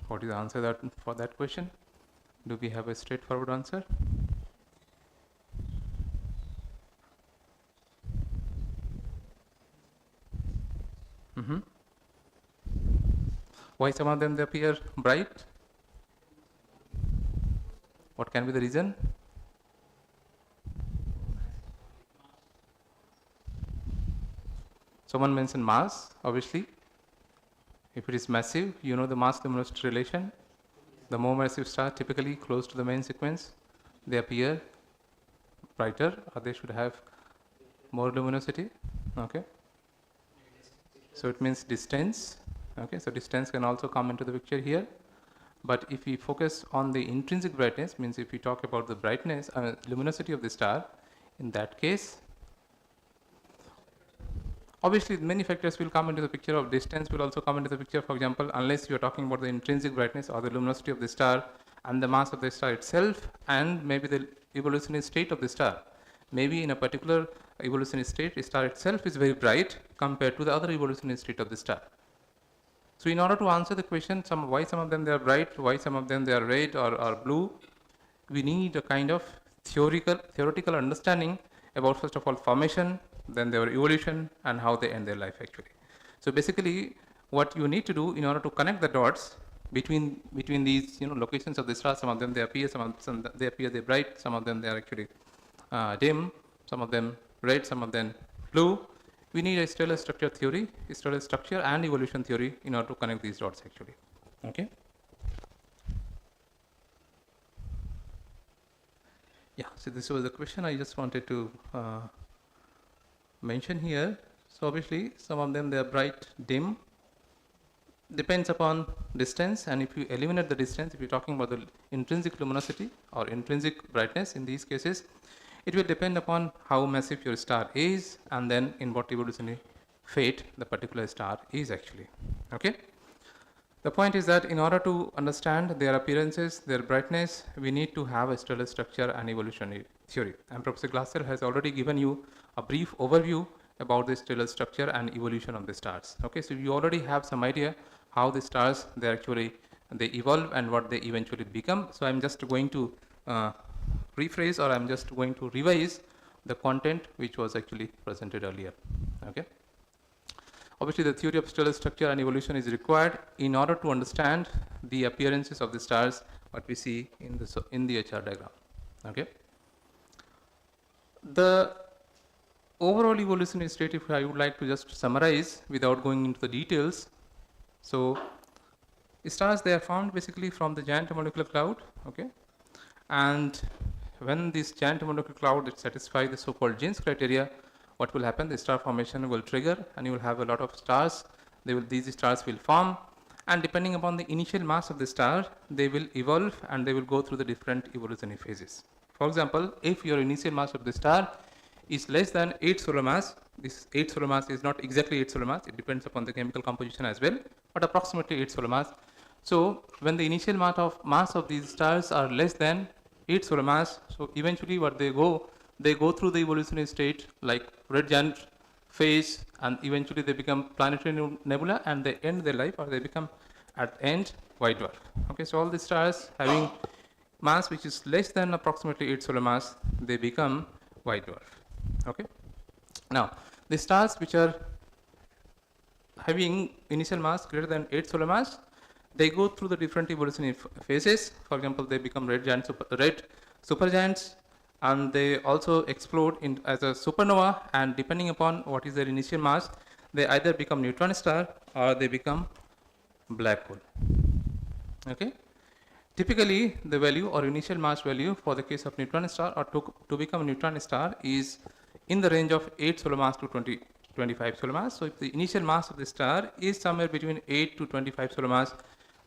What is the answer for that question? Do we have a straightforward answer? Why some of them they appear bright? What can be the reason? Someone mentioned mass, obviously. If it is massive, you know the mass-luminosity relation. The more massive star, typically close to the main sequence, they appear brighter, or they should have more luminosity. Okay. So it means distance. Okay. So distance can also come into the picture here. But if we focus on the intrinsic brightness, means if we talk about the brightness, luminosity of the star, in that case, obviously many factors will come into the picture. Of distance will also come into the picture. For example, unless you are talking about the intrinsic brightness or the luminosity of the star and the mass of the star itself, and maybe the evolutionary state of the star. Maybe in a particular evolutionary state, the star itself is very bright compared to the other evolutionary state of the star. So in order to answer the question, why some of them they are bright, why some of them they are red or blue, we need a kind of theoretical understanding about, first of all, formation, then their evolution, and how they end their life actually. So basically, what you need to do in order to connect the dots between these locations of the stars, some of them they appear, some they appear they bright, some of them they are actually dim, some of them red, some of them blue. We need a stellar structure theory, stellar structure and evolution theory in order to connect these dots actually. Okay. Yeah, so this was the question I just wanted to mention here. So obviously some of them they are bright, dim, depends upon distance, and if you eliminate the distance, if you're talking about the intrinsic luminosity or intrinsic brightness in these cases, it will depend upon how massive your star is and then in what evolutionary fate the particular star is actually. Okay. The point is that in order to understand their appearances, their brightness, we need to have a stellar structure and evolutionary theory. And Professor Glatzel has already given you a brief overview about the stellar structure and evolution of the stars. Okay, so you already have some idea how the stars they evolve and what they eventually become. So I'm just going to rephrase, or I'm just going to revise the content which was actually presented earlier. Okay. Obviously, the theory of stellar structure and evolution is required in order to understand the appearances of the stars, what we see in the HR diagram. Okay. The overall evolutionary state, if I would like to just summarize without going into the details. So, stars they are formed basically from the giant molecular cloud. Okay, and when this giant molecular cloud satisfies the so-called GIAN's criteria, what will happen? The star formation will trigger, and you will have a lot of stars. These stars will form, and depending upon the initial mass of the star, they will evolve and they will go through the different evolutionary phases. For example, if your initial mass of the star is less than 8 solar mass, this 8 solar mass is not exactly 8 solar mass, it depends upon the chemical composition as well, but approximately 8 solar mass. So when the initial mass of these stars are less than 8 solar mass, so eventually what they go through the evolutionary state like red giant phase, and eventually they become planetary nebula, and they end their life, or they become at the end white dwarf. Okay, so all the stars having mass which is less than approximately 8 solar mass, they become white dwarf. Okay. Now the stars which are having initial mass greater than 8 solar mass, they go through the different evolutionary phases. For example, they become red supergiants, and they also explode as a supernova, and depending upon what is their initial mass, they either become neutron star or they become black hole. Okay. Typically, the value or initial mass value for the case of neutron star, or to become a neutron star, is in the range of 8 solar mass to 25 solar mass. So if the initial mass of the star is somewhere between 8 to 25 solar mass,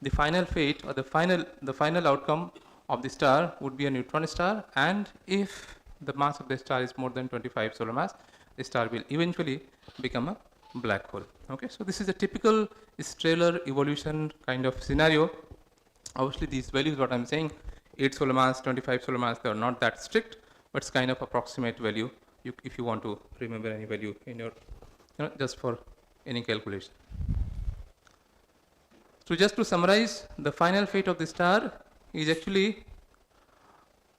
the final fate, or the final outcome of the star would be a neutron star, and if the mass of the star is more than 25 solar mass, the star will eventually become a black hole. Okay, so this is a typical stellar evolution kind of scenario. Obviously, these values, what I'm saying, 8 solar mass, 25 solar mass, they are not that strict, but it's kind of approximate value. If you want to remember any value in your, just for any calculation. So just to summarize, the final fate of the star is actually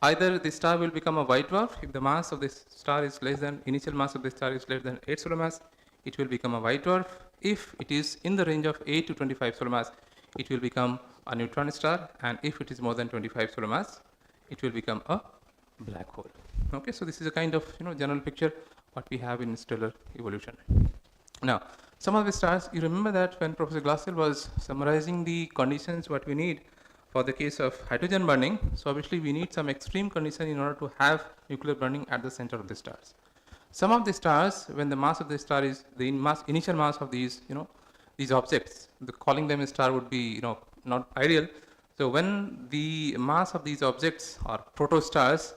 either the star will become a white dwarf if the mass of the star is less than, initial mass of the star is less than 8 solar mass, it will become a white dwarf. If it is in the range of 8 to 25 solar mass, it will become a neutron star, and if it is more than 25 solar mass, it will become a black hole. Okay, so this is a kind of general picture what we have in stellar evolution. Now, some of the stars, you remember that when Professor Glatzel was summarizing the conditions what we need for the case of hydrogen burning, so obviously we need some extreme condition in order to have nuclear burning at the center of the stars. Some of the stars, when the mass of the star is the initial mass of these, these objects, calling them a star would be, not ideal. So when the mass of these objects or protostars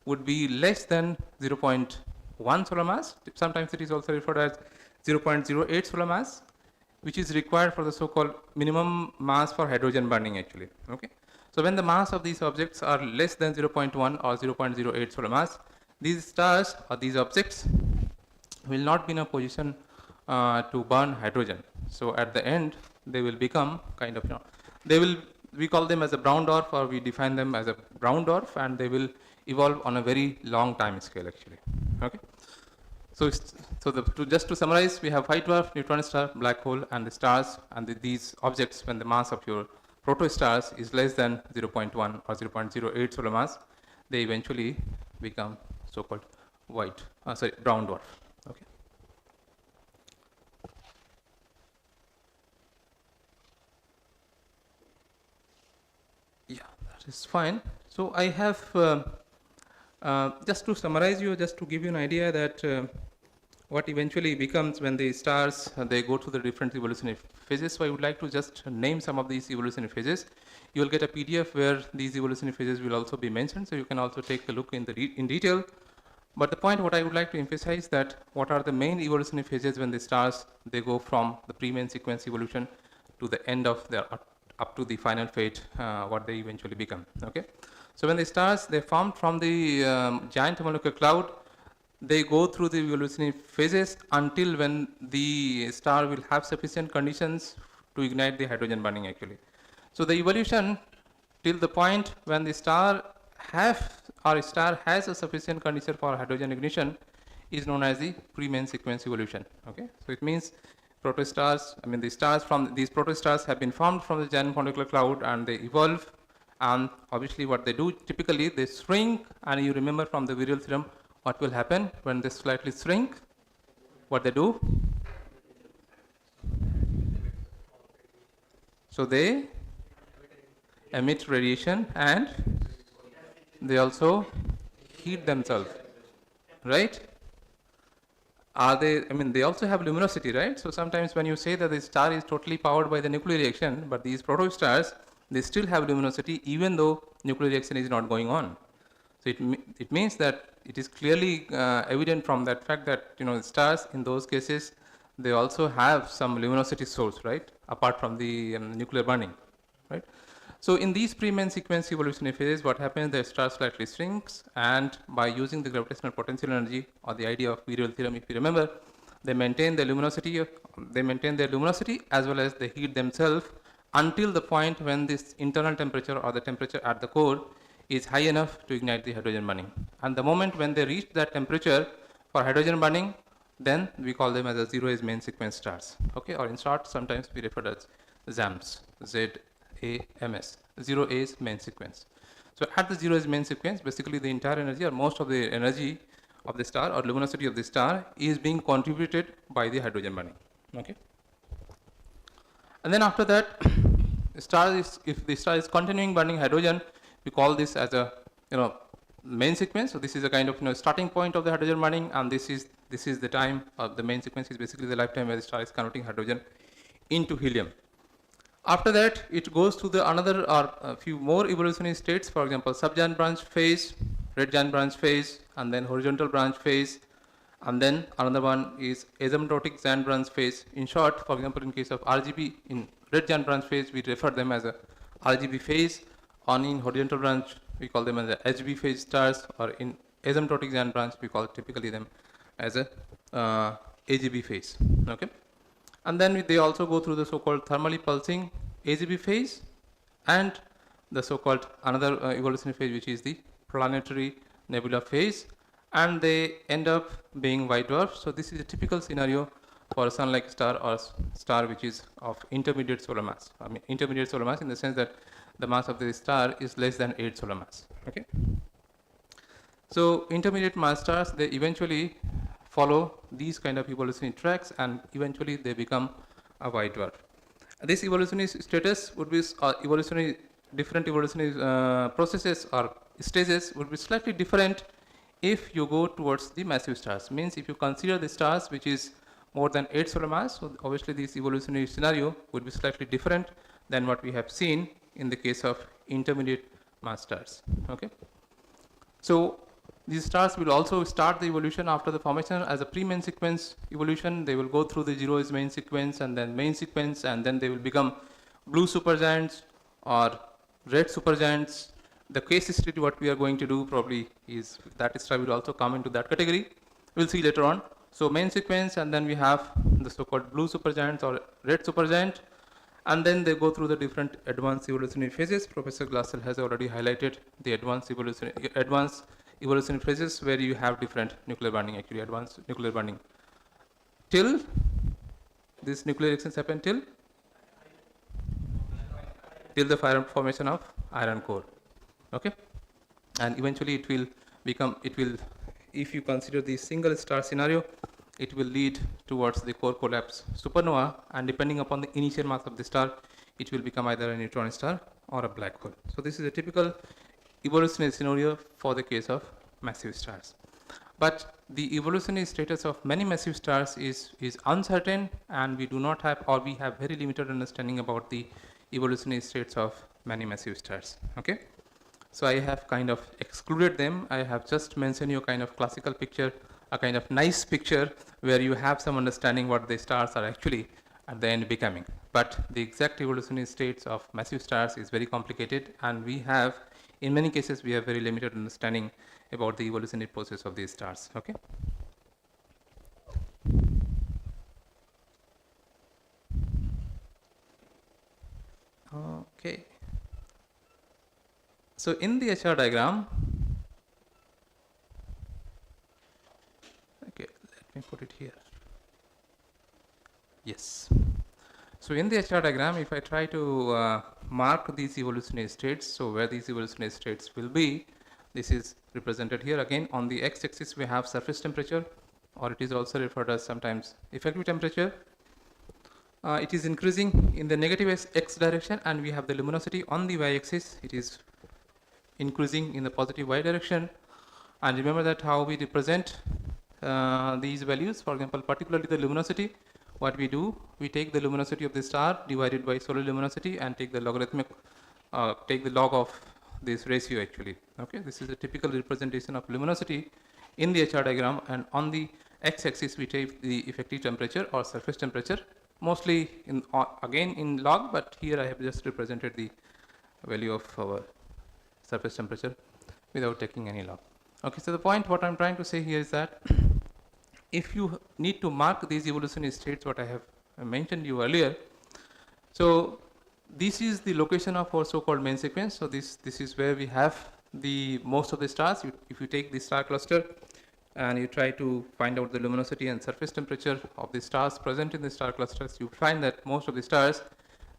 would be less than 0.1 solar mass, sometimes it is also referred as 0.08 solar mass, which is required for the so-called minimum mass for hydrogen burning actually. Okay. So when the mass of these objects are less than 0.1 or 0.08 solar mass, these stars or these objects will not be in a position to burn hydrogen. So at the end, they will become kind of, we call them as a brown dwarf, or we define them as a brown dwarf, and they will evolve on a very long time scale actually. Okay. So, just to summarize, we have white dwarf, neutron star, black hole, and the stars, and these objects, when the mass of your protostars is less than 0.1 or 0.08 solar mass, they eventually become so-called brown dwarf. Okay. Yeah, that is fine. So I have just to summarize you, just to give you an idea that what eventually becomes when the stars they go through the different evolutionary phases. So I would like to just name some of these evolutionary phases. You will get a PDF where these evolutionary phases will also be mentioned, so you can also take a look in detail. But the point what I would like to emphasize that what are the main evolutionary phases when the stars they go from the pre-main sequence evolution to the end of their up to the final fate, what they eventually become. Okay. So when the stars they formed from the giant molecular cloud, they go through the evolutionary phases until when the star will have sufficient conditions to ignite the hydrogen burning actually. So the evolution till the point when the star has a sufficient condition for hydrogen ignition is known as the pre-main sequence evolution. Okay, so it means protostars, the stars from these protostars have been formed from the giant molecular cloud and they evolve, and obviously what they do typically they shrink, and you remember from the virial theorem what will happen when they slightly shrink, what they do. So they emit radiation and they also heat themselves, right? Are they, they also have luminosity, right? So sometimes when you say that the star is totally powered by the nuclear reaction, but these protostars, they still have luminosity even though nuclear reaction is not going on. So it means that it is clearly evident from that fact that, stars in those cases, they also have some luminosity source, right? Apart from the nuclear burning, right? So in these pre-main sequence evolutionary phases, what happens, the star slightly shrinks, and by using the gravitational potential energy or the idea of virial theorem, if you remember, they maintain their luminosity as well as they heat themselves until the point when this internal temperature or the temperature at the core is high enough to ignite the hydrogen burning. And the moment when they reach that temperature for hydrogen burning, then we call them as a zero-age main sequence stars. Okay, or in short, sometimes we refer to as ZAMS, Z-A-M-S, zero-age main sequence. So at the zero-age main sequence, basically the entire energy or most of the energy of the star or luminosity of the star is being contributed by the hydrogen burning. Okay. And then after that, if the star is continuing burning hydrogen, we call this as a main sequence. So this is a kind of starting point of the hydrogen burning, and this is the time of the main sequence is basically the lifetime where the star is converting hydrogen into helium. After that, it goes to the another or a few more evolutionary states. For example, subgiant branch phase, red giant branch phase, and then horizontal branch phase, and then another one is asymptotic giant branch phase. In short, for example, in case of RGB, in red giant branch phase, we refer them as a RGB phase. On in horizontal branch, we call them as a HB phase stars, or in asymptotic giant branch, we call typically them as a AGB phase. Okay, and then they also go through the so-called thermally pulsing AGB phase, and the so-called another evolutionary phase, which is the planetary nebula phase, and they end up being white dwarfs. So this is a typical scenario for a sun-like star or star which is of intermediate solar mass. Intermediate solar mass in the sense that the mass of the star is less than 8 solar mass. Okay. So intermediate mass stars, they eventually follow these kind of evolutionary tracks, and eventually they become a white dwarf. This evolutionary status would be different evolutionary processes or stages would be slightly different if you go towards the massive stars. Means if you consider the stars which is more than 8 solar mass, so obviously this evolutionary scenario would be slightly different than what we have seen in the case of intermediate mass stars. Okay. So these stars will also start the evolution after the formation as a pre-main sequence evolution. They will go through the 0 is main sequence and then main sequence, and then they will become blue supergiants or red supergiants. The case study what we are going to do probably is that star will also come into that category. We'll see later on. So main sequence, and then we have the so-called blue supergiant or red supergiant, and then they go through the different advanced evolutionary phases. Professor Glatzel has already highlighted the advanced evolutionary phases where you have different nuclear bonding, actually advanced nuclear bonding. Till these nuclear reactions happen till the formation of iron core. Okay, and eventually it will become, if you consider the single star scenario, it will lead towards the core collapse supernova, and depending upon the initial mass of the star, it will become either a neutron star or a black hole. So this is a typical evolutionary scenario for the case of massive stars. But the evolutionary status of many massive stars is uncertain, and we do not have, or we have very limited understanding about the evolutionary states of many massive stars. Okay. So I have kind of excluded them. I have just mentioned you a kind of classical picture, a kind of nice picture where you have some understanding what the stars are actually at the end becoming. But the exact evolutionary states of massive stars is very complicated, and we have, in many cases, we have very limited understanding about the evolutionary process of these stars. Okay. Okay. So in the HR diagram, okay, let me put it here. Yes. So in the HR diagram, if I try to mark these evolutionary states, so where these evolutionary states will be, this is represented here. Again, on the x-axis we have surface temperature, or it is also referred as sometimes effective temperature. It is increasing in the negative x direction, and we have the luminosity on the y-axis. It is increasing in the positive y direction. And remember that how we represent these values. For example, particularly the luminosity, what we do, we take the luminosity of the star divided by solar luminosity and take the logarithmic, take the log of this ratio actually. Okay, this is a typical representation of luminosity in the HR diagram, and on the x-axis we take the effective temperature or surface temperature, mostly in again in log, but here I have just represented the value of our surface temperature without taking any log. Okay, so the point what I'm trying to say here is that if you need to mark these evolutionary states, what I have mentioned you earlier, so this is the location of our so-called main sequence. So this is where we have the most of the stars. If you take the star cluster and you try to find out the luminosity and surface temperature of the stars present in the star clusters, you find that most of the stars,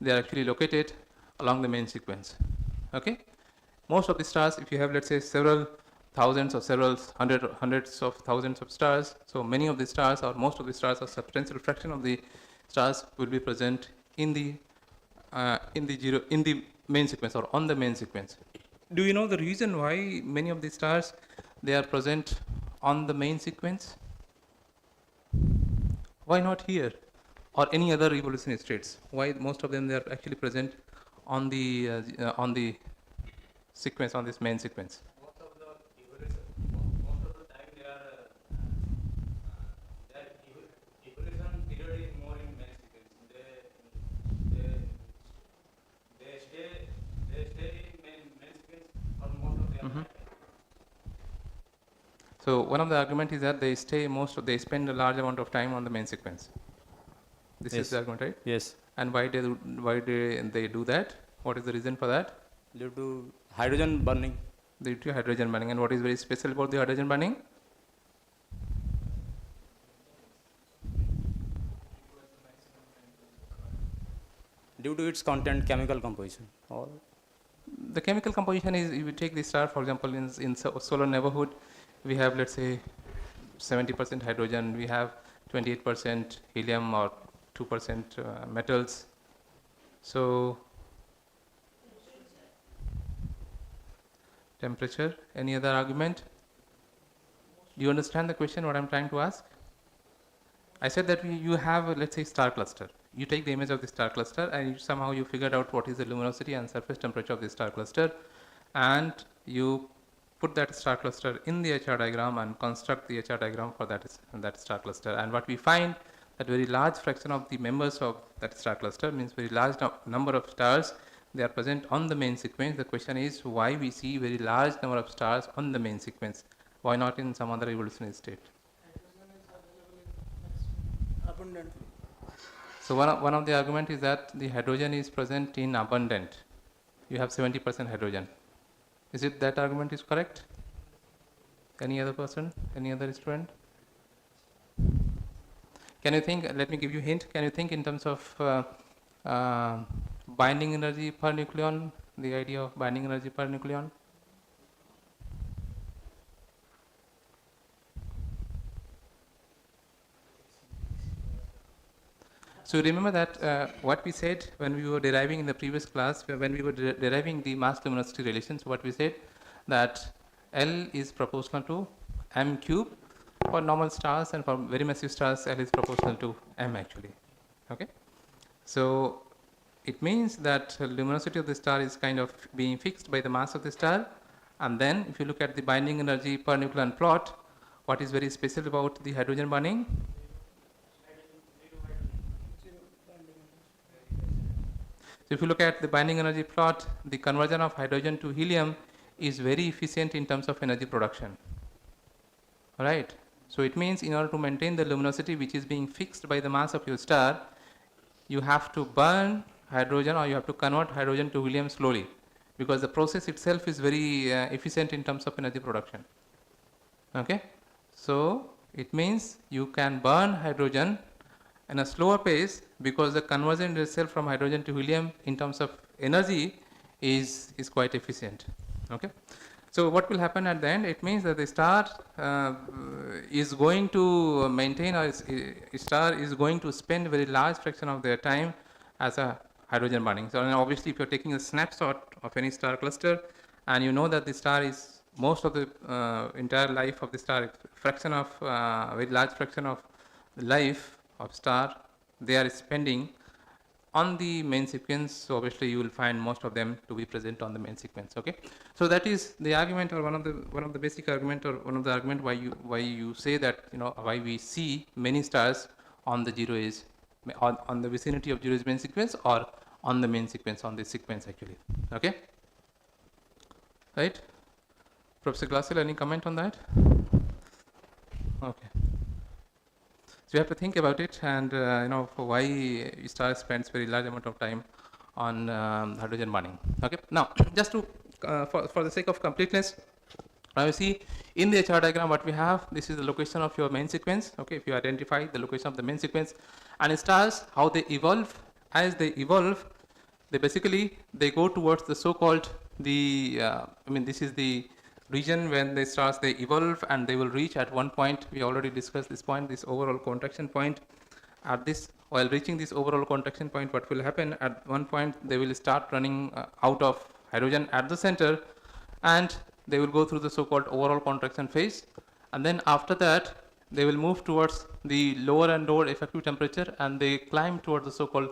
they are actually located along the main sequence. Okay, most of the stars, if you have, let's say, several thousands or several hundreds of thousands of stars, so many of the stars or most of the stars, a substantial fraction of the stars will be present in the main sequence or on the main sequence. Do you know the reason why many of the stars, they are present on the main sequence? Why not here or any other evolutionary states? Why most of them, they are actually present on the sequence, on this main sequence? Most of the time their evolution period is more in main sequence. They stay in main sequence for most of their time. So one of the argument is that they spend a large amount of time on the main sequence. This is the argument, right? Yes. And why do they do that? What is the reason for that? Due to hydrogen burning. Due to hydrogen burning. And what is very special about the hydrogen burning? Due to its content, chemical composition. Or The chemical composition is, if you take the star, for example, in solar neighborhood, we have, let's say, 70% hydrogen, we have 28% helium or 2% metals. So temperature, any other argument? Do you understand the question, what I'm trying to ask? I said that you have, let's say, star cluster. You take the image of the star cluster and somehow you figured out what is the luminosity and surface temperature of the star cluster, and you put that star cluster in the HR diagram and construct the HR diagram for that star cluster. And what we find, that very large fraction of the members of that star cluster, means very large number of stars, they are present on the main sequence. The question is why we see very large number of stars on the main sequence. Why not in some other evolutionary state? Abundantly. So one of the argument is that the hydrogen is present in abundant. You have 70% hydrogen. Is it that argument is correct? Any other person? Any other student? Can you think, let me give you a hint, can you think in terms of binding energy per nucleon, the idea of binding energy per nucleon? So remember that what we said when we were deriving in the previous class, when we were deriving the mass luminosity relations, what we said that L is proportional to m cube for normal stars, and for very massive stars L is proportional to m actually. Okay, so it means that luminosity of the star is kind of being fixed by the mass of the star, and then if you look at the binding energy per nucleon plot, what is very special about the hydrogen binding? So if you look at the binding energy plot, the conversion of hydrogen to helium is very efficient in terms of energy production. Alright, so it means in order to maintain the luminosity which is being fixed by the mass of your star, you have to burn hydrogen, or you have to convert hydrogen to helium slowly, because the process itself is very efficient in terms of energy production. Okay, so it means you can burn hydrogen in a slower pace, because the conversion itself from hydrogen to helium in terms of energy is quite efficient. Okay, so what will happen at the end? It means that the star is going to maintain, or star is going to spend a very large fraction of their time as a hydrogen burning. So obviously if you are taking a snapshot of any star cluster and you know that the star is most of the entire life of the star, fraction of very large fraction of the life of star they are spending on the main sequence, so obviously you will find most of them to be present on the main sequence. Okay, so that is the argument, or one of the basic argument, or one of the argument why you say that, you know, why we see many stars on the zero age, on the vicinity of zero age main sequence, or on the main sequence, on the sequence actually. Okay, right? Professor Glatzel, any comment on that? Okay. So you have to think about it, and you know, for why star spends very large amount of time on hydrogen burning. Okay. Now, just to for the sake of completeness, now you see in the HR diagram what we have. This is the location of your main sequence. Okay, if you identify the location of the main sequence, and stars, how they evolve. As they evolve, they basically go towards the so-called this is the region when the stars they evolve, and they will reach at one point. We already discussed this point, this overall contraction point. At this, while reaching this overall contraction point, what will happen at one point? They will start running out of hydrogen at the center, and they will go through the so-called overall contraction phase, and then after that they will move towards the lower and lower effective temperature, and they climb towards the so-called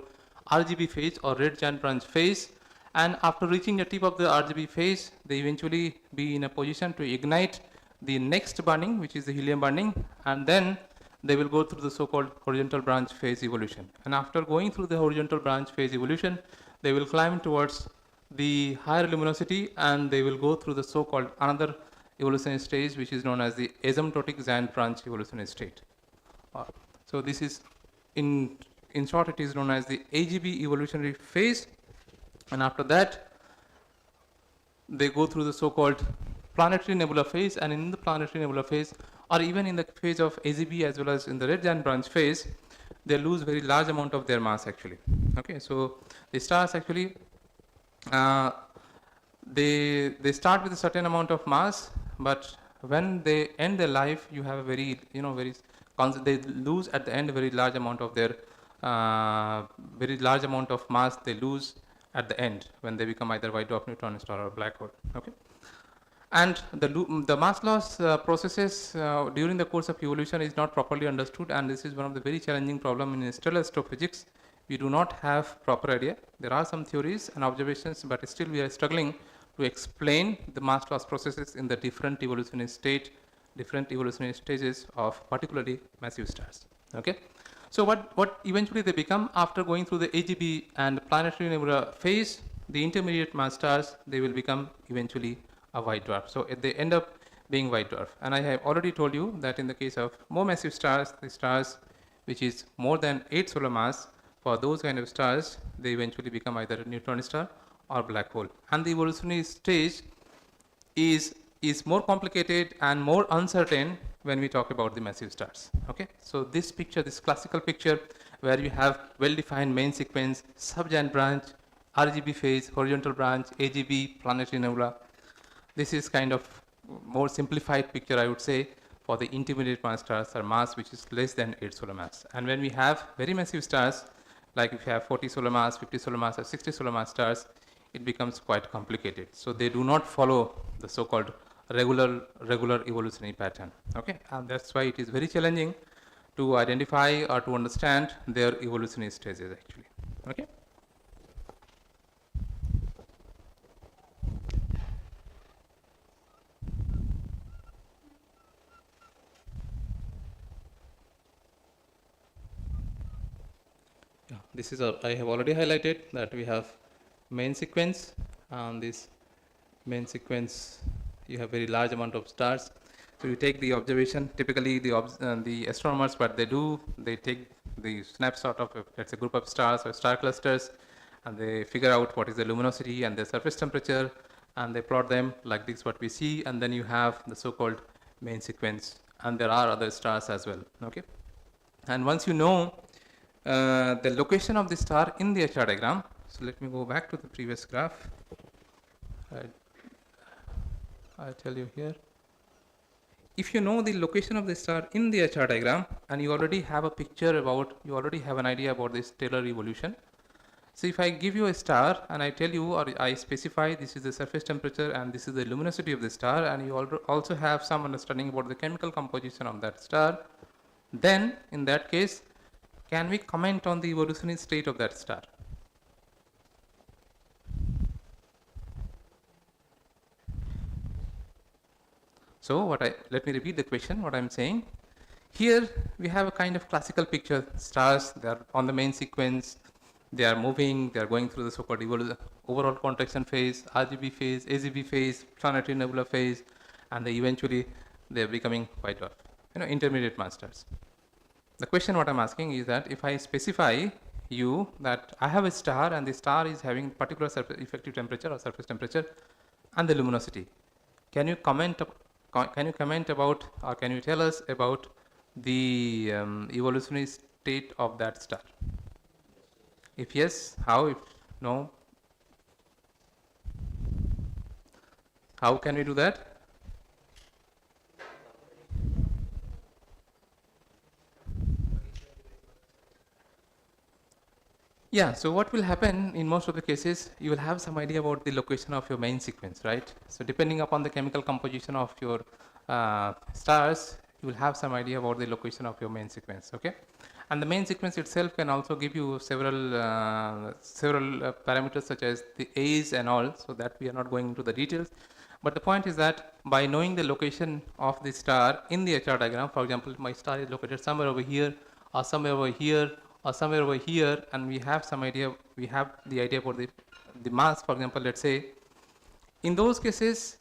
RGB phase, or red giant branch phase. And after reaching the tip of the RGB phase, they eventually be in a position to ignite the next burning, which is the helium burning, and then they will go through the so-called horizontal branch phase evolution. And after going through the horizontal branch phase evolution, they will climb towards the higher luminosity, and they will go through the so-called another evolutionary stage, which is known as the asymptotic giant branch evolutionary state. So this is, in short, it is known as the AGB evolutionary phase. And after that, they go through the so-called planetary nebula phase, and in the planetary nebula phase, or even in the phase of AGB as well as in the red giant branch phase, they lose very large amount of their mass actually. Okay, so the stars actually they start with a certain amount of mass, but when they end their life, you have a very, they lose at the end a very large amount of their, very large amount of mass they lose at the end when they become either white dwarf neutron star or black hole. Okay. And the mass loss processes during the course of evolution is not properly understood, and this is one of the very challenging problem in stellar astrophysics. We do not have proper idea. There are some theories and observations, but still we are struggling to explain the mass loss processes in the different evolutionary stages of particularly massive stars. Okay. So what eventually they become after going through the AGB and planetary nebula phase, the intermediate mass stars, they will become eventually a white dwarf. So they end up being white dwarf. And I have already told you that in the case of more massive stars, the stars which is more than 8 solar mass, for those kind of stars, they eventually become either a neutron star or black hole. And the evolutionary stage is more complicated and more uncertain when we talk about the massive stars. Okay. So this picture, this classical picture where you have well-defined main sequence, subgiant branch, RGB phase, horizontal branch, AGB, planetary nebula. This is kind of more simplified picture, I would say, for the intermediate mass stars or mass which is less than 8 solar mass. And when we have very massive stars, like if you have 40 solar mass, 50 solar mass, or 60 solar mass stars, it becomes quite complicated. So they do not follow the so-called regular evolutionary pattern. Okay, and that's why it is very challenging to identify or to understand their evolutionary stages actually. Okay. This is I have already highlighted that we have main sequence, and this main sequence you have very large amount of stars. So you take the observation. Typically the astronomers, what they do, they take the snapshot of let's say group of stars or star clusters, and they figure out what is the luminosity and the surface temperature, and they plot them like this what we see, and then you have the so-called main sequence, and there are other stars as well. Okay, and once you know the location of the star in the HR diagram. So let me go back to the previous graph. I'll tell you here. If you know the location of the star in the HR diagram, and you already have a picture about, you already have an idea about the stellar evolution. So if I give you a star and I tell you, or I specify this is the surface temperature and this is the luminosity of the star, and you also have some understanding about the chemical composition of that star, then in that case, can we comment on the evolutionary state of that star? So let me repeat the question, what I'm saying. Here we have a kind of classical picture. Stars, they are on the main sequence, they are moving, they are going through the so-called overall contraction phase, RGB phase, AGB phase, planetary nebula phase, and eventually they are becoming white dwarf, intermediate mass stars. The question what I'm asking is that if I specify you that I have a star and the star is having particular effective temperature or surface temperature and the luminosity, can you comment about, or can you tell us about the evolutionary state of that star? If yes, how? If no, how can we do that? Yeah, so what will happen in most of the cases, you will have some idea about the location of your main sequence, right? So depending upon the chemical composition of your stars, you will have some idea about the location of your main sequence, okay? And the main sequence itself can also give you several parameters such as the age and all, so that we are not going into the details. But the point is that by knowing the location of the star in the HR diagram, for example, my star is located somewhere over here, or somewhere over here, or somewhere over here, and we have some idea, we have the idea about the mass, for example, let's say. In those cases,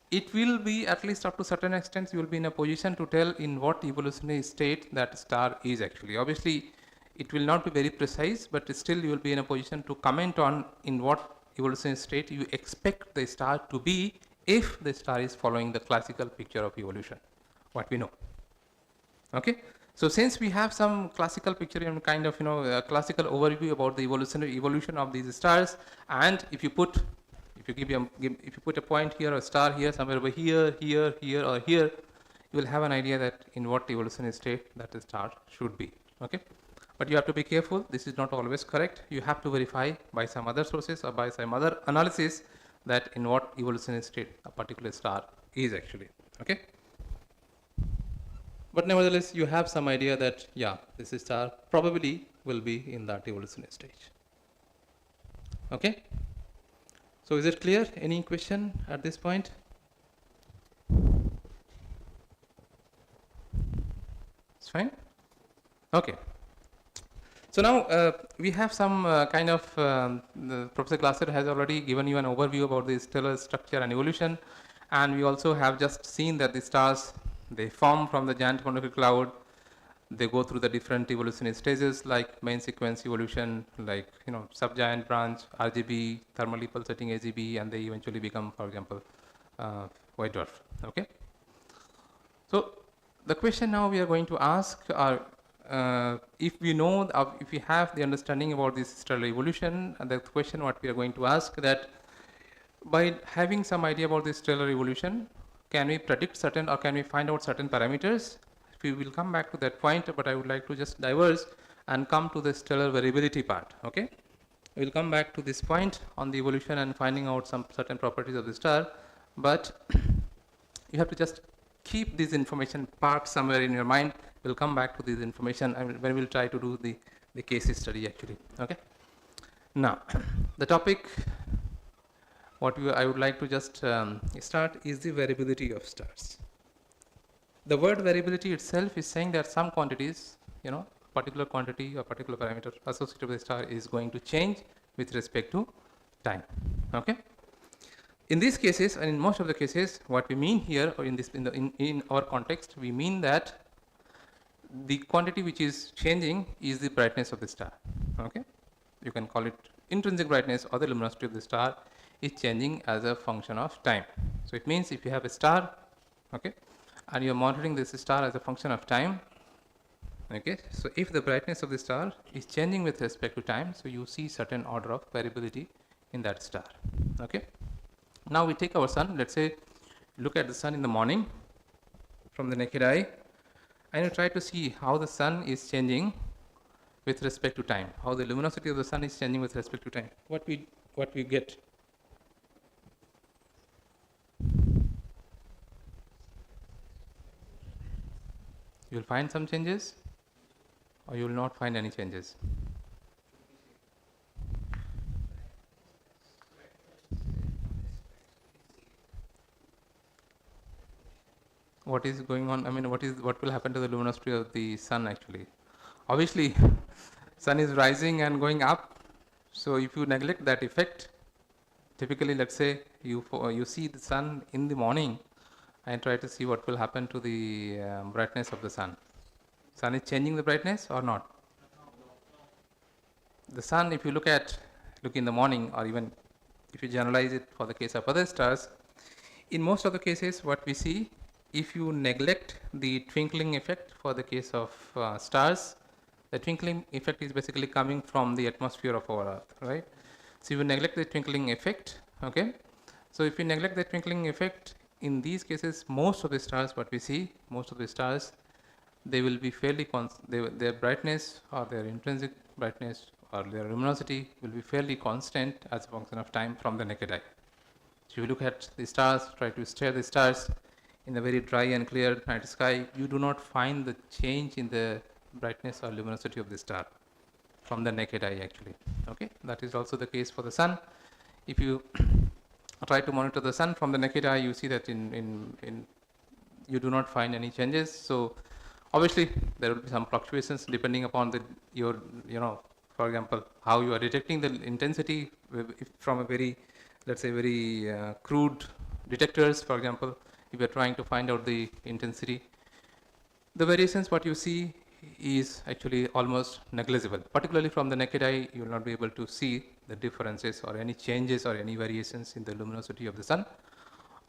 it will be, at least up to certain extent, you will be in a position to tell in what evolutionary state that star is actually. Obviously, it will not be very precise, but still you will be in a position to comment on in what evolutionary state you expect the star to be if the star is following the classical picture of evolution, what we know. Okay? So since we have some classical picture and kind of a classical overview about the evolution of these stars, and if you If you if you put a point here or a star here, somewhere over here, here, here, or here, you will have an idea that in what evolutionary state that the star should be. Okay, but you have to be careful. This is not always correct. You have to verify by some other sources or by some other analysis that in what evolutionary state a particular star is actually. Okay. But nevertheless, you have some idea that, yeah, this star probably will be in that evolutionary stage. Okay? So is it clear? Any question at this point? It's fine? Okay. So now we have some kind of, Professor Glatzel has already given you an overview about the stellar structure and evolution. And we also have just seen that the stars, they form from the giant molecular cloud. They go through the different evolutionary stages like main sequence evolution, like subgiant branch, RGB, thermally pulsating AGB, and they eventually become, for example, white dwarf. Okay. So the question now we are going to ask are, if we know, if we have the understanding about this stellar evolution, and the question what we are going to ask that by having some idea about this stellar evolution, can we predict certain or can we find out certain parameters? We will come back to that point, but I would like to just diverge and come to the stellar variability part. Okay, we will come back to this point on the evolution and finding out some certain properties of the star, but you have to just keep this information part somewhere in your mind. We'll come back to this information and when we'll try to do the case study actually. Okay. Now, the topic what I would like to just start is the variability of stars. The word variability itself is saying that some quantities, particular quantity or particular parameter associated with the star is going to change with respect to time. Okay. In these cases, and in most of the cases, what we mean here, or in our context, we mean that the quantity which is changing is the brightness of the star. Okay, you can call it intrinsic brightness or the luminosity of the star is changing as a function of time. So it means if you have a star, okay, and you are monitoring this star as a function of time. Okay, so if the brightness of the star is changing with respect to time, so you see certain order of variability in that star. Okay. Now we take our sun, let's say, look at the sun in the morning from the naked eye, and you try to see how the sun is changing with respect to time, how the luminosity of the sun is changing with respect to time. What we get? You will find some changes, or you will not find any changes. What is going on? I mean, what will happen to the luminosity of the sun actually? Obviously, sun is rising and going up. So if you neglect that effect, typically, let's say you see the sun in the morning and try to see what will happen to the brightness of the sun. Sun is changing the brightness or not? The sun, if you look in the morning, or even if you generalize it for the case of other stars, in most of the cases what we see, if you neglect the twinkling effect for the case of stars, the twinkling effect is basically coming from the atmosphere of our Earth, right? So you neglect the twinkling effect, okay? So if you neglect the twinkling effect, in these cases, most of the stars, what we see, most of the stars, they will be fairly their brightness or their intrinsic brightness or their luminosity will be fairly constant as a function of time from the naked eye. So you look at the stars, try to stare the stars in a very dry and clear night sky, you do not find the change in the brightness or luminosity of the star from the naked eye actually. Okay, that is also the case for the sun. If you try to monitor the sun from the naked eye, you see that you do not find any changes. So obviously there will be some fluctuations depending upon your for example, how you are detecting the intensity from a very, let's say, very crude detectors. For example, if you are trying to find out the intensity, the variations what you see is actually almost negligible. Particularly from the naked eye, you will not be able to see the differences or any changes or any variations in the luminosity of the sun.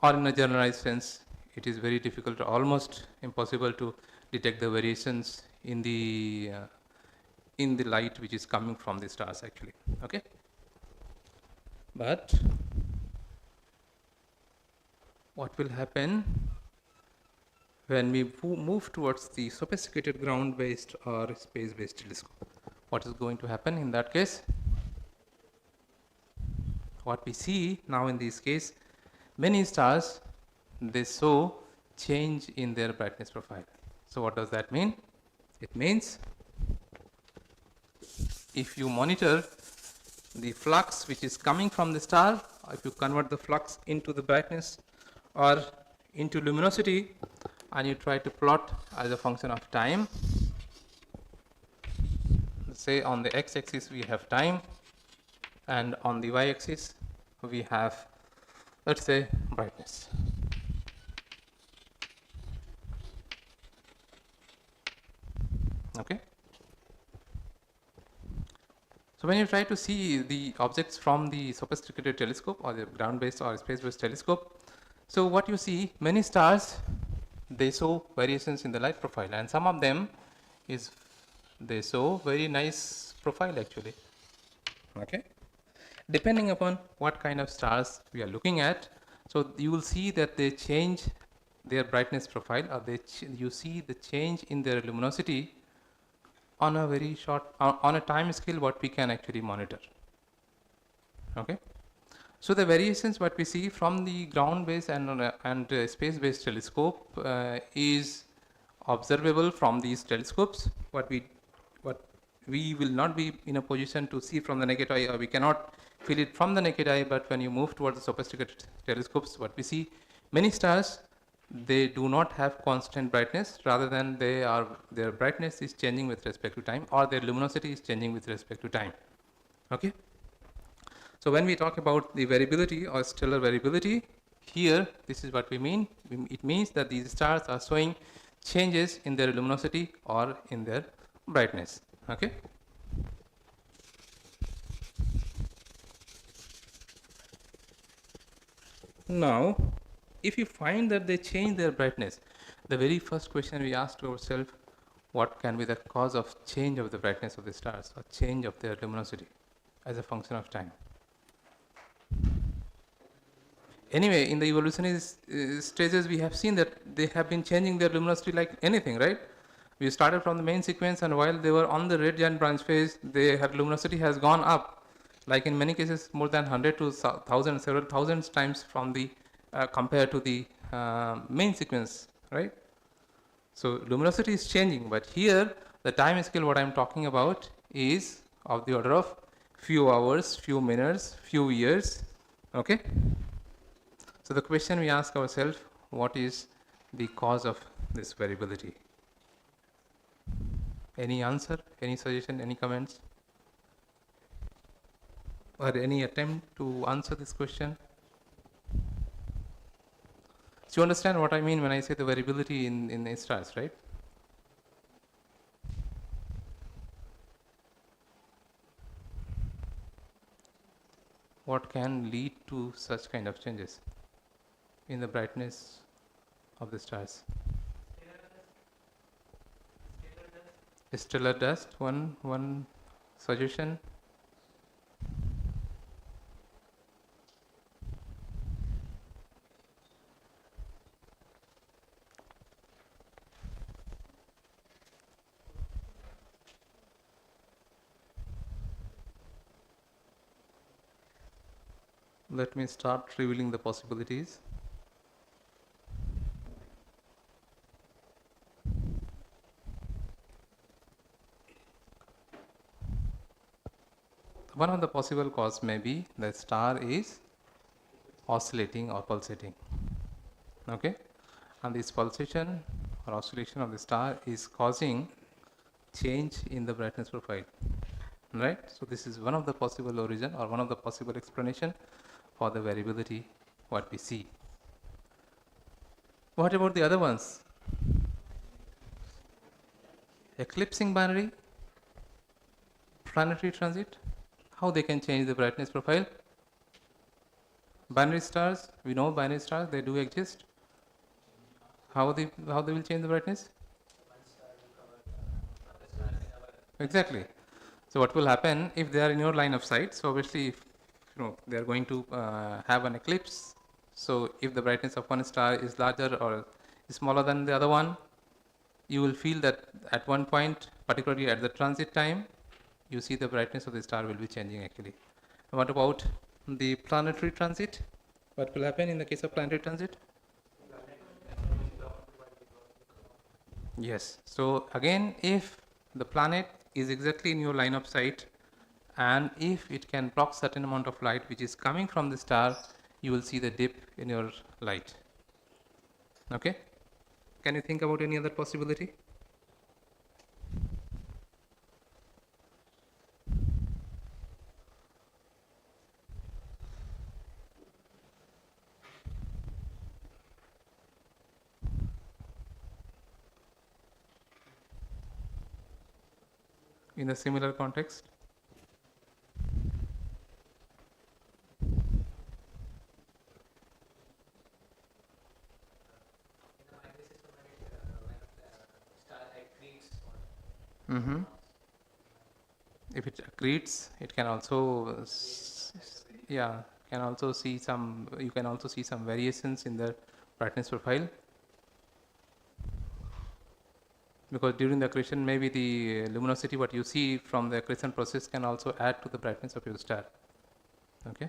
Or in a generalized sense, it is very difficult, almost impossible to detect the variations in the light which is coming from the stars actually. Okay, but what will happen when we move towards the sophisticated ground-based or space-based telescope. What is going to happen in that case? What we see now in this case, many stars, they show change in their brightness profile. So what does that mean? It means if you monitor the flux which is coming from the star, if you convert the flux into the brightness or into luminosity, and you try to plot as a function of time, say on the x-axis we have time, and on the y-axis we have, let's say, brightness. Okay. So when you try to see the objects from the sophisticated telescope or the ground-based or space-based telescope, so what you see, many stars, they show variations in the light profile, and some of them is they show very nice profile actually. Okay. Depending upon what kind of stars we are looking at, so you will see that they change their brightness profile, or you see the change in their luminosity on a very short, on a time scale what we can actually monitor. Okay. So the variations what we see from the ground-based and space-based telescope is observable from these telescopes. What we will not be in a position to see from the naked eye, or we cannot feel it from the naked eye. But when you move towards the sophisticated telescopes, what we see, many stars, they do not have constant brightness, rather than their brightness is changing with respect to time, or their luminosity is changing with respect to time. Okay. So when we talk about the variability or stellar variability, here this is what we mean. It means that these stars are showing changes in their luminosity or in their brightness. Okay. Now, if you find that they change their brightness, the very first question we ask to ourselves, what can be the cause of change of the brightness of the stars, or change of their luminosity as a function of time? Anyway, in the evolutionary stages, we have seen that they have been changing their luminosity like anything, right? We started from the main sequence, and while they were on the red giant branch phase, their luminosity has gone up, like in many cases more than 100 to 1000, several thousands times from the compared to the main sequence, right? So luminosity is changing, but here the time scale what I am talking about is of the order of few hours, few minutes, few years. Okay. So the question we ask ourselves, what is the cause of this variability? Any answer, any suggestion, any comments? Or any attempt to answer this question? So you understand what I mean when I say the variability in the stars, right? What can lead to such kind of changes in the brightness of the stars? Stellar dust, one suggestion. Let me start revealing the possibilities. One of the possible cause may be the star is oscillating or pulsating. Okay, and this pulsation or oscillation of the star is causing change in the brightness profile, right? So this is one of the possible origin or one of the possible explanation for the variability what we see. What about the other ones? Eclipsing binary, planetary transit, how they can change the brightness profile? Binary stars, we know binary stars, they do exist. How they will change the brightness? Exactly. So what will happen if they are in your line of sight? So obviously, if they are going to have an eclipse, So if the brightness of one star is larger or smaller than the other one, you will feel that at one point, particularly at the transit time, you see the brightness of the star will be changing actually. What about the planetary transit? What will happen in the case of planetary transit? Yes. So again, if the planet is exactly in your line of sight, and if it can block certain amount of light which is coming from the star, you will see the dip in your light. Okay? Can you think about any other possibility? In a similar context? Mm-hmm. If it accretes, it can also, yeah, can also see some. You can also see some variations in the brightness profile, because during the accretion, maybe the luminosity what you see from the accretion process can also add to the brightness of your star. Okay.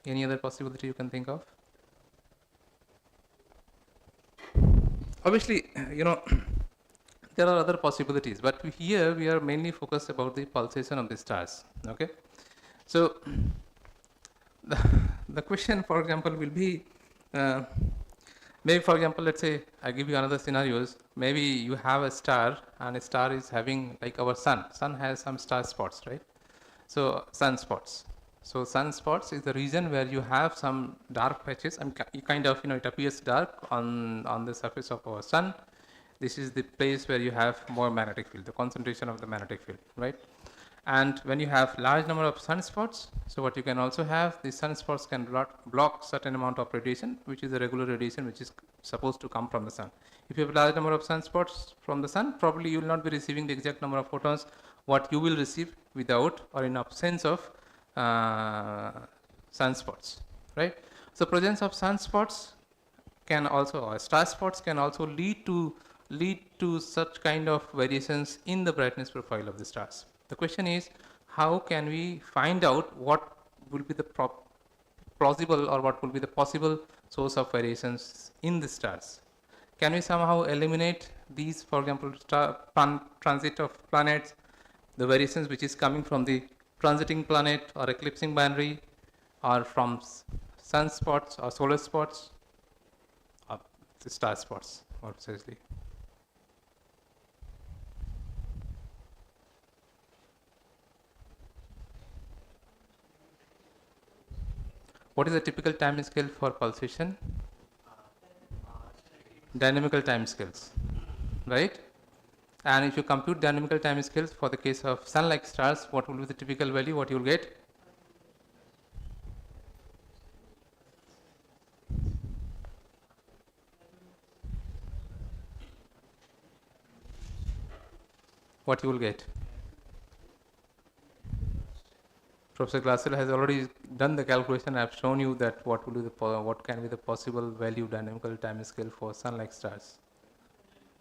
Any other possibility you can think of? Obviously, there are other possibilities, but here we are mainly focused about the pulsation of the stars. Okay, so the question, for example, will be maybe, for example, let's say I give you another scenarios. Maybe you have a star, and a star is having like our sun. Sun has some star spots, right? So sunspots. So sunspots is the region where you have some dark patches, and kind of it appears dark on the surface of our sun. This is the place where you have more magnetic field, the concentration of the magnetic field, right? And when you have large number of sunspots, so what you can also have, the sunspots can block certain amount of radiation, which is a regular radiation which is supposed to come from the sun. If you have a large number of sunspots from the sun, probably you will not be receiving the exact number of photons what you will receive without or in absence of sunspots, right? So presence of sunspots can also, or star spots can also lead to such kind of variations in the brightness profile of the stars. The question is, how can we find out what will be the plausible or what will be the possible source of variations in the stars? Can we somehow eliminate these, for example, transit of planets, the variations which is coming from the transiting planet or eclipsing binary, or from sunspots or solar spots, or the star spots, more precisely? What is the typical time scale for pulsation? Dynamical time scales, right? And if you compute dynamical time scales for the case of sun-like stars, what will be the typical value? What you will get? What you will get? Professor Glatzel has already done the calculation. I have shown you that what will be what can be the possible value dynamical time scale for sun-like stars.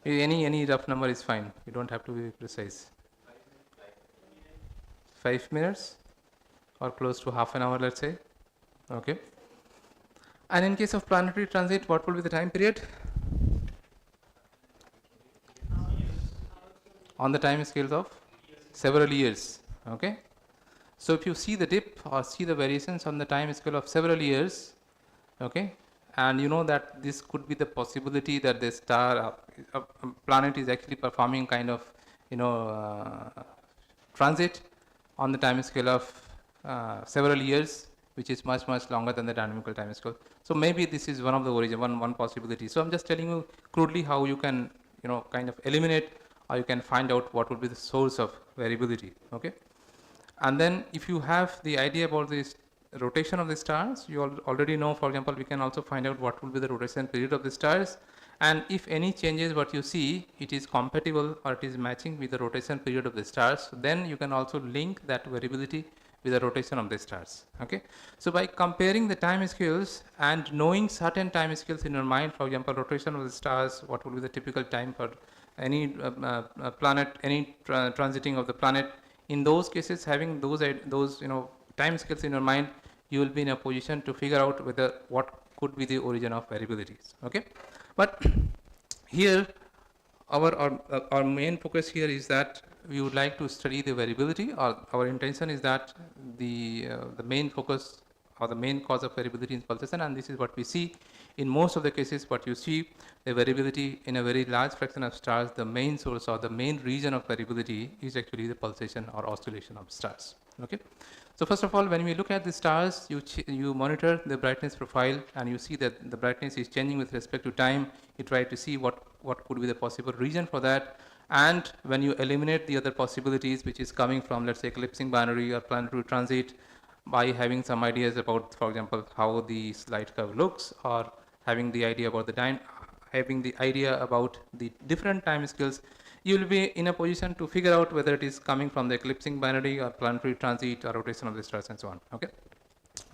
Any rough number is fine. You don't have to be precise. 5 minutes or close to half an hour, let's say. Okay. And in case of planetary transit, what will be the time period? On the time scales of several years. Okay. So if you see the dip or see the variations on the time scale of several years, okay, and you know that this could be the possibility that the star, planet is actually performing kind of, transit on the time scale of several years, which is much longer than the dynamical time scale. So maybe this is one of the origin, one possibility. So I'm just telling you crudely how you can, kind of eliminate, or you can find out what would be the source of variability. Okay. And then if you have the idea about this rotation of the stars, you already know, for example, we can also find out what will be the rotation period of the stars. And if any changes what you see, it is compatible or it is matching with the rotation period of the stars, then you can also link that variability with the rotation of the stars. Okay, so by comparing the time scales and knowing certain time scales in your mind, for example, rotation of the stars, what would be the typical time for any planet, any transiting of the planet. In those cases, having those time scales in your mind, you will be in a position to figure out whether what could be the origin of variabilities. Okay, but here our main focus here is that we would like to study the variability, or our intention is that the main focus or the main cause of variability in pulsation, and this is what we see in most of the cases. What you see, the variability in a very large fraction of stars, the main source or the main region of variability is actually the pulsation or oscillation of stars. Okay, so first of all, when we look at the stars, you monitor the brightness profile and you see that the brightness is changing with respect to time. You try to see what could be the possible reason for that, and when you eliminate the other possibilities which is coming from, let's say, eclipsing binary or planetary transit, by having some ideas about, for example, how the light curve looks, or having the idea about the different time scales, you will be in a position to figure out whether it is coming from the eclipsing binary or planetary transit or rotation of the stars and so on. Okay,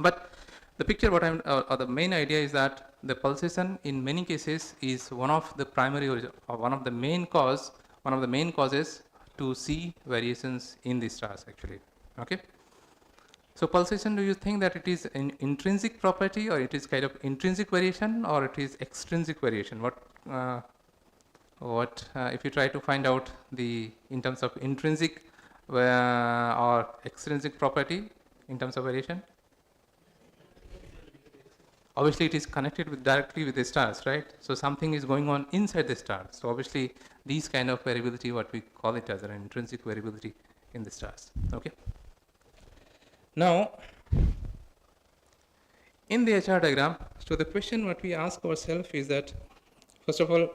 but the picture what I'm or the main idea is that the pulsation in many cases is one of the primary origin, or one of the main causes to see variations in the stars actually. Okay, so pulsation, do you think that it is an intrinsic property, or it is kind of intrinsic variation, or it is extrinsic variation? If you try to find out in terms of intrinsic or extrinsic property in terms of variation? Obviously, it is connected directly with the stars, right? So something is going on inside the stars. So obviously, these kind of variability, what we call it as an intrinsic variability in the stars. Okay. Now, in the HR diagram, so the question what we ask ourselves is that, first of all,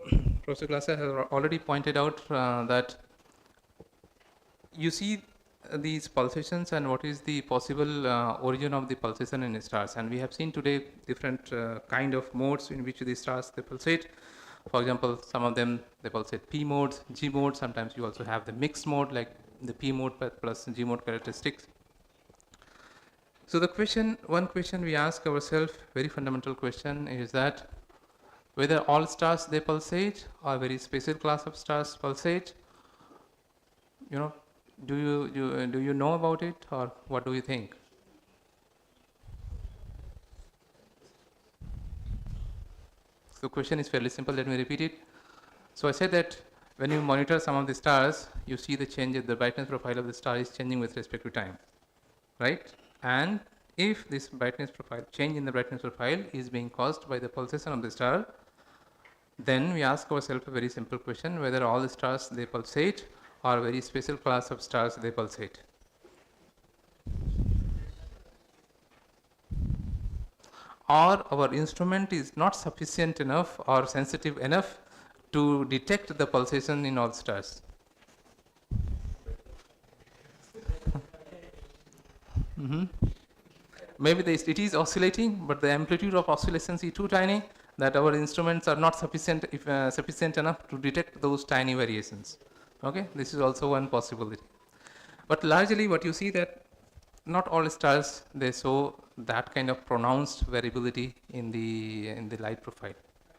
Professor Glatzel has already pointed out that you see these pulsations and what is the possible origin of the pulsation in stars, and we have seen today different kind of modes in which the stars they pulsate. For example, some of them they pulsate P modes, G mode. Sometimes you also have the mixed mode, like the P mode plus G mode characteristics. So the one question we ask ourselves, very fundamental question, is that whether all stars they pulsate or very special class of stars pulsate. Do you know about it, or what do you think? So the question is fairly simple. Let me repeat it. So I said that when you monitor some of the stars, you see the change, the brightness profile of the star is changing with respect to time, right? And if this brightness profile, change in the brightness profile is being caused by the pulsation of the star, then we ask ourselves a very simple question, whether all the stars they pulsate or a very special class of stars they pulsate. Or our instrument is not sufficient enough or sensitive enough to detect the pulsation in all stars. Maybe it is oscillating, but the amplitude of oscillations is too tiny that our instruments are not sufficient enough to detect those tiny variations. Okay, this is also one possibility. But largely, what you see that not all stars they show that kind of pronounced variability in the light profile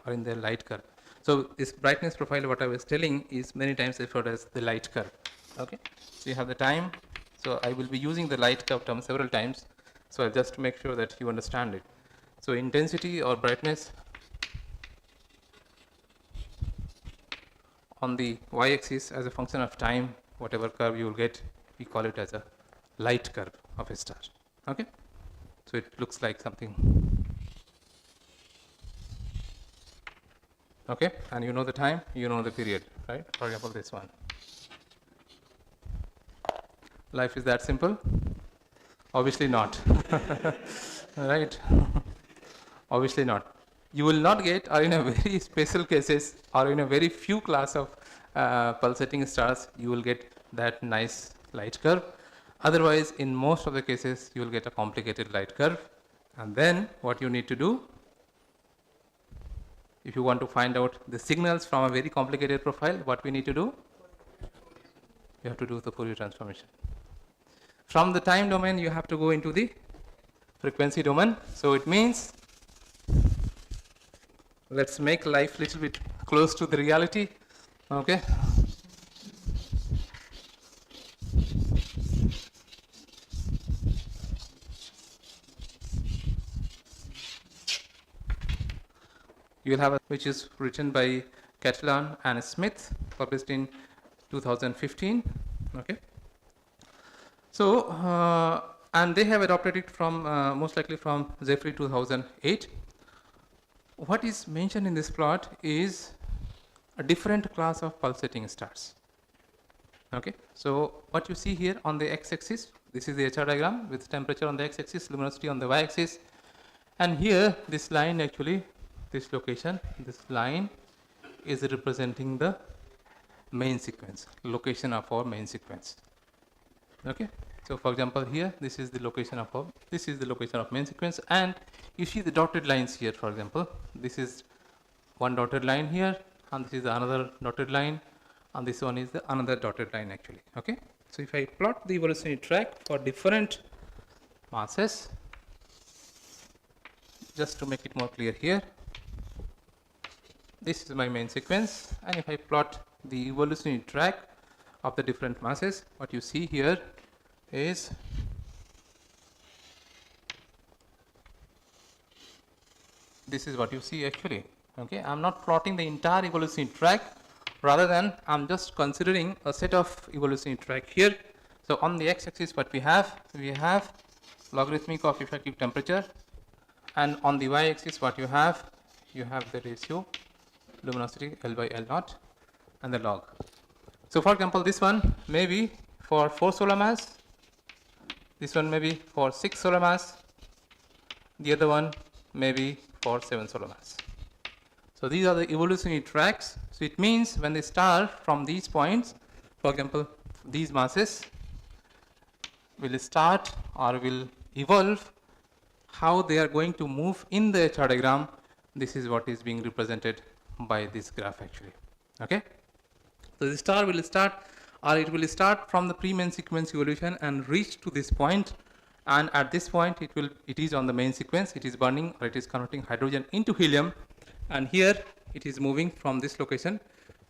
or in the light curve. So this brightness profile, what I was telling, is many times referred as the light curve. Okay, so you have the time. So I will be using the light curve term several times. So just to make sure that you understand it. So intensity or brightness on the y-axis as a function of time, whatever curve you will get, we call it as a light curve of a star. Okay, so it looks like something. Okay, and you know the time, you know the period, right? For example, this one. Life is that simple? Obviously not. Right? Obviously not. You will not get, or in a very special cases, or in a very few class of pulsating stars, you will get that nice light curve. Otherwise, in most of the cases, you will get a complicated light curve. And then what you need to do, if you want to find out the signals from a very complicated profile, what we need to do? You have to do the Fourier transformation. from the time domain you have to go into the frequency domain. So it means, let's make life little bit close to the reality. Okay. You will have a, which is written by Catalan and Smith, published in 2015. Okay. So, and they have adopted it from most likely from Jeffrey 2008. What is mentioned in this plot is a different class of pulsating stars. Okay. So what you see here on the x-axis, this is the HR diagram with temperature on the x-axis, luminosity on the y-axis, and here this line actually, this location, this line is representing the main sequence, location of our main sequence. Okay. So for example, here this is the location of main sequence, and you see the dotted lines here. For example, this is one dotted line here, and this is another dotted line, and this one is the another dotted line actually. Okay. So if I plot the evolutionary track for different masses, just to make it more clear here, this is my main sequence, and if I plot the evolutionary track of the different masses, what you see here is this is what you see actually. Okay, I am not plotting the entire evolutionary track, rather than I am just considering a set of evolutionary track here. So on the x-axis what we have logarithmic of effective temperature, and on the y-axis what you have the ratio luminosity L by L naught and the log. So for example, this one may be for 4 solar mass, this one may be for 6 solar mass, the other one may be for 7 solar mass. So these are the evolutionary tracks. So it means when they start from these points, for example, these masses will start or will evolve, how they are going to move in the HR diagram. This is what is being represented by this graph actually. Okay. So the star will start, or it will start from the pre-main sequence evolution and reach to this point, and at this point it is on the main sequence, it is burning or it is converting hydrogen into helium, and here it is moving from this location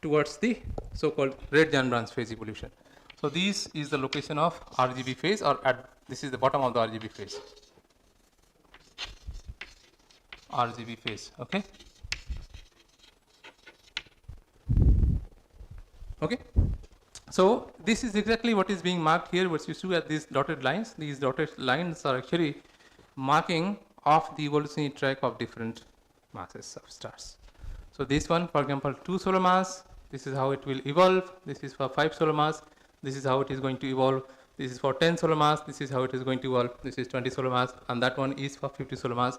towards the so-called red giant branch phase evolution. So this is the location of RGB phase, or this is the bottom of the RGB phase. RGB phase. Okay. Okay. So this is exactly what is being marked here. What you see at these dotted lines. These dotted lines are actually marking off the evolutionary track of different masses of stars. So this one, for example, 2 solar mass, this is how it will evolve. This is for 5 solar mass, this is how it is going to evolve. This is for 10 solar mass, this is how it is going to evolve. This is 20 solar mass, and that one is for 50 solar mass.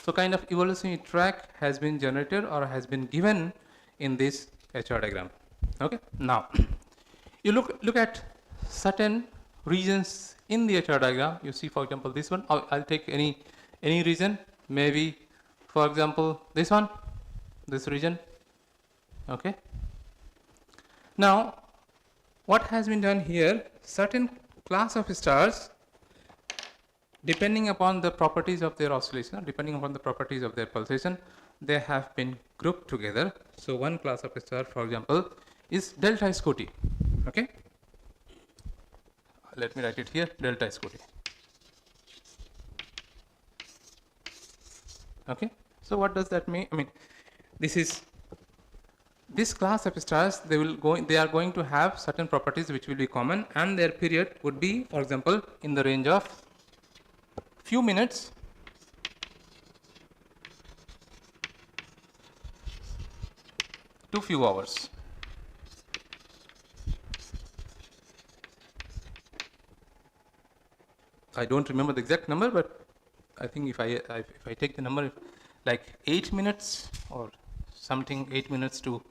So kind of evolutionary track has been generated or has been given in this HR diagram. Okay. Now you look at certain regions in the HR diagram. You see, for example, this one. I'll take any region. Maybe, for example, this one, this region. Okay. Now, what has been done here? Certain class of stars, depending upon the properties of their oscillation, depending upon the properties of their pulsation, they have been grouped together. So one class of star, for example, is delta Scuti. Okay. Let me write it here, delta Scuti. Okay. So what does that mean? I mean, this class of stars, they are going to have certain properties which will be common, and their period would be, for example, in the range of few minutes to few hours. I don't remember the exact number, but I think if I take the number like 8 minutes or something, 8 minutes to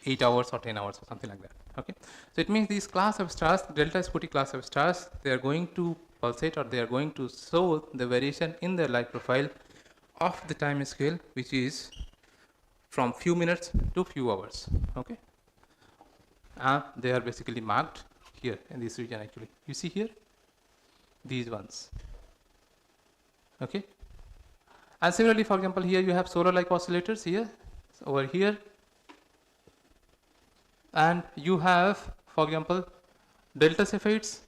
8 hours or 10 hours or something like that. Okay. So it means these class of stars, delta Scuti class of stars, they are going to pulsate, or they are going to show the variation in their light profile of the time scale, which is from few minutes to few hours. Okay. They are basically marked here in this region actually. You see here, these ones. Okay. And similarly, for example, here you have solar-like oscillators here, over here, and you have, for example, delta Cepheids.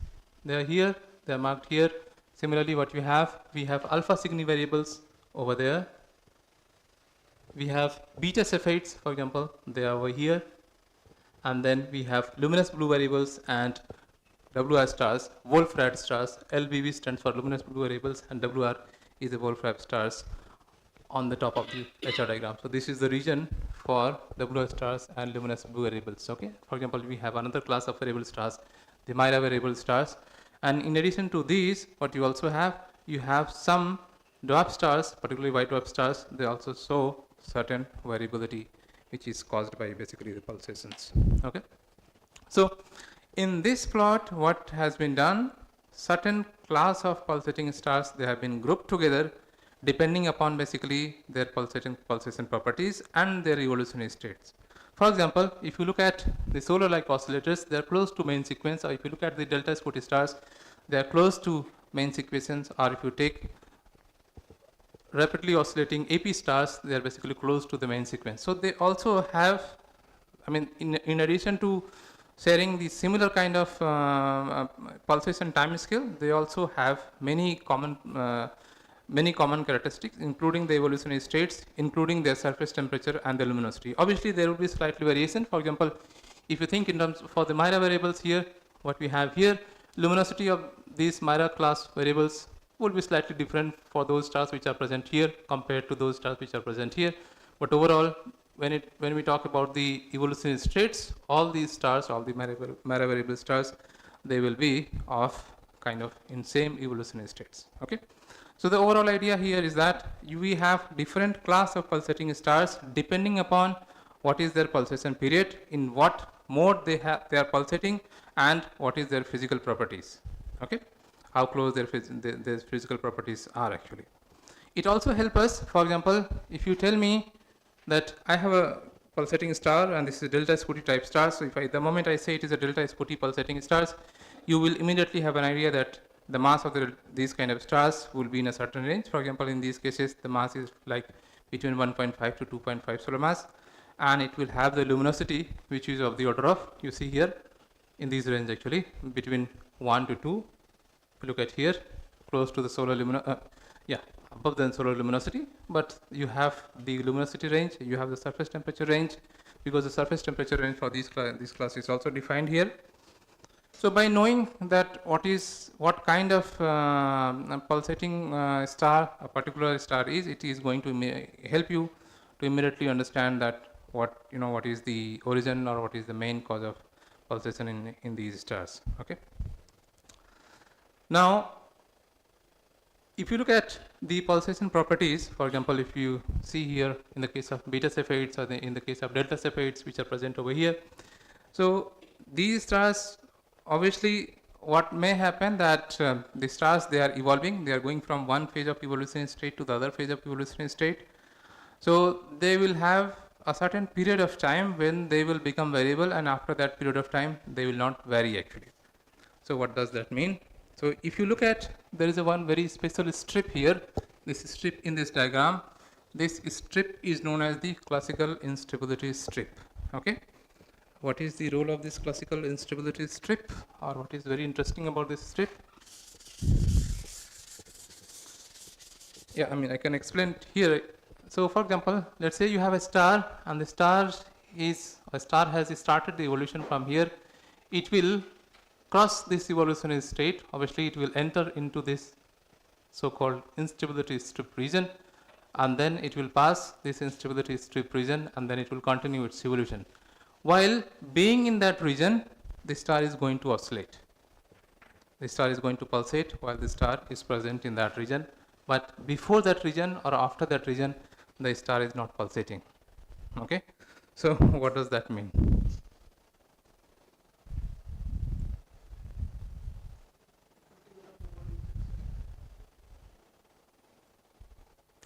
They are here, they are marked here. Similarly, what we have alpha Cygni variables over there. We have beta Cepheids, for example, they are over here. And then we have luminous blue variables and WR stars, Wolf-Rayet stars. LBV stands for luminous blue variables, and WR is the Wolf-Rayet stars on the top of the HR diagram. So this is the region for WR stars and luminous blue variables. Okay. For example, we have another class of variable stars, the Mira variable stars. And in addition to these, what you also have, you have some dwarf stars, particularly white dwarf stars. They also show certain variability, which is caused by basically the pulsations. Okay. So in this plot, what has been done, certain class of pulsating stars, they have been grouped together depending upon basically their pulsation properties and their evolutionary states. For example, if you look at the solar-like oscillators, they are close to main sequence, or if you look at the delta Scotty stars, they are close to main sequence, or if you take rapidly oscillating AP stars, they are basically close to the main sequence. So they also have, I mean, in addition to sharing the similar kind of pulsation time scale, they also have many common characteristics, including the evolutionary states, including their surface temperature and the luminosity. Obviously, there will be slightly variation. For example, if you think in terms for the Mira variables here, what we have here, luminosity of these Mira class variables will be slightly different for those stars which are present here compared to those stars which are present here. But overall, when we talk about the evolutionary states, all these stars, all the Mira variable stars, they will be of kind of in same evolutionary states. Okay. So the overall idea here is that we have different class of pulsating stars depending upon what is their pulsation period, in what mode they are pulsating, and what is their physical properties. Okay, how close their physical properties are actually. It also helps us, for example, if you tell me that I have a pulsating star and this is delta Scotty type star, so if the moment I say it is a delta Scotty pulsating stars, you will immediately have an idea that the mass of these kind of stars will be in a certain range. For example, in these cases, the mass is like between 1.5 to 2.5 solar mass, and it will have the luminosity which is of the order of, you see here, in this range actually, between 1 to 2. If you look at here, close to the solar above the solar luminosity, but you have the luminosity range, you have the surface temperature range, because the surface temperature range for this class is also defined here. So by knowing that what kind of pulsating star a particular star is, it is going to help you to immediately understand that what is the origin or what is the main cause of pulsation in these stars. Okay. Now, if you look at the pulsation properties, for example, if you see here in the case of beta Cepheids or in the case of delta Cepheids, which are present over here, so these stars, obviously, what may happen that the stars, they are evolving, they are going from one phase of evolutionary state to the other phase of evolutionary state. So they will have a certain period of time when they will become variable, and after that period of time, they will not vary actually. So what does that mean? So if you look at, there is one very special strip here, this strip in this diagram. This strip is known as the classical instability strip. Okay. What is the role of this classical instability strip, or what is very interesting about this strip? Yeah, I mean, I can explain it here. So for example, let's say you have a star, and the star has started the evolution from here. It will cross this evolutionary state. Obviously, it will enter into this so-called instability strip region, and then it will pass this instability strip region, and then it will continue its evolution. While being in that region, the star is going to oscillate. The star is going to pulsate while the star is present in that region. But before that region or after that region, the star is not pulsating. Okay? So what does that mean?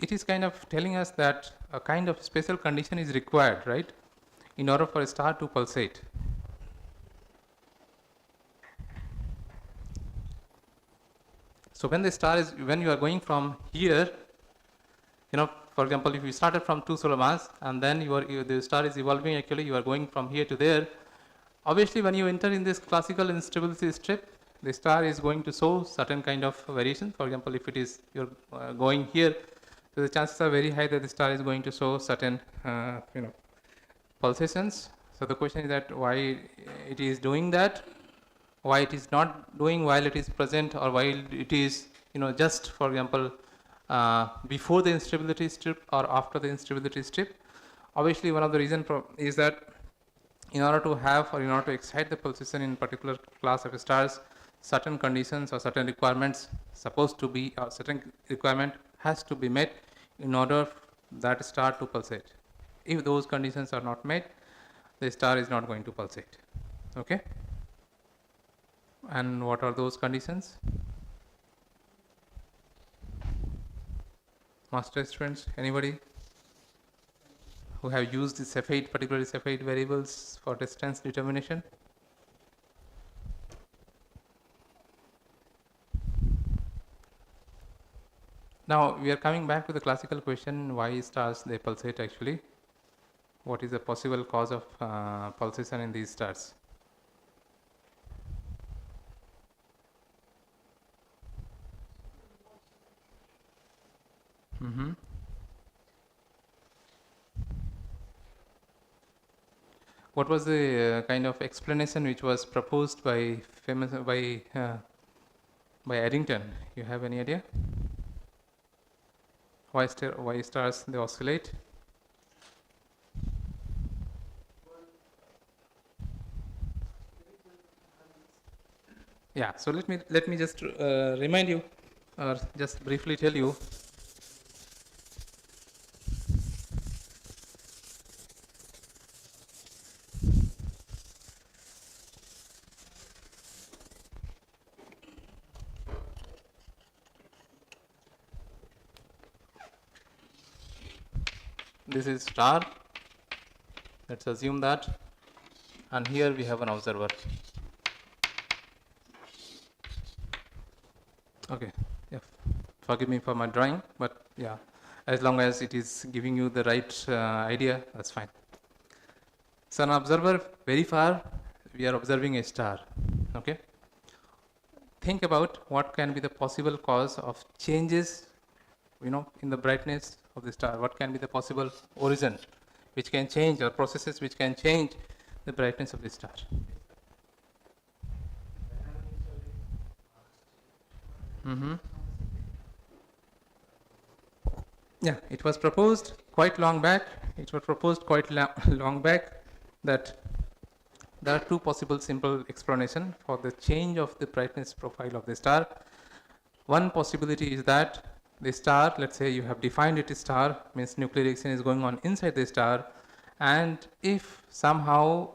It is kind of telling us that a kind of special condition is required, right, in order for a star to pulsate. So when when you are going from here, for example, if you started from 2 solar mass and then the star is evolving, actually you are going from here to there. Obviously, when you enter in this classical instability strip, the star is going to show certain kind of variation. For example, if it is you're going here, so the chances are very high that the star is going to show certain pulsations. So the question is that why it is doing that, why it is not doing while it is present, or while it is just, for example, before the instability strip or after the instability strip. Obviously, one of the reasons is that in order to have or in order to excite the pulsation in particular class of stars, certain conditions or certain requirements certain requirement has to be met in order that star to pulsate. If those conditions are not met, the star is not going to pulsate. Okay? And what are those conditions? Master students, anybody who have used the Cepheid, particularly Cepheid variables for distance determination? Now we are coming back to the classical question: why stars they pulsate actually? What is the possible cause of pulsation in these stars? Mm-hmm. What was the kind of explanation which was proposed by Eddington? You have any idea? Why stars they oscillate? Yeah. So let me just remind you, or just briefly tell you. This is star. Let's assume that, and here we have an observer. Okay. Yeah. Forgive me for my drawing, but yeah, as long as it is giving you the right idea, that's fine. So an observer very far, we are observing a star. Okay. Think about what can be the possible cause of changes, in the brightness of the star. What can be the possible origin which can change, or processes which can change the brightness of the star? Mm-hmm. Yeah, it was proposed quite long back. Long back that there are two possible simple explanations for the change of the brightness profile of the star. One possibility is that the star, let's say you have defined it as star, means nuclear reaction is going on inside the star, and if somehow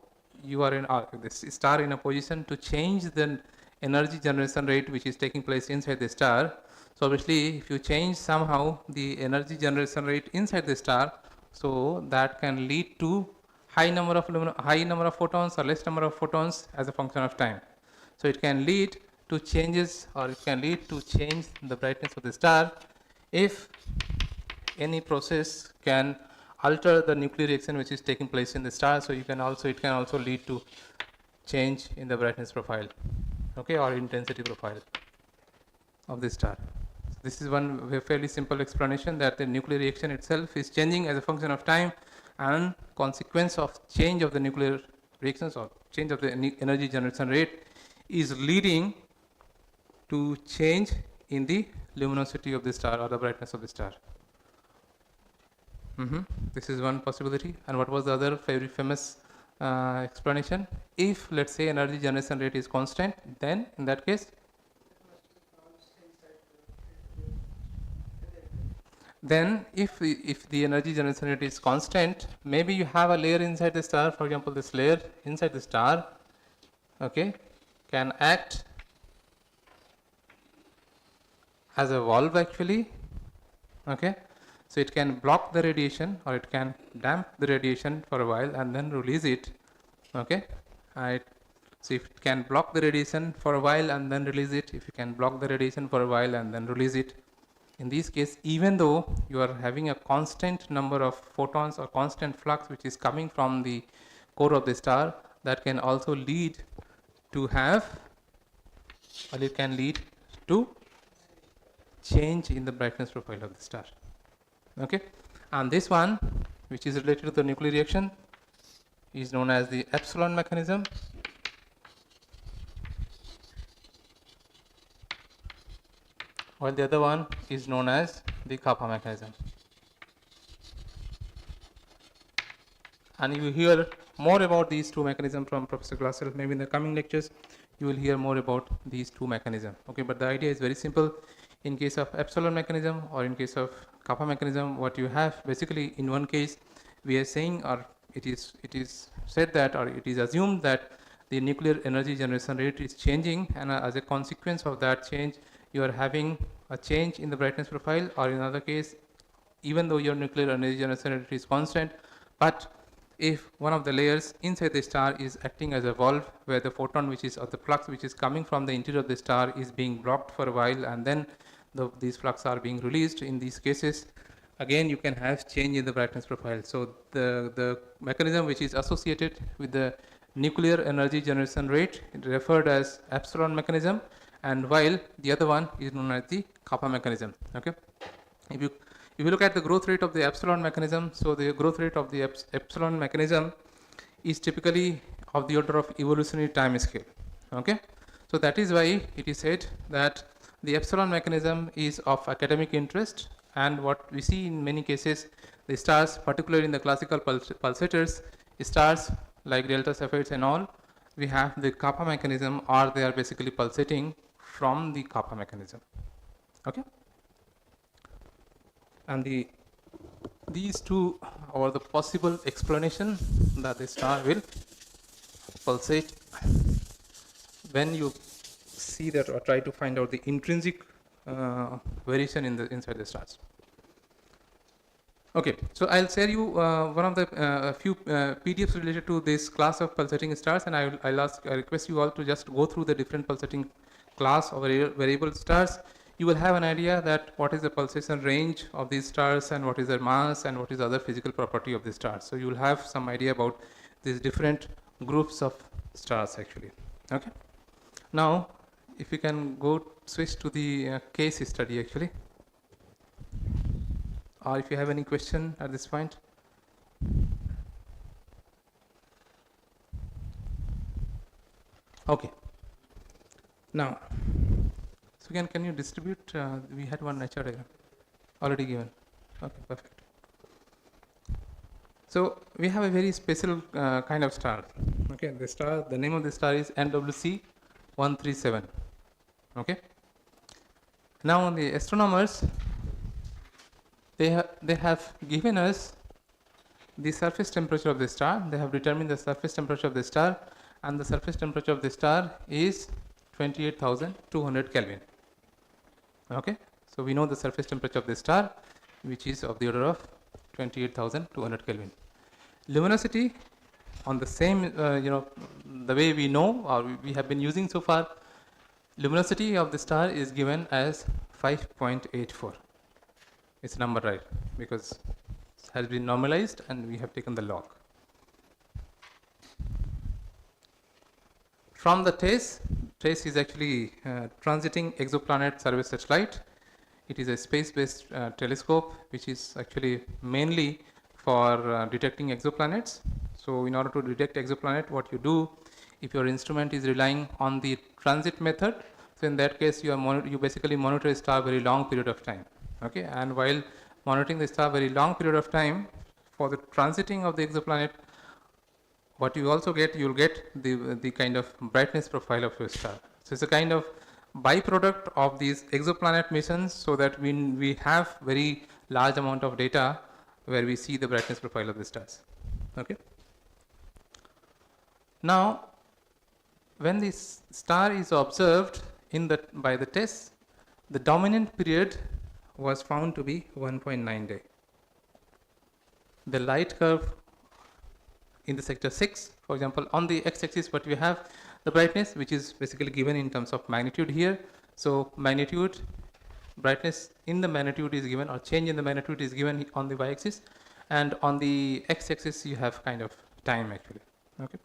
you are in this star in a position to change the energy generation rate which is taking place inside the star. So obviously, if you change somehow the energy generation rate inside the star, so that can lead to high number of photons or less number of photons as a function of time. So it can lead to changes, or it can lead to change the brightness of the star if any process can alter the nuclear reaction which is taking place in the star. So it can also lead to change in the brightness profile, okay, or intensity profile of the star. So this is one fairly simple explanation, that the nuclear reaction itself is changing as a function of time, and consequence of change of the nuclear reactions or change of the energy generation rate is leading to change in the luminosity of the star or the brightness of the star. This is one possibility. And what was the other very famous explanation? If, let's say, energy generation rate is constant, then in that case, then if the energy generation rate is constant, maybe you have a layer inside the star. For example, this layer inside the star, okay, can act as a valve actually, okay. So it can block the radiation, or it can damp the radiation for a while and then release it, okay. So if it can block the radiation for a while and then release it, if you can block the radiation for a while and then release it, in this case, even though you are having a constant number of photons or constant flux which is coming from the core of the star, that can also lead to have, or it can lead to change in the brightness profile of the star. Okay, and this one, which is related to the nuclear reaction, is known as the epsilon mechanism. While the other one is known as the kappa mechanism. And you will hear more about these two mechanisms from Professor Glatzel. Maybe in the coming lectures, you will hear more about these two mechanisms. Okay, but the idea is very simple. In case of epsilon mechanism or in case of kappa mechanism, what you have basically in one case, we are saying, or it is said that, or it is assumed that the nuclear energy generation rate is changing, and as a consequence of that change, you are having a change in the brightness profile, or in another case, even though your nuclear energy generation rate is constant, but if one of the layers inside the star is acting as a valve where the photon which is, or the flux which is coming from the interior of the star is being blocked for a while, and then these flux are being released, in these cases, again you can have change in the brightness profile. So the mechanism which is associated with the nuclear energy generation rate is referred as epsilon mechanism, and while the other one is known as the kappa mechanism. Okay, if you look at the growth rate of the epsilon mechanism, so the growth rate of the epsilon mechanism is typically of the order of evolutionary time scale. Okay, so that is why it is said that the epsilon mechanism is of academic interest, and what we see in many cases, the stars, particularly in the classical pulsators, stars like delta Cepheids and all, we have the kappa mechanism, or they are basically pulsating from the kappa mechanism. Okay, and these two are the possible explanation that the star will pulsate when you see that or try to find out the intrinsic variation in the inside the stars. Okay, so I'll share you one of the few PDFs related to this class of pulsating stars, and I request you all to just go through the different pulsating class of variable stars. You will have an idea that what is the pulsation range of these stars, and what is their mass, and what is the other physical property of the stars. So you will have some idea about these different groups of stars actually. Okay, now if you can go switch to the case study actually, or if you have any question at this point. Okay, now so can you distribute, we had one nature diagram already given. Okay, perfect. So we have a very special kind of star. Okay, the name of the star is NWC 137. Okay, now the astronomers, they have given us the surface temperature of the star. They have determined the surface temperature of the star, and the surface temperature of the star is 28,200 Kelvin. Okay, so we know the surface temperature of the star, which is of the order of 28,200 Kelvin. Luminosity, on the same the way we know, or we have been using so far, luminosity of the star is given as 5.84. It's a number, right, because it has been normalized and we have taken the log. From the TACE is actually transiting exoplanet survey satellite. It is a space-based telescope which is actually mainly for detecting exoplanets. So in order to detect exoplanet, what you do, if your instrument is relying on the transit method, so in that case you basically monitor a star very long period of time. Okay, and while monitoring the star very long period of time, for the transiting of the exoplanet, what you also get, you will get the kind of brightness profile of your star. So it's a kind of byproduct of these exoplanet missions, so that we have very large amount of data where we see the brightness profile of the stars. Okay. Now, when this star is observed by the test, the dominant period was found to be 1.9 day. The light curve in the sector 6, for example, on the x-axis what we have, the brightness, which is basically given in terms of magnitude here. So magnitude, brightness in the magnitude is given, or change in the magnitude is given on the y-axis, and on the x-axis you have kind of time actually. Okay.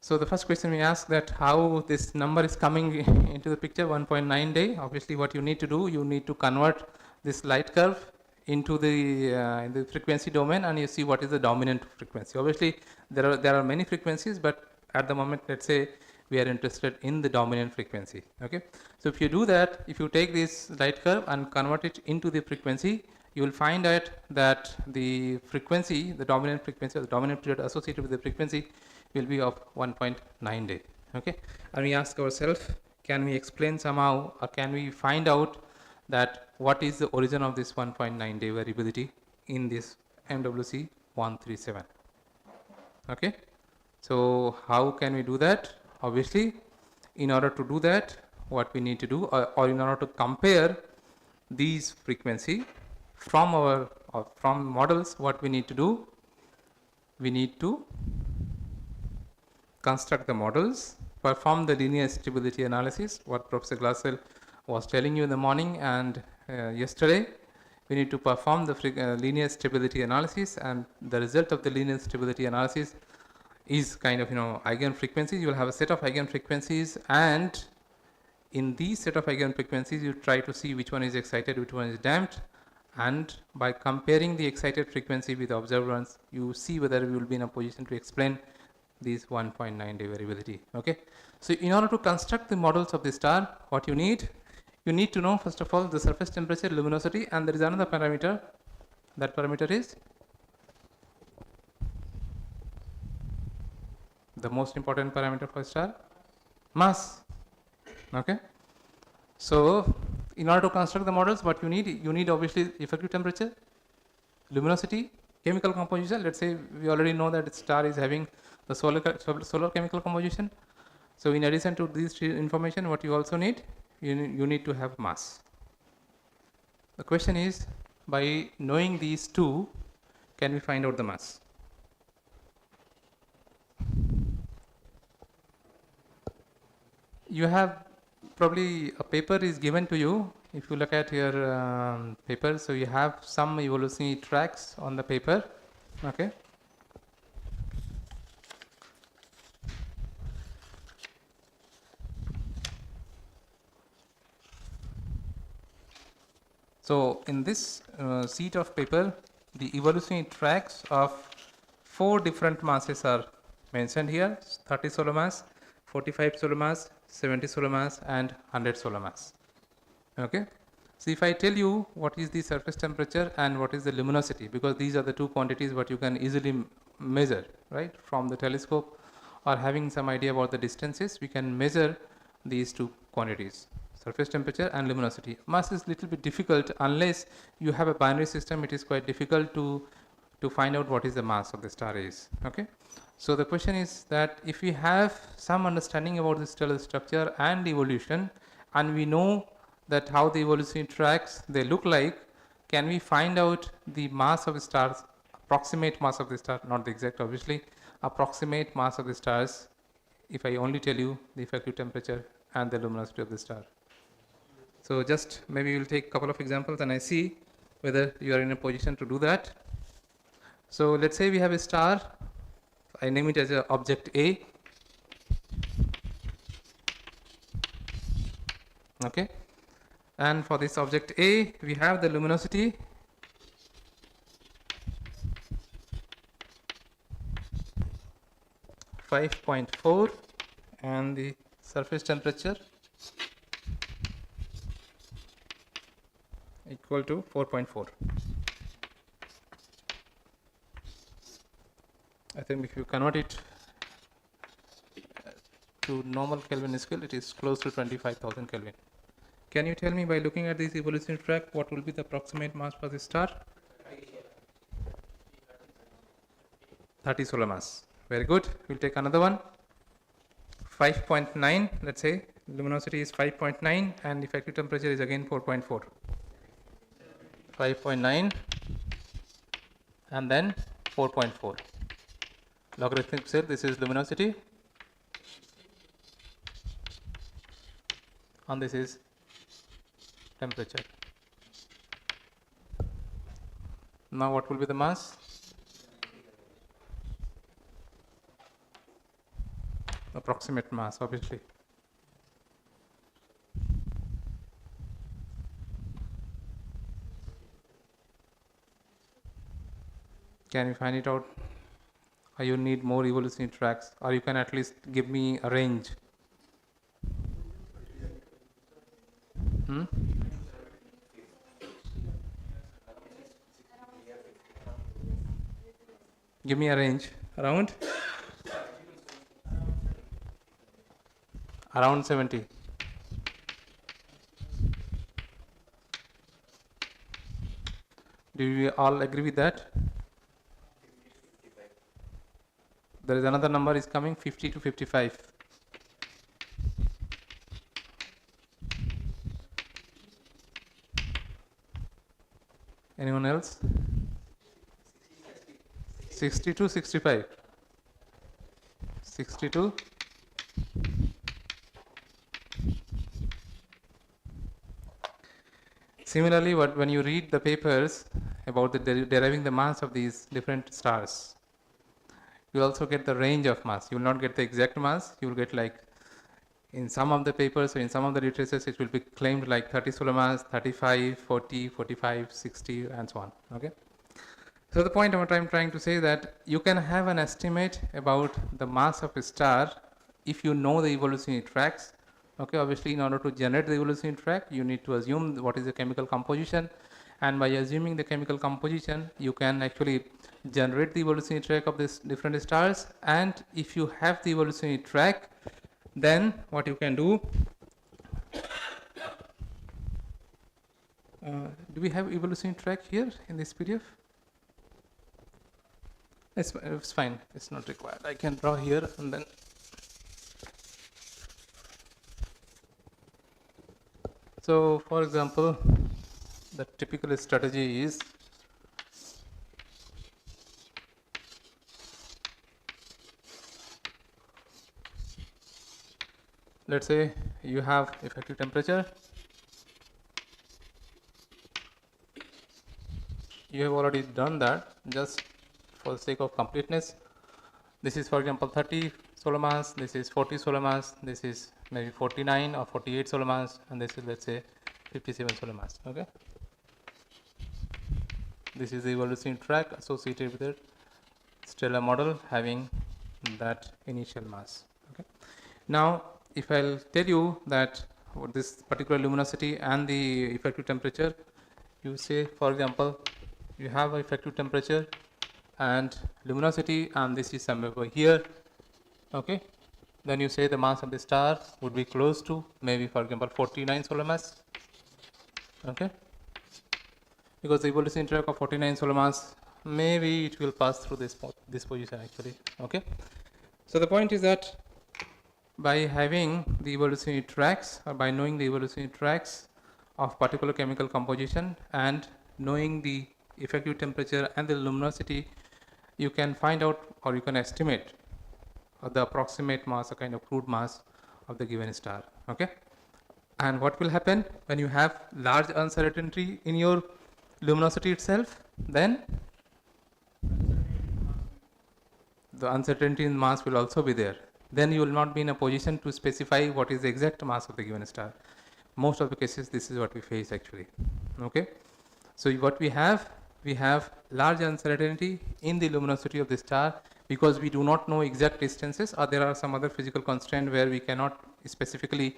So the first question we ask that how this number is coming into the picture, 1.9 day. Obviously, what you need to do, you need to convert this light curve into the frequency domain, and you see what is the dominant frequency. Obviously, there are many frequencies, but at the moment, let's say we are interested in the dominant frequency. Okay. So if you do that, if you take this light curve and convert it into the frequency, you will find out that the frequency, the dominant frequency, or the dominant period associated with the frequency will be of 1.9 day. Okay. And we ask ourselves, can we explain somehow, or can we find out that what is the origin of this 1.9 day variability in this MWC 137? Okay. So how can we do that? Obviously, in order to do that, what we need to do, or in order to compare these frequency from from models, what we need to do, we need to construct the models, perform the linear stability analysis, what Professor Glatzel was telling you in the morning and yesterday. We need to perform the linear stability analysis, and the result of the linear stability analysis is kind of, eigenfrequencies. You will have a set of eigenfrequencies, and in these set of eigenfrequencies, you try to see which one is excited, which one is damped, and by comparing the excited frequency with the observed ones, you see whether we will be in a position to explain this 1.9 day variability. Okay. So in order to construct the models of the star, what you need to know first of all the surface temperature, luminosity, and there is another parameter. That parameter is the most important parameter for star, mass. Okay. So in order to construct the models, what you need obviously effective temperature, luminosity, chemical composition. Let's say we already know that star is having the solar chemical composition. So in addition to this information, what you also need, you need to have mass. The question is, by knowing these two, can we find out the mass? You have probably a paper is given to you. If you look at your paper, so you have some evolutionary tracks on the paper. Okay. So in this sheet of paper, the evolutionary tracks of 4 different masses are mentioned here: 30 solar mass, 45 solar mass, 70 solar mass, and 100 solar mass. Okay. So if I tell you what is the surface temperature and what is the luminosity, because these are the two quantities what you can easily measure, right, from the telescope, or having some idea about the distances, we can measure these two quantities, surface temperature and luminosity. Mass is little bit difficult unless you have a binary system. It is quite difficult to find out what is the mass of the star is. Okay. So the question is that if we have some understanding about the stellar structure and evolution, and we know that how the evolutionary tracks they look like, can we find out the mass of the stars, approximate mass of the star, not the exact obviously, approximate mass of the stars, if I only tell you the effective temperature and the luminosity of the star. So just maybe we'll take a couple of examples and I see whether you are in a position to do that. So let's say we have a star, I name it as a object A. Okay. And for this object A, we have the luminosity (5.4) and the surface temperature equal to 4.4. I think if you convert it to normal Kelvin scale, it is close to 25,000 Kelvin. Can you tell me, by looking at this evolutionary track, what will be the approximate mass for this star? 30 solar mass. Very good. We'll take another one. 5.9, let's say. Luminosity is 5.9 and effective temperature is again 4.4. 5.9 and then 4.4. Logarithmic scale, this is luminosity. and this is temperature. Now what will be the mass? Approximate mass, obviously. Can you find it out? Or you need more evolutionary tracks, or you can at least give me a range. Give me a range. Around 70. Do you all agree with that? There is another number is coming, 50 to 55. Anyone else? 60 to 65. 62. Similarly, when you read the papers about the deriving the mass of these different stars, you also get the range of mass. You will not get the exact mass. You will get, like, in some of the papers or in some of the literatures, it will be claimed like 30 solar mass, 35, 40, 45, 60, and so on. Okay. So the point I'm trying to say that you can have an estimate about the mass of a star if you know the evolutionary tracks. Okay, obviously, in order to generate the evolutionary track, you need to assume what is the chemical composition, and by assuming the chemical composition, you can actually generate the evolutionary track of these different stars. And if you have the evolutionary track, then what you can do, do we have evolutionary track here in this PDF? It's fine, it's not required. I can draw here and then. So, for example, the typical strategy is let's say you have effective temperature. You have already done that, just for the sake of completeness. This is, for example, 30 solar mass, this is 40 solar mass, this is maybe 49 or 48 solar mass, and this is, let's say, 57 solar mass. Okay. This is the evolutionary track associated with a stellar model having that initial mass. Okay. Now, if I'll tell you that this particular luminosity and the effective temperature, you say, for example, you have an effective temperature and luminosity, and this is somewhere over here. Okay. Then you say the mass of the star would be close to maybe, for example, 49 solar mass. Okay. Because the evolutionary track of 49 solar mass, maybe it will pass through this position actually. Okay. So the point is that by having the evolutionary tracks, or by knowing the evolutionary tracks of particular chemical composition and knowing the effective temperature and the luminosity, you can find out, or you can estimate the approximate mass, a kind of crude mass of the given star. Okay. And what will happen when you have large uncertainty in your luminosity itself? Then the uncertainty in mass will also be there. Then you will not be in a position to specify what is the exact mass of the given star. Most of the cases, this is what we face actually. Okay. So what we have large uncertainty in the luminosity of the star, because we do not know exact distances, or there are some other physical constraint where we cannot specifically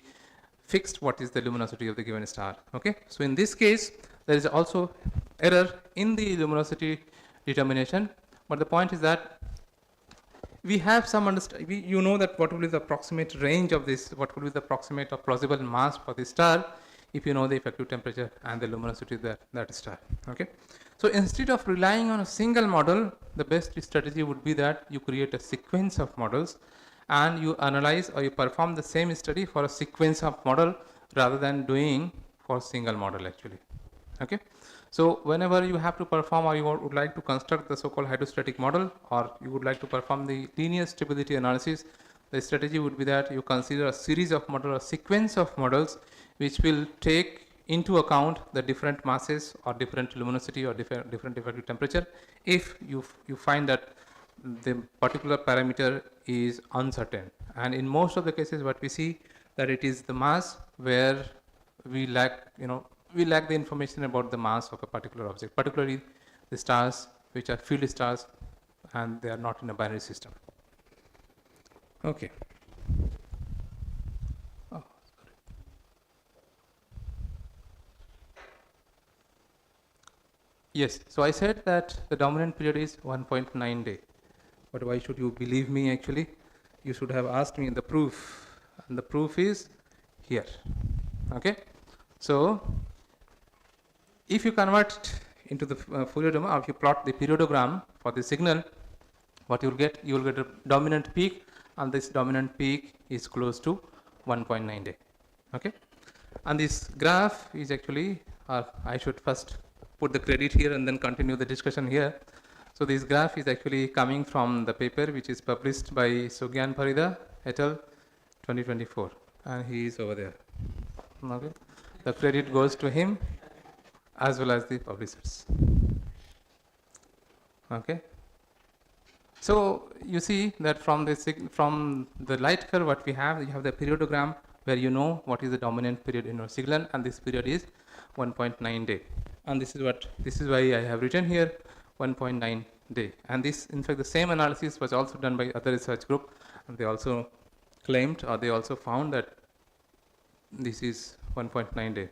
fix what is the luminosity of the given star. Okay. So in this case, there is also error in the luminosity determination, but the point is that we have some understanding. You know that what will be the approximate range of this, what will be the approximate or plausible mass for the star, if you know the effective temperature and the luminosity of that star. Okay. So instead of relying on a single model, the best strategy would be that you create a sequence of models and you analyze or you perform the same study for a sequence of model rather than doing for single model actually. Okay. So whenever you have to perform, or you would like to construct the so-called hydrostatic model, or you would like to perform the linear stability analysis, the strategy would be that you consider a series of models, a sequence of models, which will take into account the different masses or different luminosity or different effective temperature if you find that the particular parameter is uncertain. And in most of the cases what we see that it is the mass where we lack the information about the mass of a particular object, particularly the stars which are field stars and they are not in a binary system. Okay. Oh, sorry. Yes, so I said that the dominant period is 1.9 day. But why should you believe me actually? You should have asked me the proof. And the proof is here. Okay? So, if you convert into the Fourier domain, or if you plot the periodogram for the signal, what you will get a dominant peak, and this dominant peak is close to 1.9 day. Okay? And this graph is actually, I should first put the credit here and then continue the discussion here. So this graph is actually coming from the paper which is published by Sugyan Parida et al. 2024, and he is over there. Okay? The credit goes to him as well as the publishers. Okay? So you see that from the light curve what we have, you have the periodogram where you know what is the dominant period in your signal, and this period is 1.9 day. And this is why I have written here 1.9 day. And this, in fact, the same analysis was also done by other research group, and they also claimed, or they also found that this is 1.9 day.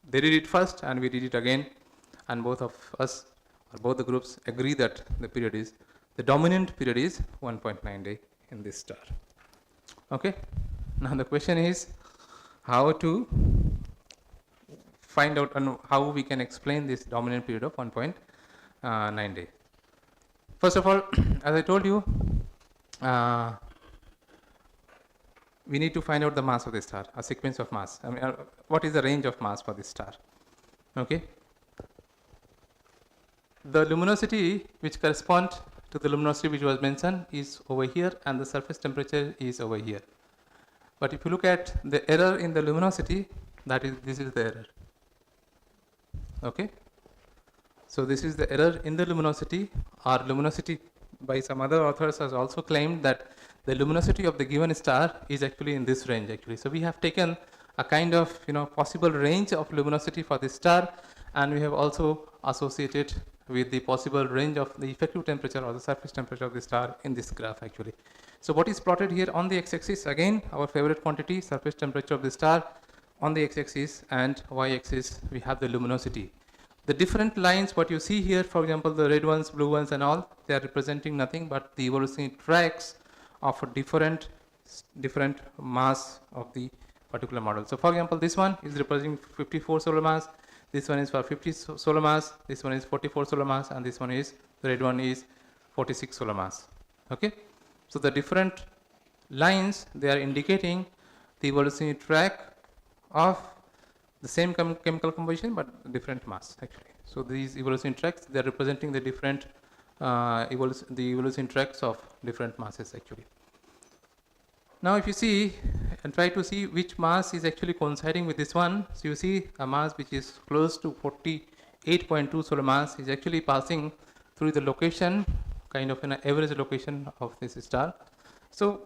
They did it first and we did it again, and both of us, or both the groups, agree that the dominant period is 1.9 day in this star. Okay? Now the question is how to find out and how we can explain this dominant period of 1.9 day. First of all, as I told you, we need to find out the mass of the star, a sequence of mass. I mean, what is the range of mass for this star? Okay. The luminosity which corresponds to the luminosity which was mentioned is over here, and the surface temperature is over here. But if you look at the error in the luminosity, this is the error. Okay. So this is the error in the luminosity, or luminosity by some other authors has also claimed that the luminosity of the given star is actually in this range actually. So we have taken a kind of possible range of luminosity for this star, and we have also associated with the possible range of the effective temperature or the surface temperature of the star in this graph actually. So what is plotted here on the x-axis, again our favorite quantity, surface temperature of the star on the x-axis, and y-axis we have the luminosity. The different lines what you see here, for example the red ones, blue ones and all, they are representing nothing but the evolutionary tracks of a different mass of the particular model. So for example this one is representing 54 solar mass, this one is for 50 solar mass, this one is 44 solar mass, and this one is, the red one is 46 solar mass. Okay? So the different lines, they are indicating the evolutionary track of the same chemical composition but different mass actually. So these evolutionary tracks, they are representing the different evolutionary tracks of different masses actually. Now if you see and try to see which mass is actually coinciding with this one, so you see a mass which is close to 48.2 solar mass is actually passing through the location, kind of an average location of this star. So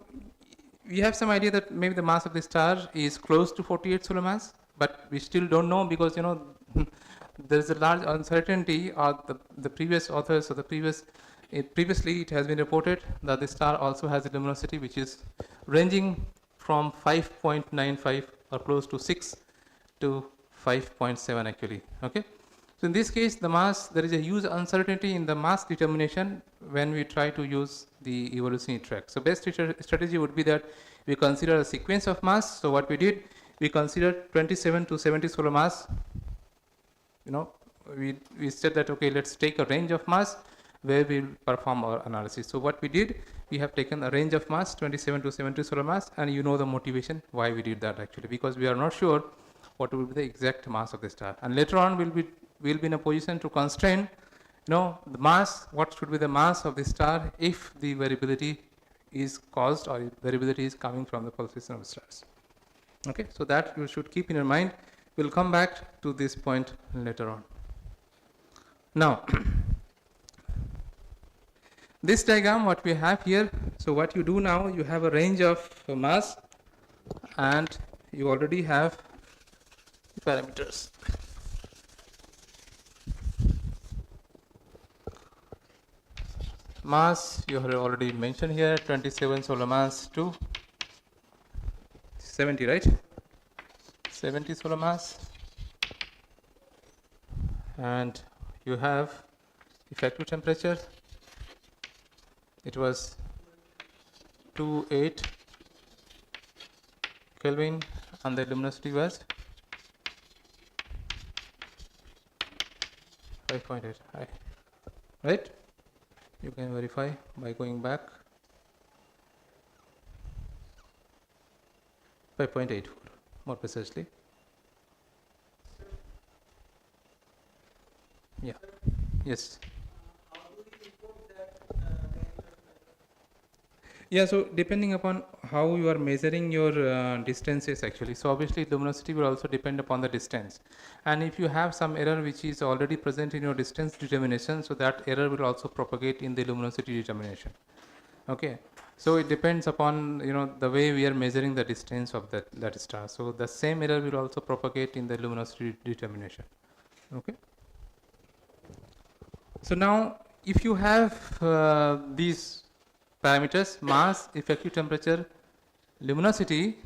we have some idea that maybe the mass of the star is close to 48 solar mass, but we still don't know because there is a large uncertainty, or the previous authors or previously it has been reported that the star also has a luminosity which is ranging from 5.95 or close to 6 to 5.7 actually. Okay. So in this case the mass, there is a huge uncertainty in the mass determination when we try to use the evolutionary track. So best strategy would be that we consider a sequence of mass. So what we did, we considered 27 to 70 solar mass. We said that okay, let's take a range of mass where we will perform our analysis. So what we did, we have taken a range of mass 27 to 70 solar mass, and the motivation why we did that actually, because we are not sure what will be the exact mass of the star, and later on we'll be in a position to constrain the mass, what should be the mass of the star if the variability is caused or variability is coming from the pulsation of stars. Okay, so that you should keep in your mind We'll come back to this point later on. Now, this diagram what we have here, so what you do now, you have a range of mass and you already have parameters. Mass you have already mentioned here, 27 solar mass to 70, right? 70 solar mass, and you have effective temperature. It was 28 Kelvin and the luminosity was 5.8, right? You can verify by going back. 5.84 more precisely. Yeah. Yes. How do we import that Yeah, so depending upon how you are measuring your distances actually. So obviously luminosity will also depend upon the distance. And if you have some error which is already present in your distance determination, so that error will also propagate in the luminosity determination. Okay. So it depends upon, you know, the way we are measuring the distance of that star. So the same error will also propagate in the luminosity determination. Okay. So now if you have these parameters, mass, effective temperature, luminosity,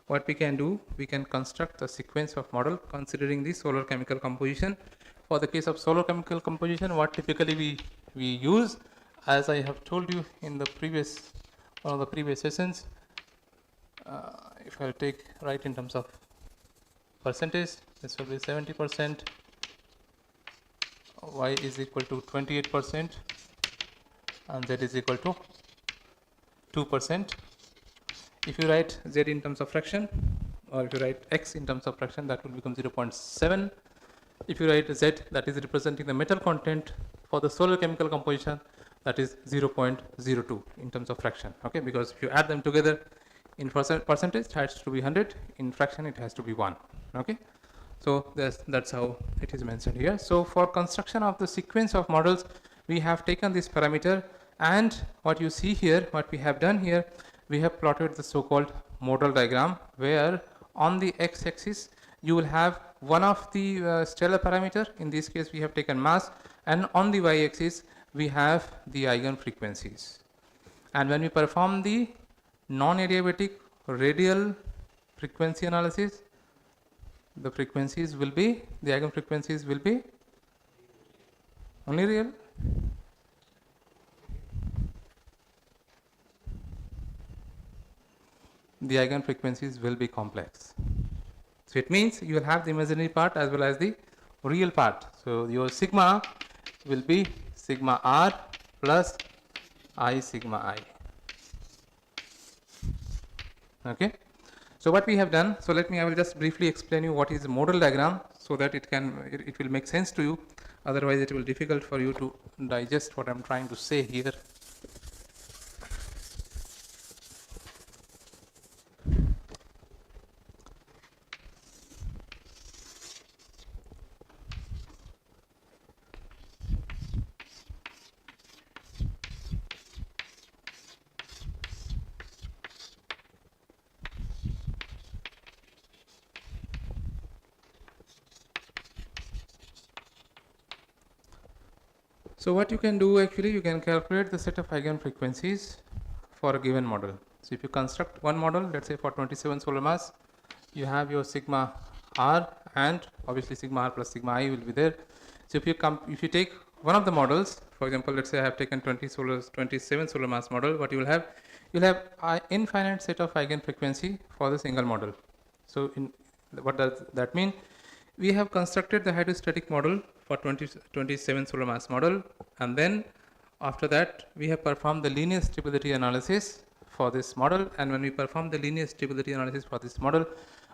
what we can do, we can construct a sequence of model considering the solar chemical composition. For the case of solar chemical composition, what typically we use, as I have told you in the previous one of the previous sessions, if I take right in terms of percentage, this will be 70%, y is equal to 28%, and z is equal to 2%. If you write z in terms of fraction, or if you write x in terms of fraction, that will become 0.7. If you write z, that is representing the metal content for the solar chemical composition, that is 0.02 in terms of fraction. Okay, because if you add them together in percentage, it has to be 100. In fraction, it has to be 1. Okay, so that's how it is mentioned here. So for construction of the sequence of models, we have taken this parameter, and what you see here, what we have done here, we have plotted the so-called modal diagram, where on the x-axis you will have one of the stellar parameter. In this case, we have taken mass, and on the y-axis we have the eigenfrequencies. And when we perform the non-adiabatic radial frequency analysis, the frequencies will be, the eigenfrequencies will be only real. The eigenfrequencies will be complex. So it means you will have the imaginary part as well as the real part. So your sigma will be sigma r plus I sigma I. Okay. So what we have done, so I will just briefly explain you what is a modal diagram, so that it will make sense to you. Otherwise it will be difficult for you to digest what I am trying to say here. So what you can do, actually, you can calculate the set of eigenfrequencies for a given model. So if you construct one model, let's say for 27 solar mass, you have your sigma r, and obviously sigma r plus sigma I will be there. So if you take one of the models, for example, let's say I have taken 27 solar mass model, what you will have, you'll have an infinite set of eigenfrequency for the single model. So what does that mean? We have constructed the hydrostatic model for 27 solar mass model, and then after that we have performed the linear stability analysis for this model. And when we perform the linear stability analysis for this model,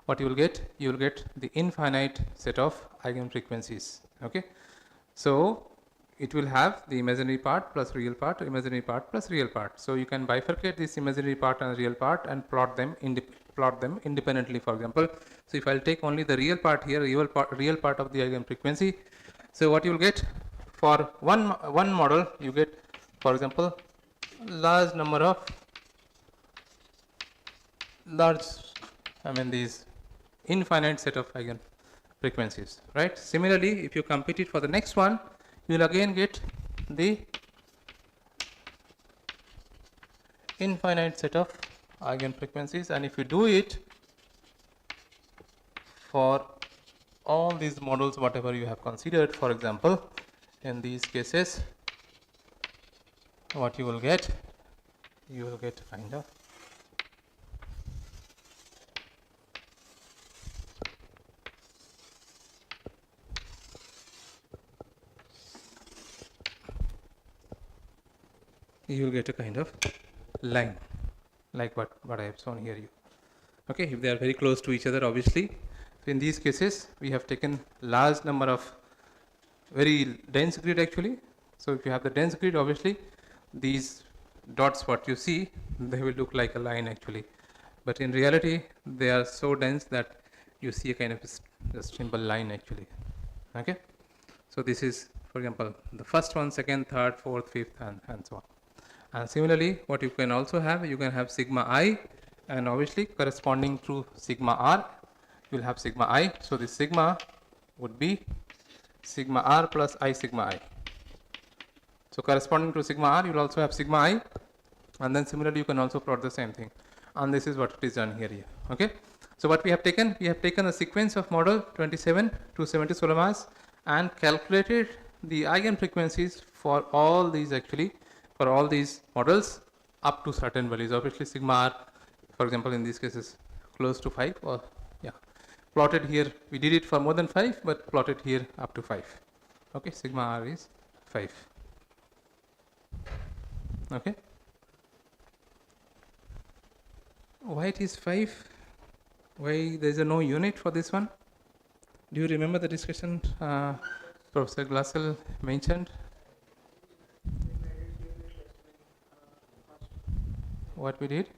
what you will get the infinite set of eigenfrequencies. Okay, so it will have the imaginary part plus real part, imaginary part plus real part. So you can bifurcate this imaginary part and real part and plot them plot them independently, for example. So if I'll take only the real part here, real part of the eigen frequency, so what you will get for one model, you get, for example, large number of these infinite set of eigen frequencies, right? Similarly, if you compute it for the next one, you will again get the infinite set of eigen frequencies, and if you do it for all these models, whatever you have considered, for example, in these cases, what you will get kind of a kind of line like what I have shown here. Okay, if they are very close to each other, obviously. So in these cases, we have taken large number of very dense grid actually. So if you have the dense grid, obviously these dots what you see, they will look like a line actually, but in reality they are so dense that you see a kind of a simple line actually. Okay, so this is, for example, the first one, second, third, fourth, fifth, and so on. And similarly, what you can also have, you can have sigma I, and obviously corresponding to sigma R, you will have sigma I. So this sigma would be sigma R plus I sigma I. So corresponding to sigma R, you will also have sigma I, and then similarly you can also plot the same thing. And this is what it is done here. Okay. So what we have taken a sequence of model 27 to 70 solar mass and calculated the eigen frequencies for all these for all these models up to certain values. Obviously sigma R, for example, in these cases close to 5, or plotted here, we did it for more than 5, but plotted here up to 5. Okay, sigma R is 5. Okay, why it is 5? Why there is no unit for this one? Do you remember the discussion Professor Glatzel mentioned? What we did?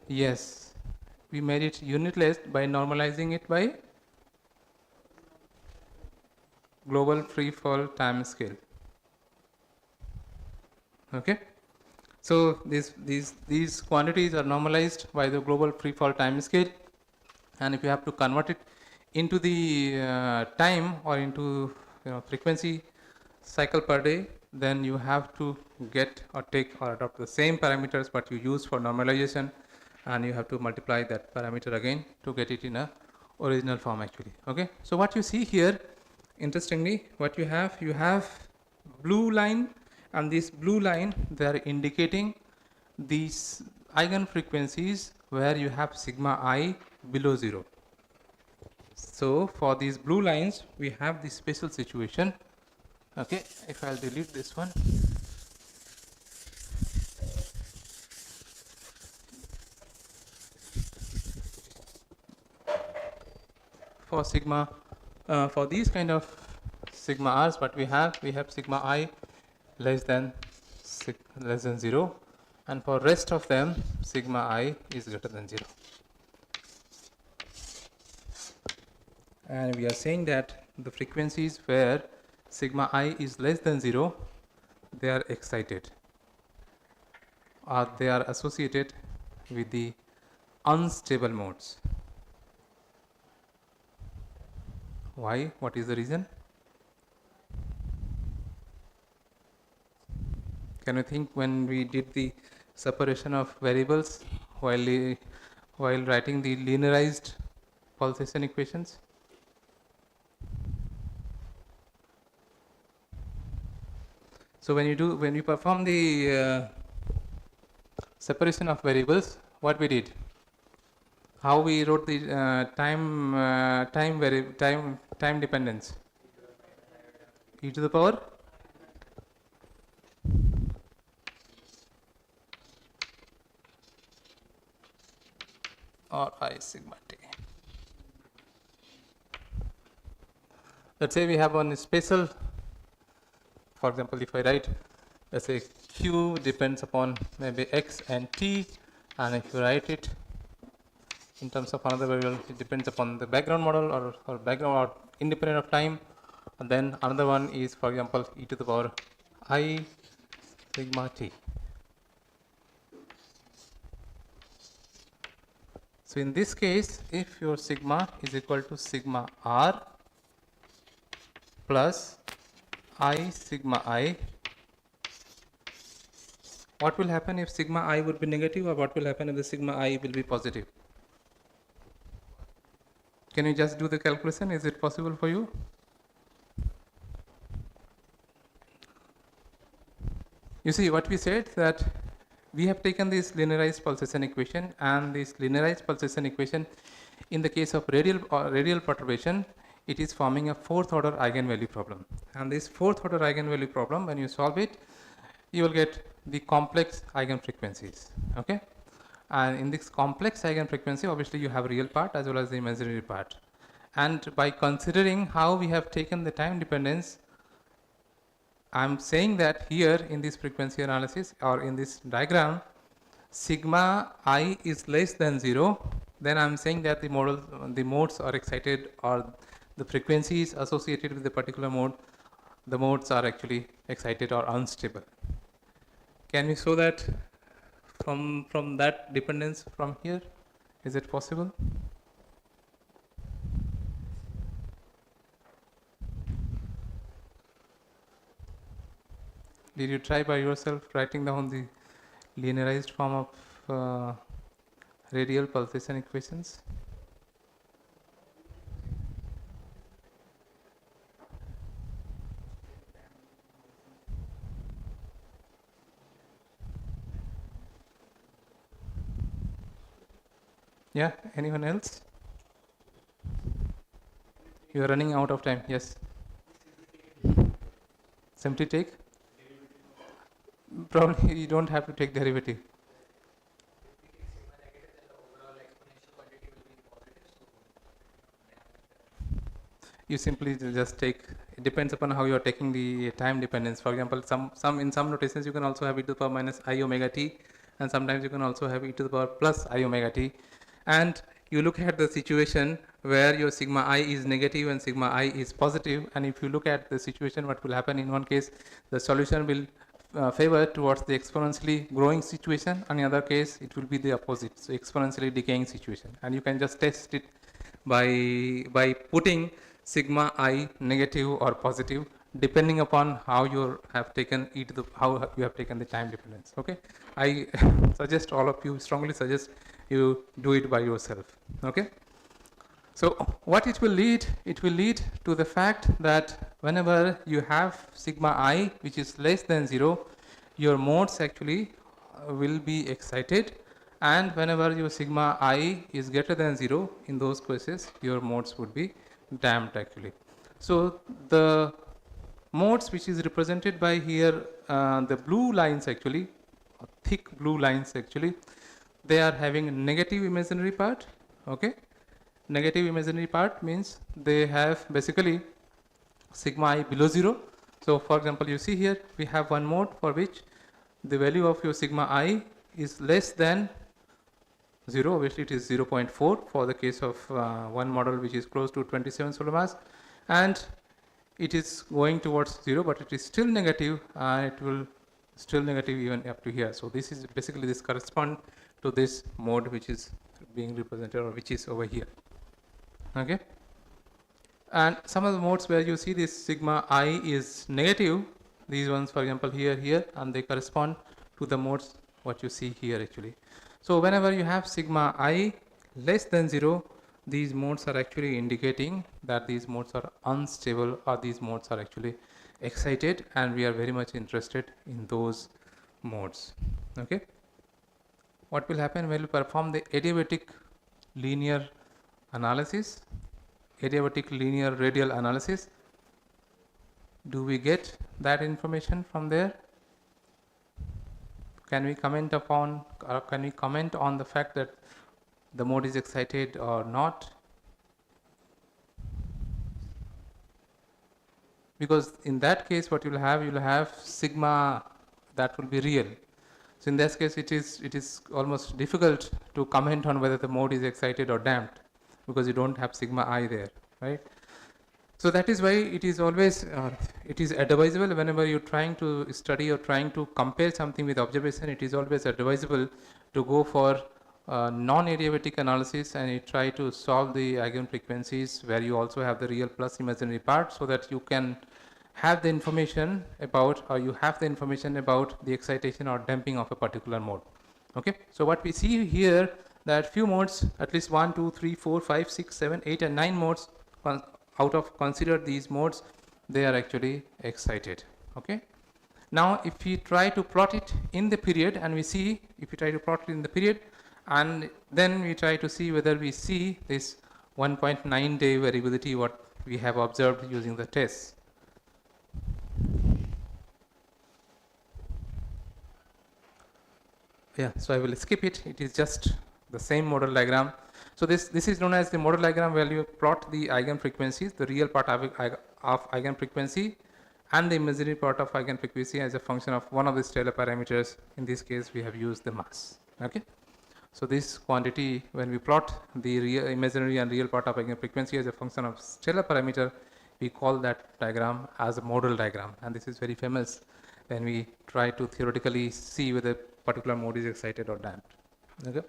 Yes, we made it unitless by normalizing it by global free fall time scale. Okay, so these quantities are normalized by the global free fall time scale, and if you have to convert it into the time or into frequency cycle per day, then you have to get or take or adopt the same parameters what you use for normalization, and you have to multiply that parameter again to get it in a original form actually. Okay, so what you see here, interestingly, what you have blue line, and this blue line, they are indicating these eigen frequencies where you have sigma I below 0. So for these blue lines, we have this special situation. Okay, if I'll delete this one. For sigma, for these kind of sigma R's, what we have sigma I less than 0, and for rest of them, sigma I is greater than 0. And we are saying that the frequencies where sigma I is less than 0, they are excited, or they are associated with the unstable modes. Why? What is the reason? Can you think when we did the separation of variables while writing the linearized pulsation equations? So when you perform the separation of variables, what we did? How we wrote the time dependence? E to the power or I sigma t. Let's say we have one special. For example, if I write, let's say Q depends upon maybe X and T, And if you write it in terms of another variable, it depends upon the background model or background or independent of time. And then another one is, for example, e to the power I sigma t. So in this case, if your sigma is equal to sigma r plus I sigma I, what will happen if sigma I would be negative, or what will happen if the sigma I will be positive? Can you just do the calculation? Is it possible for you? You see, what we said, that we have taken this linearized pulsation equation, and this linearized pulsation equation, in the case of radial perturbation, it is forming a fourth order eigenvalue problem. And this fourth order eigenvalue problem, when you solve it, you will get the complex eigenfrequencies. Okay? And in this complex eigenfrequency, obviously you have real part as well as the imaginary part. And by considering how we have taken the time dependence, I'm saying that here in this frequency analysis or in this diagram, sigma I is less than 0, then I'm saying that the modes are excited, or the frequencies associated with the particular mode, the modes are actually excited or unstable. Can we show that from that dependence from here? Is it possible? Did you try by yourself writing down the linearized form of radial pulsation equations? Yeah, anyone else? You are running out of time. Yes. Simply take? Probably you don't have to take derivative. You simply just take, it depends upon how you are taking the time dependence. For example, in some notations you can also have e to the power minus I omega t, and sometimes you can also have e to the power plus I omega t. And you look at the situation where your sigma I is negative and sigma I is positive, and if you look at the situation, what will happen in one case, the solution will favor towards the exponentially growing situation, and in other case it will be the opposite, so exponentially decaying situation. And you can just test it by putting sigma I negative or positive, depending upon how you have taken how you have taken the time dependence. Okay, I suggest all of you, strongly suggest you do it by yourself. Okay. So what it will lead? It will lead to the fact that whenever you have sigma I which is less than 0, your modes actually will be excited, and whenever your sigma I is greater than 0, in those cases your modes would be damped actually. So the modes which is represented by here, the blue lines actually, thick blue lines actually, they are having negative imaginary part. Okay. Negative imaginary part means they have basically sigma I below 0. So for example, you see here we have one mode for which the value of your sigma I is less than 0. Obviously it is 0.4 for the case of one model which is close to 27 solar mass, and it is going towards 0, but it is still negative, and it will still negative even up to here. So this is basically, this correspond to this mode which is being represented, or which is over here. Okay. And some of the modes where you see this sigma I is negative, these ones for example here, and they correspond to the modes what you see here actually. So whenever you have sigma I less than 0, these modes are actually indicating that these modes are unstable, or these modes are actually excited, and we are very much interested in those modes. Okay. What will happen when we perform the adiabatic linear analysis, adiabatic linear radial analysis? Do we get that information from there? Can we comment upon, or can we comment on the fact that the mode is excited or not? Because in that case what you will have sigma that will be real. So in this case, it is almost difficult to comment on whether the mode is excited or damped, because you don't have sigma I there, right? So that is why it is always it is advisable whenever you're trying to study or trying to compare something with observation. It is always advisable to go for non-adiabatic analysis, and you try to solve the eigenfrequencies where you also have the real plus imaginary part, so that you can have the information about, or you have the information about the excitation or damping of a particular mode. Okay, so what we see here, that few modes, at least 1, 2, 3, 4, 5, 6, 7, 8 and 9 modes, out of consider these modes, they are actually excited. Okay, now if we try to plot it in the period, and we see, if we try to plot it in the period, and then we try to see whether we see this 1.9 day variability what we have observed using the test. Yeah, so I will skip it. It is just the same model diagram. So this is known as the model diagram, where you plot the eigenfrequencies, the real part of eigenfrequency and the imaginary part of eigenfrequency as a function of one of the stellar parameters. In this case, we have used the mass. Okay. So this quantity, when we plot the real, imaginary and real part of eigenfrequency as a function of stellar parameter, we call that diagram as a model diagram. And this is very famous when we try to theoretically see whether particular mode is excited or damped. Okay.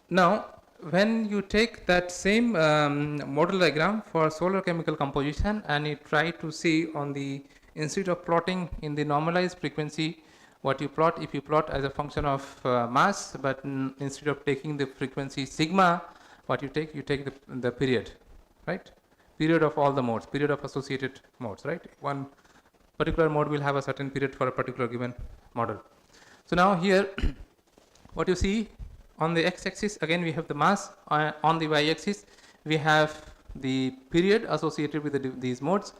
Now, when you take that same model diagram for solar chemical composition, and you try to see on the, instead of plotting in the normalized frequency, what you plot, if you plot as a function of mass, but instead of taking the frequency sigma, what you take the period, right? Period of all the modes, period of associated modes, right? One particular mode will have a certain period for a particular given model. So now here, what you see on the x-axis, again we have the mass. On the y-axis, we have the period associated with these modes.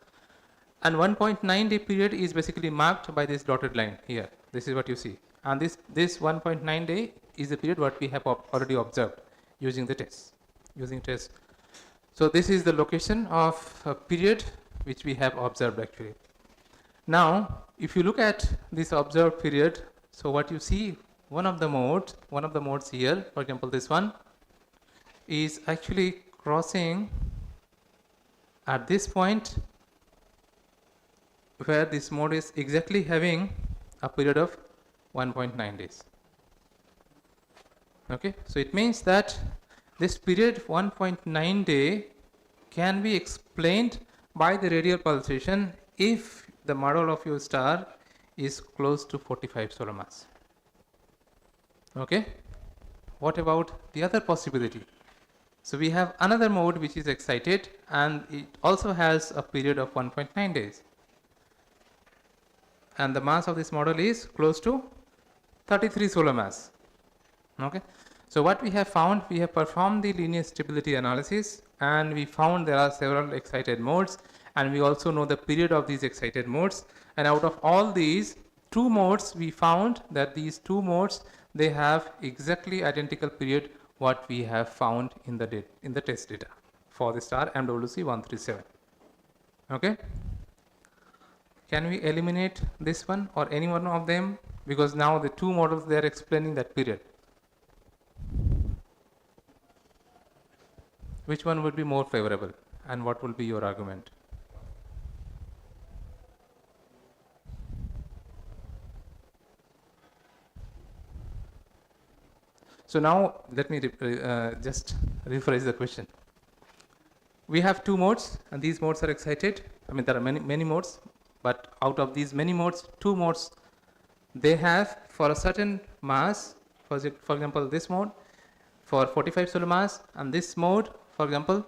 And 1.9 day period is basically marked by this dotted line here. This is what you see. And this 1.9 day is the period what we have already observed using the test. So this is the location of a period which we have observed actually. Now, if you look at this observed period, so what you see, one of the modes here, for example this one, is actually crossing at this point where this mode is exactly having a period of 1.9 days. Okay, so it means that this period 1.9 day can be explained by the radial pulsation if the model of your star is close to 45 solar mass. Okay, what about the other possibility? So we have another mode which is excited, and it also has a period of 1.9 days. And the mass of this model is close to 33 solar mass. Okay, so what we have found, we have performed the linear stability analysis, and we found there are several excited modes, and we also know the period of these excited modes. And out of all these two modes, we found that these two modes, they have exactly identical period what we have found in the test data for the star MWC 137. Okay, can we eliminate this one or any one of them, because now the two models, they are explaining that period? Which one would be more favorable, and what will be your argument? So now let me just rephrase the question. We have two modes, and these modes are excited. I mean, there are many modes, but out of these many modes, two modes, they have for a certain mass, for example this mode for 45 solar mass, and this mode, for example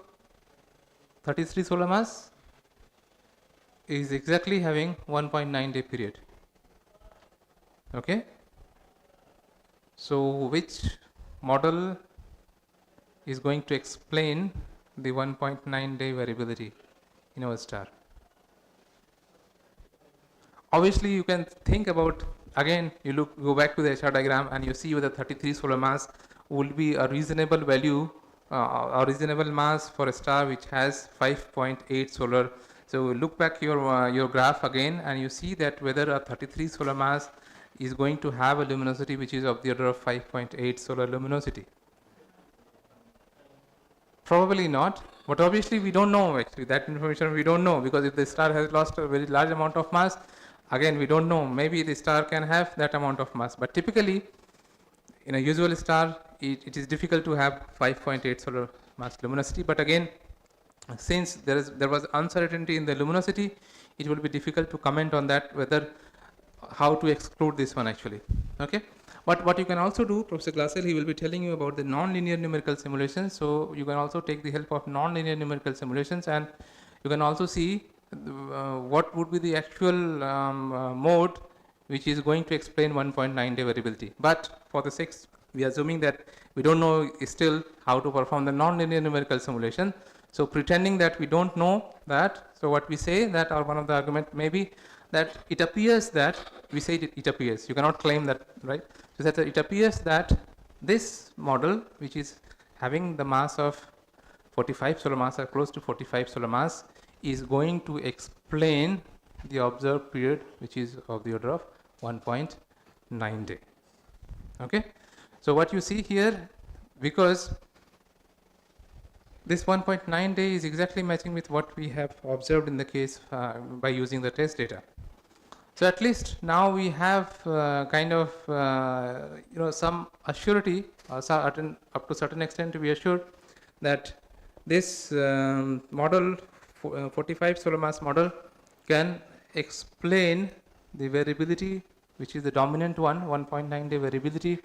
33 solar mass, is exactly having 1.9 day period. Okay, so which model is going to explain the 1.9 day variability in our star? Obviously, you can think about, again, you go back to the HR diagram and you see whether 33 solar mass will be a reasonable value, a reasonable mass for a star which has 5.8 solar. So look back your graph again, and you see that whether a 33 solar mass is going to have a luminosity which is of the order of 5.8 solar luminosity? Probably not, but obviously we don't know actually. That information we don't know, because if the star has lost a very large amount of mass, again we don't know. Maybe the star can have that amount of mass, but typically in a usual star it is difficult to have 5.8 solar mass luminosity. But again, since there was uncertainty in the luminosity, it will be difficult to comment on that, whether how to exclude this one actually. Okay. But what you can also do, Professor Glatzel, he will be telling you about the non-linear numerical simulations. So you can also take the help of non-linear numerical simulations, and you can also see what would be the actual mode which is going to explain 1.9 day variability. But for the sake, we are assuming that we don't know still how to perform the non-linear numerical simulation. So pretending that we don't know that, so what we say that, or one of the argument may be that it appears that, we say it appears, you cannot claim that, right? So that it appears that this model, which is having the mass of 45 solar mass or close to 45 solar mass, is going to explain the observed period, which is of the order of 1.9 day. Okay. So what you see here, because this 1.9 day is exactly matching with what we have observed in the case by using the test data. So at least now we have kind of some assurity, up to certain extent to be assured that this model 45 solar mass model can explain the variability, which is the dominant one, 1.9 day variability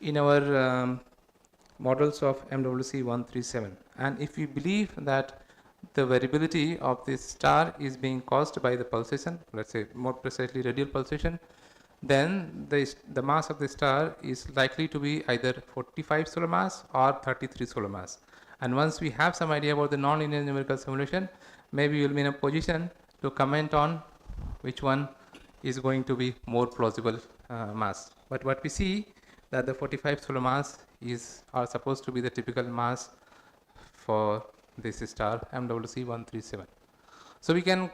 in our models of MWC 137. And if we believe that the variability of this star is being caused by the pulsation, let's say more precisely radial pulsation, then the mass of the star is likely to be either 45 solar mass or 33 solar mass. And once we have some idea about the non-linear numerical simulation, maybe we'll be in a position to comment on which one is going to be more plausible mass. But what we see that the 45 solar mass are supposed to be the typical mass for this star MWC 137. So we can,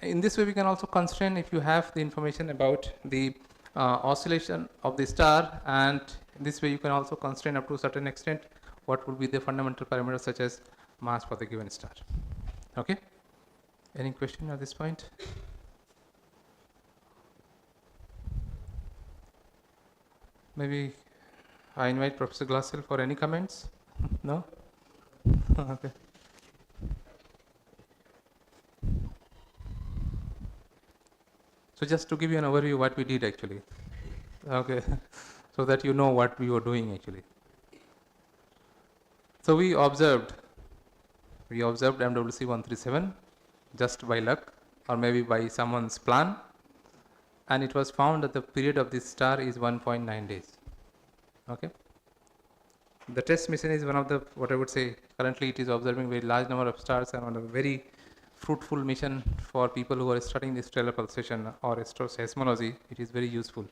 in this way we can also constrain, if you have the information about the oscillation of the star, and this way you can also constrain up to a certain extent what would be the fundamental parameters such as mass for the given star. Okay. Any question at this point? Maybe I invite Professor Glatzel for any comments. No? Okay. So just to give you an overview what we did actually. Okay. So that you know what we were doing actually. So we observed MWC 137 just by luck or maybe by someone's plan, and it was found that the period of this star is 1.9 days. Okay. The test mission is one of the, what I would say, currently it is observing very large number of stars, and on a very fruitful mission for people who are studying the stellar pulsation or astroseismology. It is very useful.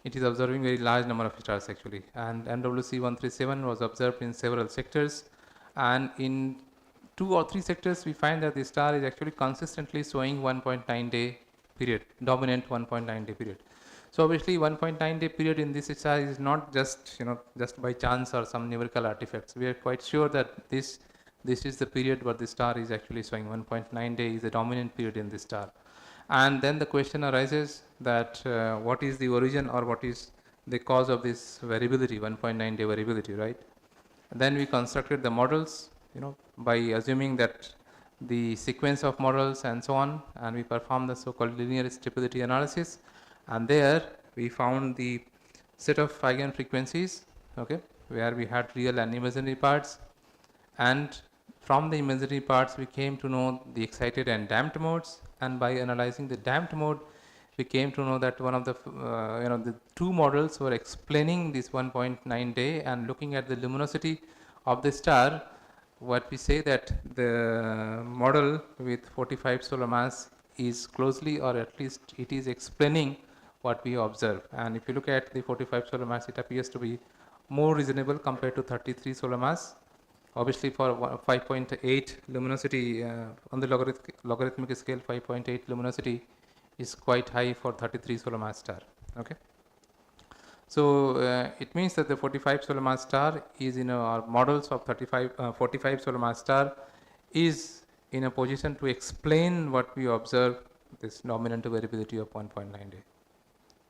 It is observing very large number of stars actually, and MWC 137 was observed in several sectors, and in 2 or 3 sectors we find that the star is actually consistently showing 1.9 day period, dominant 1.9 day period. So obviously 1.9 day period in this star is not just just by chance or some numerical artifacts. We are quite sure that this is the period where the star is actually showing 1.9 day is the dominant period in this star. And then the question arises that what is the origin or what is the cause of this variability, 1.9 day variability, right? And then we constructed the models, by assuming that the sequence of models and so on, and we performed the so-called linear stability analysis, and there we found the set of eigenfrequencies, okay, where we had real and imaginary parts, and from the imaginary parts we came to know the excited and damped modes, and by analyzing the damped mode we came to know that one of the the 2 models were explaining this 1.9 day, and looking at the luminosity of the star, what we say that the model with 45 solar mass is closely, or at least it is explaining what we observe. And if you look at the 45 solar mass, it appears to be more reasonable compared to 33 solar mass. Obviously for 5.8 luminosity on the logarithmic scale, 5.8 luminosity is quite high for 33 solar mass star. Okay. So it means that the 45 solar mass star is in our models of 45 solar mass star is in a position to explain what we observe, this dominant variability of 1.9 day.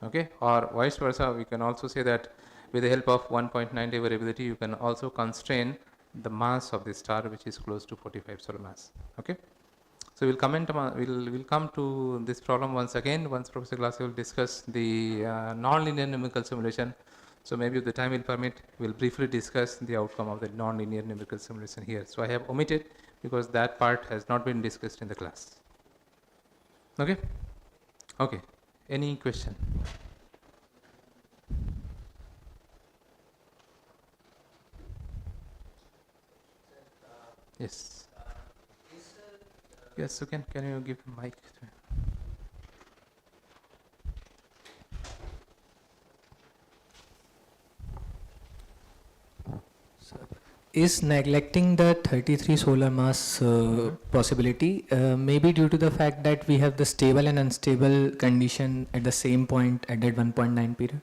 Okay, or vice versa, we can also say that with the help of 1.9 day variability, you can also constrain the mass of the star, which is close to 45 solar mass. Okay. So we'll come to this problem once again once Professor Glatzel will discuss the nonlinear numerical simulation. So maybe if the time will permit, we'll briefly discuss the outcome of the nonlinear numerical simulation here. So I have omitted because that part has not been discussed in the class. Okay? Okay. Any question? Yes. Yes, so can you give the mic to him? Is neglecting the 33 solar mass possibility maybe due to the fact that we have the stable and unstable condition at the same point at that 1.9 period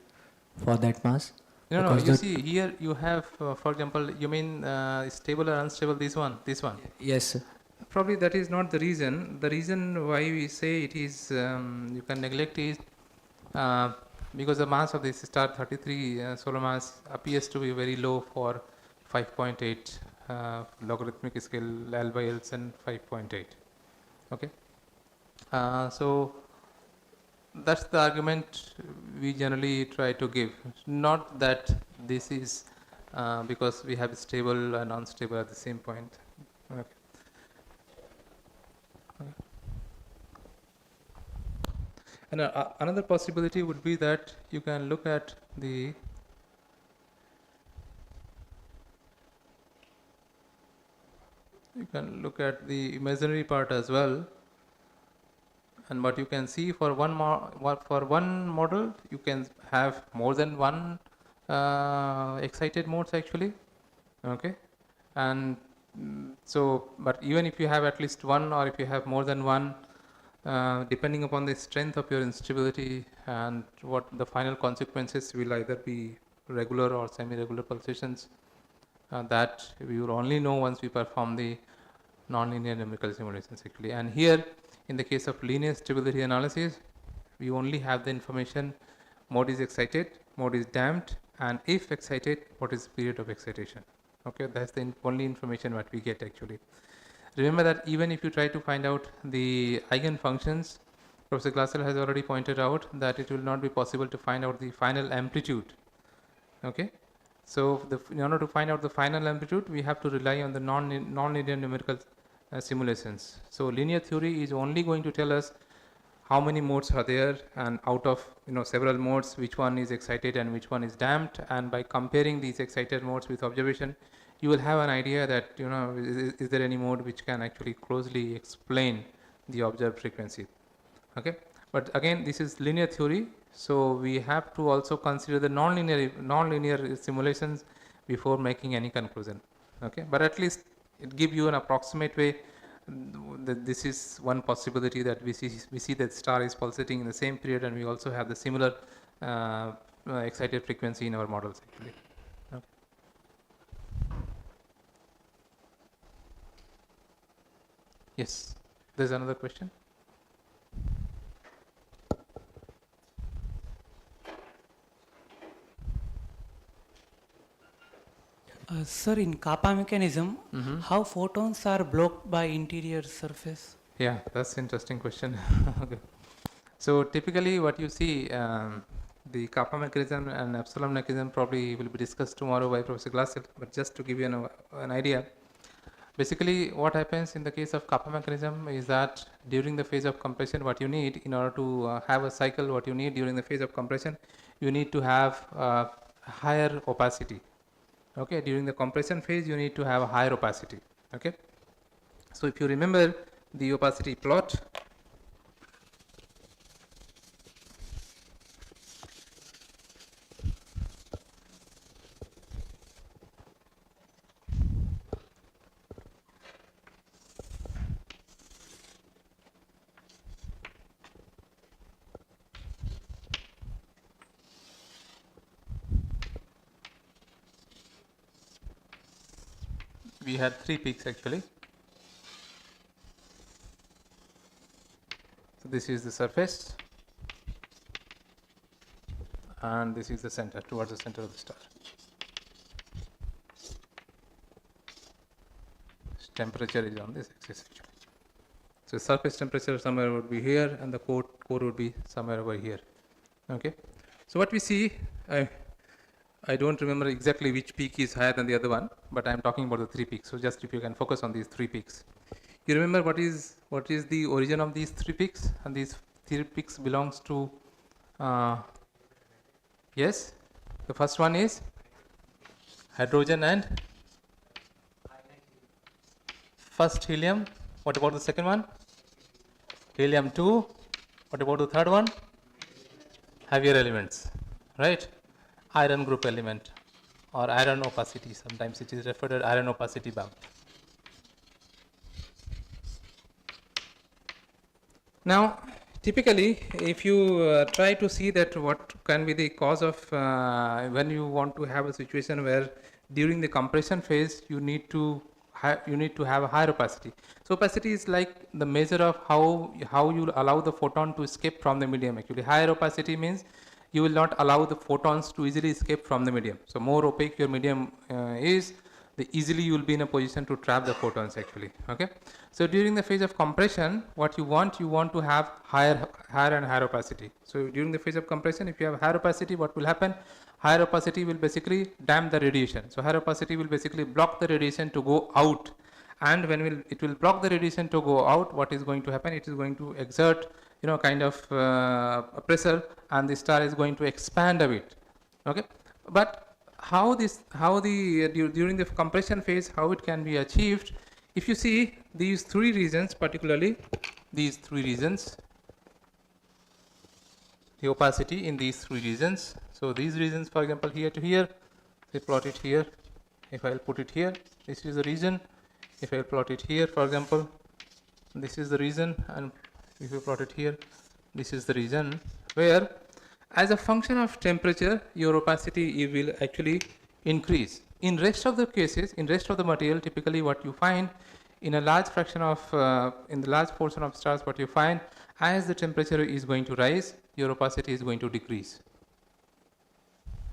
for that mass? No, Because you see here you have, for example, you mean stable or unstable, this one? Yes, sir. Probably that is not the reason. The reason why we say it is, you can neglect is because the mass of this star 33 solar mass appears to be very low for 5.8 logarithmic scale L by L's and 5.8. Okay. So that's the argument we generally try to give. Not that this is because we have stable and unstable at the same point. Okay. And another possibility would be that you can look at the imaginary part as well, and what you can see for one model you can have more than one excited modes actually. Okay, and so but even if you have at least one, or if you have more than one, depending upon the strength of your instability and what the final consequences will either be regular or semi-regular pulsations, that we will only know once we perform the nonlinear numerical simulations actually. And here in the case of linear stability analysis, we only have the information mode is excited, mode is damped, and if excited, what is the period of excitation. Okay, that's the only information what we get actually. Remember that even if you try to find out the eigenfunctions, Professor Glatzel has already pointed out that it will not be possible to find out the final amplitude. Okay, so in order to find out the final amplitude, we have to rely on the non-linear numerical simulations. So linear theory is only going to tell us how many modes are there, and out of several modes, which one is excited and which one is damped, and by comparing these excited modes with observation, you will have an idea that is there any mode which can actually closely explain the observed frequency. Okay, but again this is linear theory, so we have to also consider the non-linear simulations before making any conclusion. Okay, but at least it gives you an approximate way that this is one possibility, that we see that star is pulsating in the same period, and we also have the similar excited frequency in our models actually. Okay. Yes, there's another question. Sir, in kappa mechanism, how photons are blocked by interior surface? Yeah, that's an interesting question. Okay. So typically what you see, the kappa mechanism and epsilon mechanism probably will be discussed tomorrow by Professor Glatzel, but just to give you an idea, basically what happens in the case of kappa mechanism is that during the phase of compression, what you need in order to have a cycle, what you need during the phase of compression, you need to have higher opacity. Okay, during the compression phase, you need to have a higher opacity. Okay, so if you remember the opacity plot, we had 3 peaks actually. So this is the surface, and this is the center, towards the center of the star. Temperature is on this axis actually. So surface temperature somewhere would be here, and the core would be somewhere over here. Okay. So what we see, I don't remember exactly which peak is higher than the other one, but I am talking about the 3 peaks. So just if you can focus on these 3 peaks. You remember what is the origin of these 3 peaks? And these 3 peaks belongs to, yes, the first one is hydrogen and first helium. What about the second one? Helium 2. What about the third one? Heavier elements, right? Iron group element or iron opacity. Sometimes it is referred as iron opacity bump. Now, typically, if you try to see that what can be the cause of when you want to have a situation where during the compression phase you need to have a higher opacity. So opacity is like the measure of how you allow the photon to escape from the medium. Actually, higher opacity means you will not allow the photons to easily escape from the medium. So more opaque your medium is, the easily you will be in a position to trap the photons actually. Okay. So during the phase of compression, what you want to have higher and higher opacity. So during the phase of compression, if you have higher opacity, what will happen? Higher opacity will basically damp the radiation. So higher opacity will basically block the radiation to go out, and when it will block the radiation to go out, what is going to happen? It is going to exert kind of pressure, and the star is going to expand a bit. Okay, but during the compression phase, how it can be achieved? If you see these 3 regions, particularly these 3 regions, the opacity in these 3 regions. So these regions, for example, here to here, they plot it here. If I will put it here, this is the region. If I will plot it here, for example, this is the region, and if you plot it here, this is the region where, as a function of temperature, your opacity will actually increase. In rest of the cases, in rest of the material, typically what you find in a large fraction of, in the large portion of stars, what you find, as the temperature is going to rise, your opacity is going to decrease.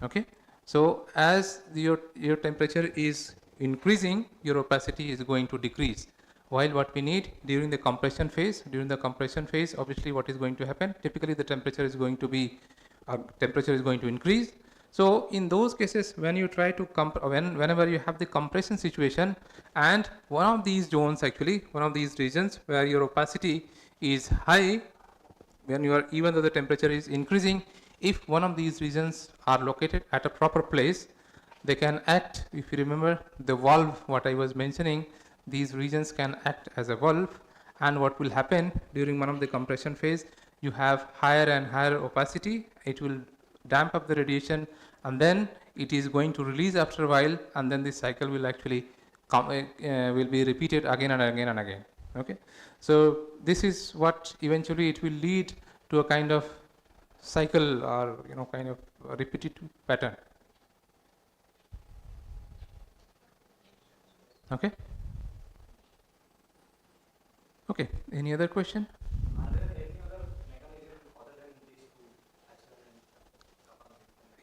Okay. So as your temperature is increasing, your opacity is going to decrease. While what we need during the compression phase, obviously what is going to happen? Typically the temperature is going to increase. So in those cases, when you try to whenever you have the compression situation, and one of these zones actually, one of these regions where your opacity is high, even though the temperature is increasing, if one of these regions are located at a proper place, they can act. If you remember the valve, what I was mentioning, these regions can act as a valve, and what will happen during one of the compression phase, you have higher and higher opacity. It will damp up the radiation, and then it is going to release after a while, and then this cycle will actually will be repeated again and again and again. Okay, so this is what eventually it will lead to a kind of cycle, or kind of a repetitive pattern. Okay. Okay. Any other question? Are there any other mechanism other than these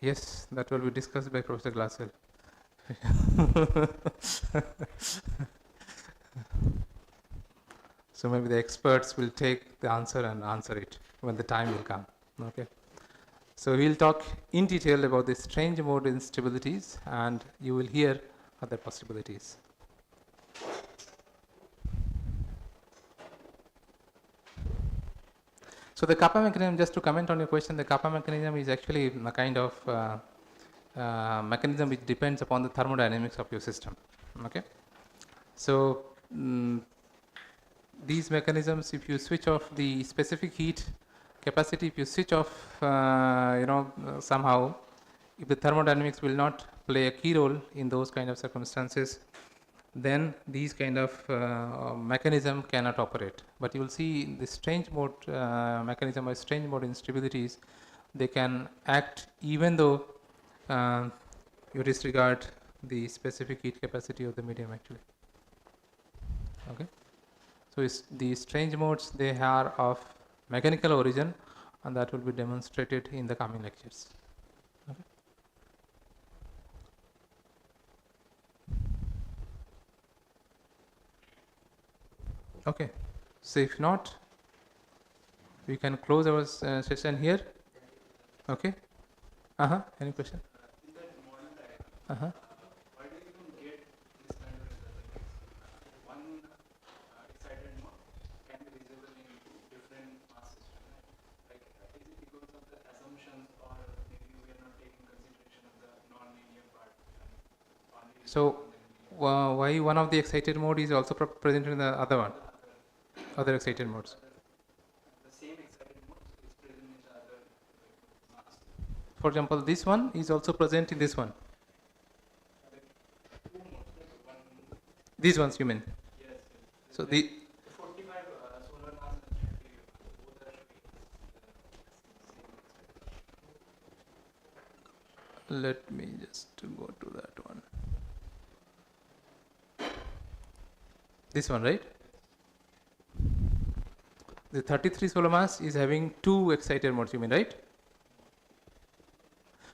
2? Yes, that will be discussed by Professor Glatzel. So maybe the experts will take the answer and answer it when the time will come. Okay. So we'll talk in detail about the strange mode instabilities, and you will hear other possibilities. So the kappa mechanism, just to comment on your question, the kappa mechanism is actually a kind of mechanism which depends upon the thermodynamics of your system. Okay. So these mechanisms, if you switch off the specific heat capacity, if you switch off, somehow, if the thermodynamics will not play a key role in those kind of circumstances, then these kind of mechanism cannot operate. But you will see the strange mode mechanism or strange mode instabilities, they can act even though you disregard the specific heat capacity of the medium actually. So the strange modes, they are of mechanical origin, and that will be demonstrated in the coming lectures. Okay. Okay. So if not, we can close our session here. Okay. Any question? In that model diagram, Uh-huh. why do you even get this kind of result? Like one excited mode can be visible in different mass systems, right? Like, is it because of the assumptions, or maybe we are not taking consideration of the non-linear part? Only So why one of the excited mode is also present in the other one? Other excited modes. the same excited mode is present in the other mass. For example, this one is also present in this one. Two modes, like one. These ones you mean? Yes. So the 45 solar mass and 30, both are showing the same. let me just go to that one. This one, right? The 33 solar mass is having two excited modes, you mean, right?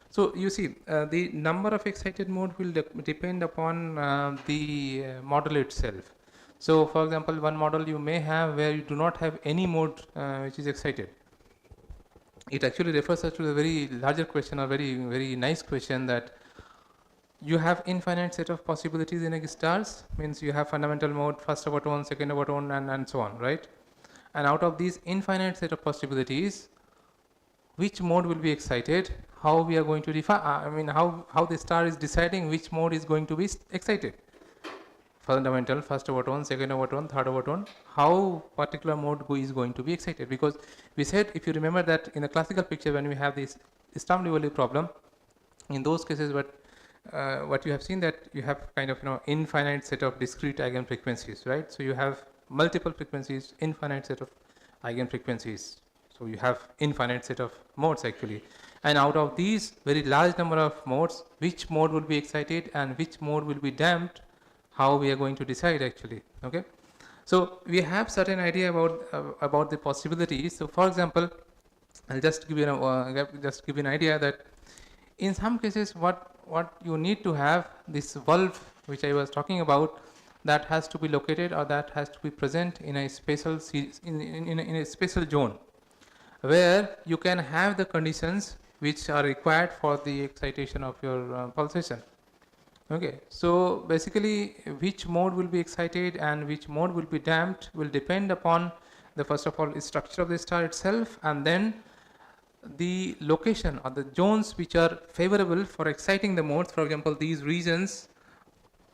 So you see, the number of excited mode will depend upon the model itself. So for example, one model you may have where you do not have any mode which is excited. It actually refers us to a very larger question, or very nice question, that you have infinite set of possibilities in a stars, means you have fundamental mode, first overtone, second overtone, and so on, right? And out of these infinite set of possibilities, which mode will be excited, how we are going to define, how the star is deciding which mode is going to be excited. Fundamental, first overtone, second overtone, third overtone, how particular mode is going to be excited. Because we said, if you remember that in the classical picture, when we have this Sturm-Liouville problem, in those cases what you have seen, that you have kind of infinite set of discrete eigenfrequencies, right? So you have multiple frequencies, infinite set of eigenfrequencies. So you have infinite set of modes actually. And out of these very large number of modes, which mode will be excited and which mode will be damped, how we are going to decide actually. Okay. So we have certain idea about the possibilities. So for example, I'll just give you an idea that in some cases what you need to have, this valve which I was talking about, that has to be located, or that has to be present in a spatial in a spatial zone where you can have the conditions which are required for the excitation of your pulsation. Okay, so basically which mode will be excited and which mode will be damped will depend upon the, first of all, structure of the star itself, and then the location or the zones which are favorable for exciting the modes. For example, these regions,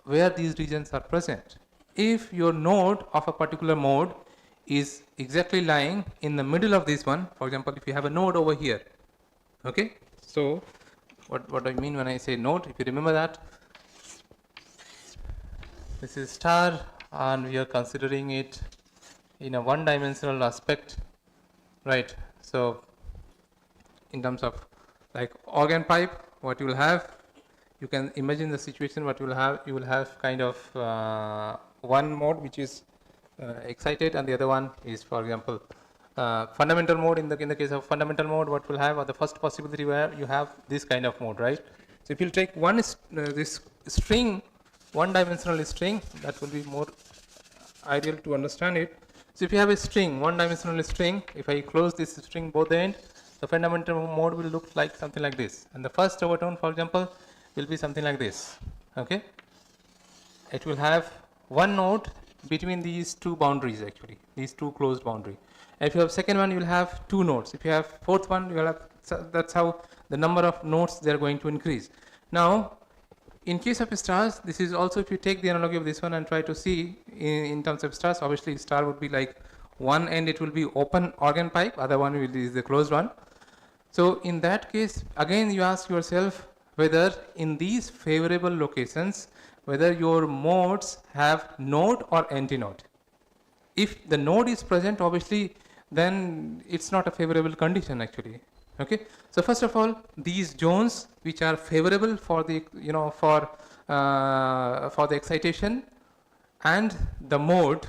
where these regions are present. If your node of a particular mode is exactly lying in the middle of this one, for example, if you have a node over here, okay, so what I mean when I say node, if you remember that, this is star and we are considering it in a one-dimensional aspect, right? So in terms of like organ pipe, what you will have, you can imagine the situation what you will have kind of one mode which is excited, and the other one is, for example, fundamental mode. In the case of fundamental mode, what will have, or the first possibility where you have this kind of mode, right? So if you take one this string, one-dimensional string, that will be more ideal to understand it. So if you have a string, one-dimensional string, if I close this string both ends, the fundamental mode will look like something like this, and the first overtone, for example, will be something like this. Okay, it will have one node between these two boundaries, actually these two closed boundary. And if you have second one, you will have two nodes. If you have fourth one, you will have, that's how the number of nodes they are going to increase. Now in case of stars, this is also, if you take the analogy of this one and try to see in terms of stars, obviously star would be like one end it will be open organ pipe, other one is the closed one. So in that case, again you ask yourself whether in these favorable locations, whether your modes have node or antinode. If the node is present, obviously then it's not a favorable condition actually. Okay, so first of all, these zones which are favorable for the for the excitation and the mode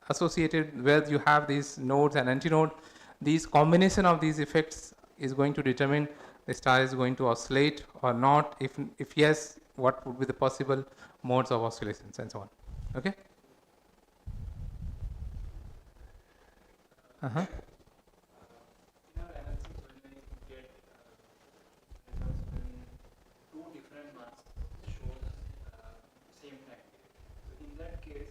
associated where you have these nodes and antinode, these combination of these effects is going to determine the star is going to oscillate or not. If yes, what would be the possible modes of oscillations and so on. Okay. In our analysis, when we get results when two different masks shows same time period. So in that case,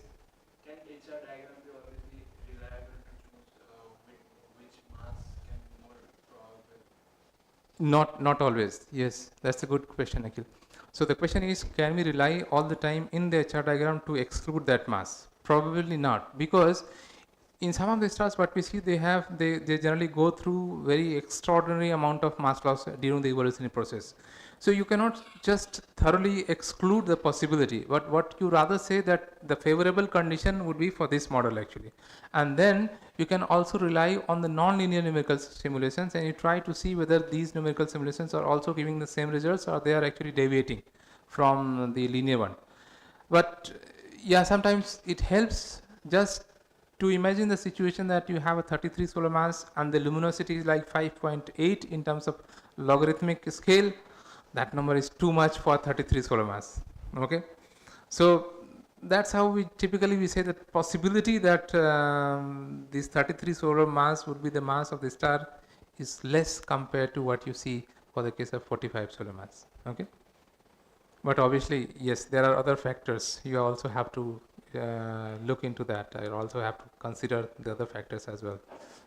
can HR diagram be always be reliable to choose which mass can be more probable? Not always. Yes, that's a good question, Akhil. So the question is, can we rely all the time in the HR diagram to exclude that mass? Probably not, because in some of the stars what we see, they generally go through very extraordinary amount of mass loss during the evolutionary process. So you cannot just thoroughly exclude the possibility, but what you rather say that the favorable condition would be for this model actually. And then you can also rely on the non-linear numerical simulations, and you try to see whether these numerical simulations are also giving the same results or they are actually deviating from the linear one. But yeah, sometimes it helps just to imagine the situation that you have a 33 solar mass and the luminosity is like 5.8 in terms of logarithmic scale. That number is too much for 33 solar mass. Okay, so that's how we typically say that possibility that this 33 solar mass would be the mass of the star is less compared to what you see for the case of 45 solar mass. Okay, but obviously yes, there are other factors. You also have to look into that. I also have to consider the other factors as well.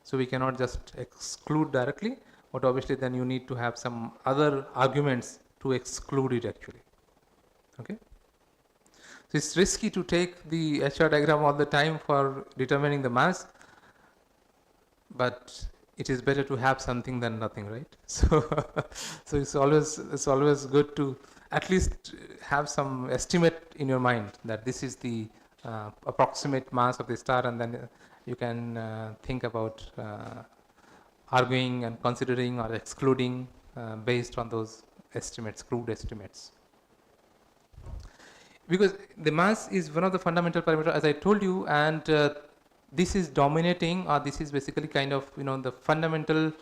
So we cannot just exclude directly, but obviously then you need to have some other arguments to exclude it actually. Okay. So it's risky to take the HR diagram all the time for determining the mass, but it is better to have something than nothing, right? So it's always good to at least have some estimate in your mind that this is the approximate mass of the star, and then you can think about arguing and considering or excluding based on those estimates, crude estimates. Because the mass is one of the fundamental parameters, as I told you, and this is dominating, or this is basically kind of the fundamental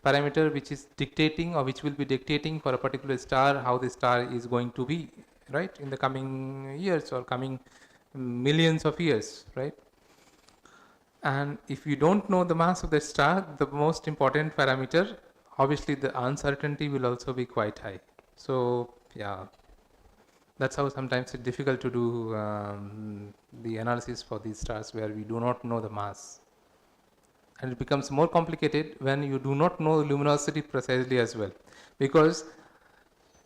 parameter which is dictating, or which will be dictating for a particular star how the star is going to be, right, in the coming years or coming millions of years, right? And if you don't know the mass of the star, the most important parameter, obviously the uncertainty will also be quite high. So yeah, that's how sometimes it's difficult to do the analysis for these stars where we do not know the mass. And it becomes more complicated when you do not know the luminosity precisely as well, because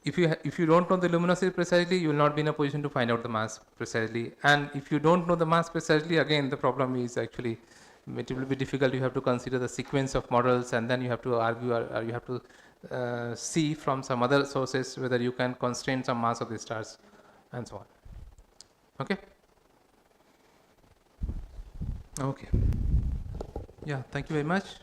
if you don't know the luminosity precisely, you will not be in a position to find out the mass precisely. And if you don't know the mass precisely, again the problem is actually it will be difficult. You have to consider the sequence of models, and then you have to argue, or you have to see from some other sources whether you can constrain some mass of the stars and so on. Okay. Okay. Yeah, thank you very much.